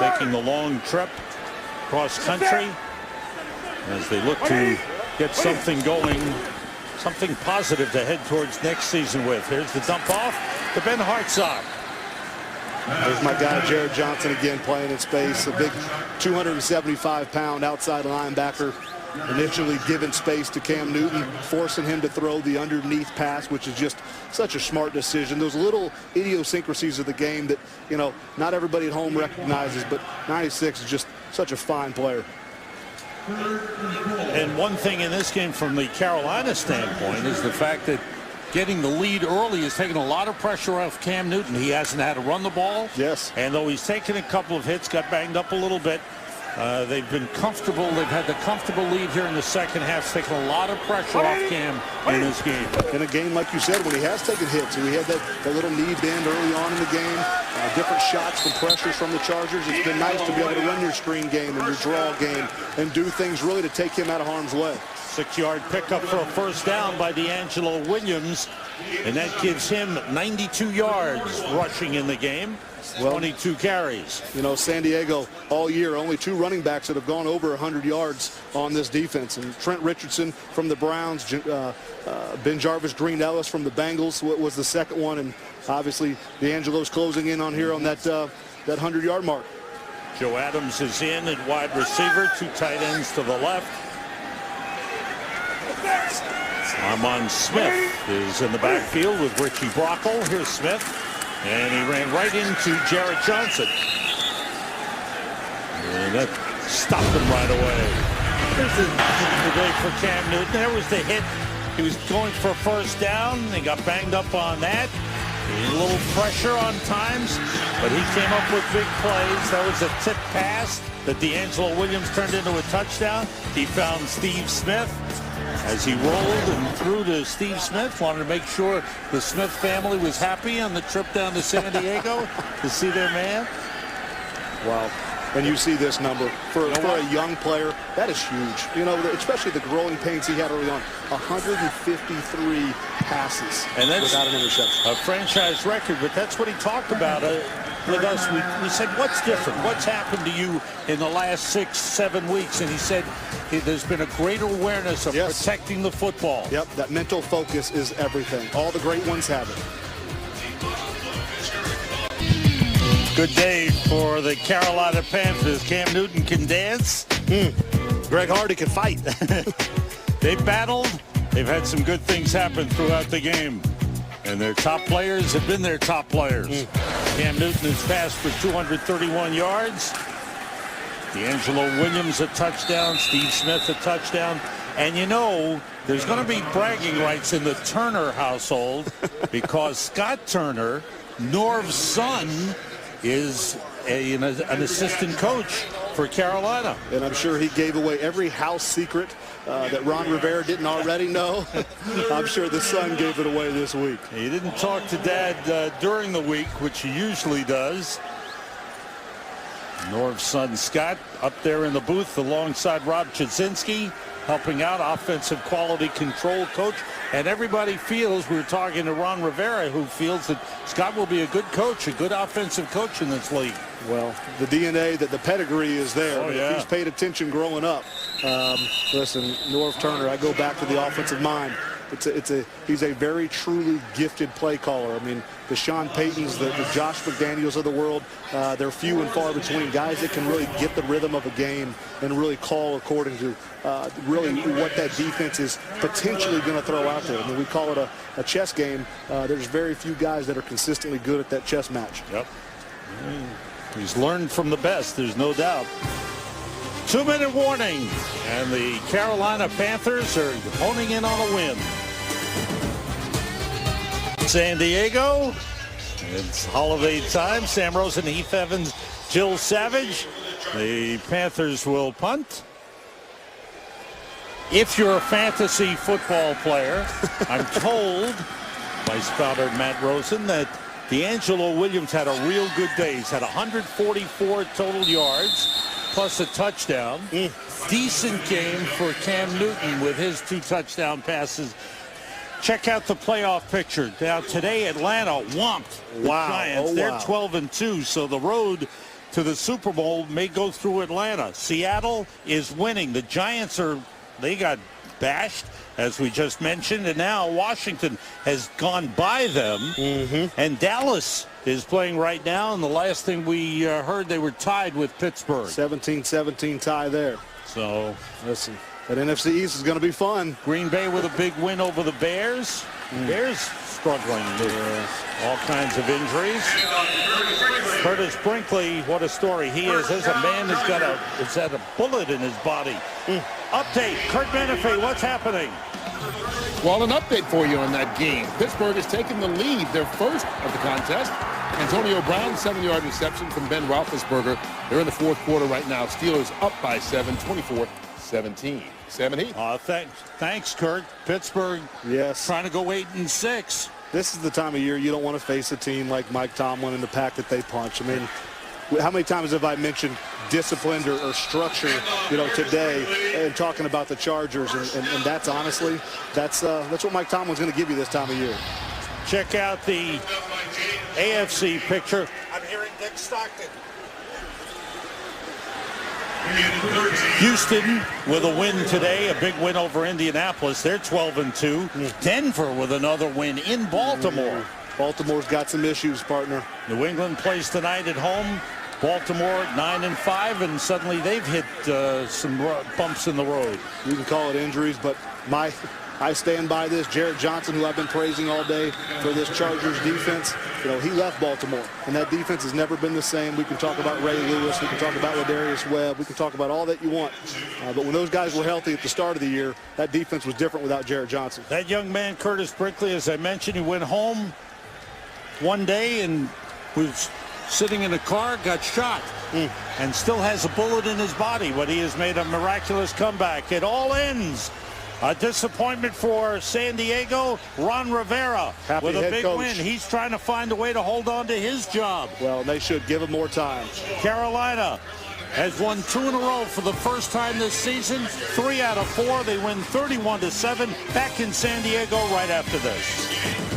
taking the long trip cross country as they look to get something going, something positive to head towards next season with. Here's the dump off to Ben Hartsock. There's my guy Jared Johnson again playing in space, a big 275-pound outside linebacker, initially giving space to Cam Newton, forcing him to throw the underneath pass, which is just such a smart decision. Those little idiosyncrasies of the game that, you know, not everybody at home recognizes, but 96 is just such a fine player. And one thing in this game from the Carolina standpoint is the fact that getting the lead early has taken a lot of pressure off Cam Newton. He hasn't had to run the ball. Yes. And though he's taken a couple of hits, got banged up a little bit, they've been comfortable. They've had the comfortable lead here in the second half. It's taken a lot of pressure off Cam in this game. In a game, like you said, when he has taken hits, and we had that little knee bend early on in the game, different shots and pressures from the Chargers. It's been nice to be able to run your screen game and your draw game and do things really to take him out of harm's way. 6-yard pickup for a first down by D'Angelo Williams, and that gives him 92 yards rushing in the game. 22 carries. You know, San Diego all year, only 2 running backs that have gone over 100 yards on this defense. And Trent Richardson from the Browns, Ben Jarvis Green Ellis from the Bengals was the second one. And obviously, D'Angelo's closing in on here on that 100-yard mark. Joe Adams is in at wide receiver, 2 tight ends to the left. Armon Smith is in the backfield with Richie Brockle. Here's Smith. And he ran right into Jared Johnson. And that stopped him right away. Here's the day for Cam Newton. There was the hit. He was going for a first down. They got banged up on that. A little pressure on times, but he came up with big plays. That was a tip pass that D'Angelo Williams turned into a touchdown. He found Steve Smith. As he rolled and threw to Steve Smith, wanted to make sure the Smith family was happy on the trip down to San Diego to see their man. Wow. And you see this number for a young player, that is huge. You know, especially the growing pains he had early on. 153 passes and that's without an interception. A franchise record, but that's what he talked about. with us. We said, what's different? What's happened to you in the last 6-7 weeks? And he said there's been a greater awareness of protecting the football. Yep, that mental focus is everything. All the great ones have it. Good day for the Carolina Panthers. Cam Newton can dance. Greg Hardy can fight. They've battled. They've had some good things happen throughout the game. And their top players have been their top players. Cam Newton has passed for 231 yards. D'Angelo Williams a touchdown. Steve Smith a touchdown. And you know, there's going to be bragging rights in the Turner household because Scott Turner, Norv's son, is an assistant coach for Carolina. And I'm sure he gave away every house secret that Ron Rivera didn't already know. I'm sure the son gave it away this week. He didn't talk to Dad during the week, which he usually does. Norv's son Scott up there in the booth alongside Rob Chudzinski, helping out, offensive quality control coach. And everybody feels, we were talking to Ron Rivera, who feels that Scott will be a good coach, a good offensive coach in this league. Well, the DNA, that the pedigree is there. Oh, If he's paid attention growing up. Listen, Norv Turner, I go back to the offensive mind. He's a very truly gifted play caller. I mean, the Sean Paytons, the Josh McDaniels of the world, they're few and far between. Guys that can really get the rhythm of a game and really call according to really what that defense is potentially going to throw out there. I mean, we call it a chess game. There's very few guys that are consistently good at that chess match. Yep. He's learned from the best, there's no doubt. 2-minute warning, and the Carolina Panthers are honing in on a win. San Diego, it's holiday time. Sam Rosen, Heath Evans, Jill Savage. The Panthers will punt. If you're a fantasy football player, I'm told by spouter Matt Rosen that D'Angelo Williams had a real good day. He's had 144 total yards plus a touchdown. Decent game for Cam Newton with his 2 touchdown passes. Check out the playoff picture. Now today Atlanta whomped the Giants. They're 12-2, so the road to the Super Bowl may go through Atlanta. Seattle is winning. The Giants they got bashed, as we just mentioned, and now Washington has gone by them. And Dallas is playing right now, and the last thing we heard, they were tied with Pittsburgh. 17-17 tie there. So listen, that NFC East is going to be fun. Green Bay with a big win over the Bears. Bears struggling with all kinds of injuries. Curtis Brinkley, what a story he is. There's a man who's got a bullet in his body. Update, Kurt Menefee, what's happening? Well, an update for you on that game. Pittsburgh has taken the lead, their first of the contest. Antonio Brown, 7-yard reception from Ben Roethlisberger. They're in the fourth quarter right now. Steelers up by 7, 24-17. 7-8. Thanks, Kurt. Pittsburgh trying to go 8-6. This is the time of year you don't want to face a team like Mike Tomlin and the pack that they punch. I mean, how many times have I mentioned disciplined or structure, today, and talking about the Chargers, and that's honestly, that's what Mike Tomlin's going to give you this time of year. Check out the AFC picture. I'm hearing Dick Stockton. Houston with a win today, a big win over Indianapolis. They're 12-2. Denver with another win in Baltimore. Baltimore's got some issues, partner. New England plays tonight at home. Baltimore 9-5, and suddenly they've hit some bumps in the road. You can call it injuries, but I stand by this. Jarrett Johnson, who I've been praising all day for this Chargers defense, he left Baltimore, and that defense has never been the same. We can talk about Ray Lewis. We can talk about Ladarius Webb. We can talk about all that you want. But when those guys were healthy at the start of the year, that defense was different without Jarrett Johnson. That young man, Curtis Brinkley, as I mentioned, he went home one day and was sitting in a car, got shot, and still has a bullet in his body, but he has made a miraculous comeback. It all ends. A disappointment for San Diego. Ron Rivera with a big win. He's trying to find a way to hold on to his job. Well, they should give him more time. Carolina has won 2 in a row for the first time this season. 3 out of 4. They win 31-7. Back in San Diego right after this.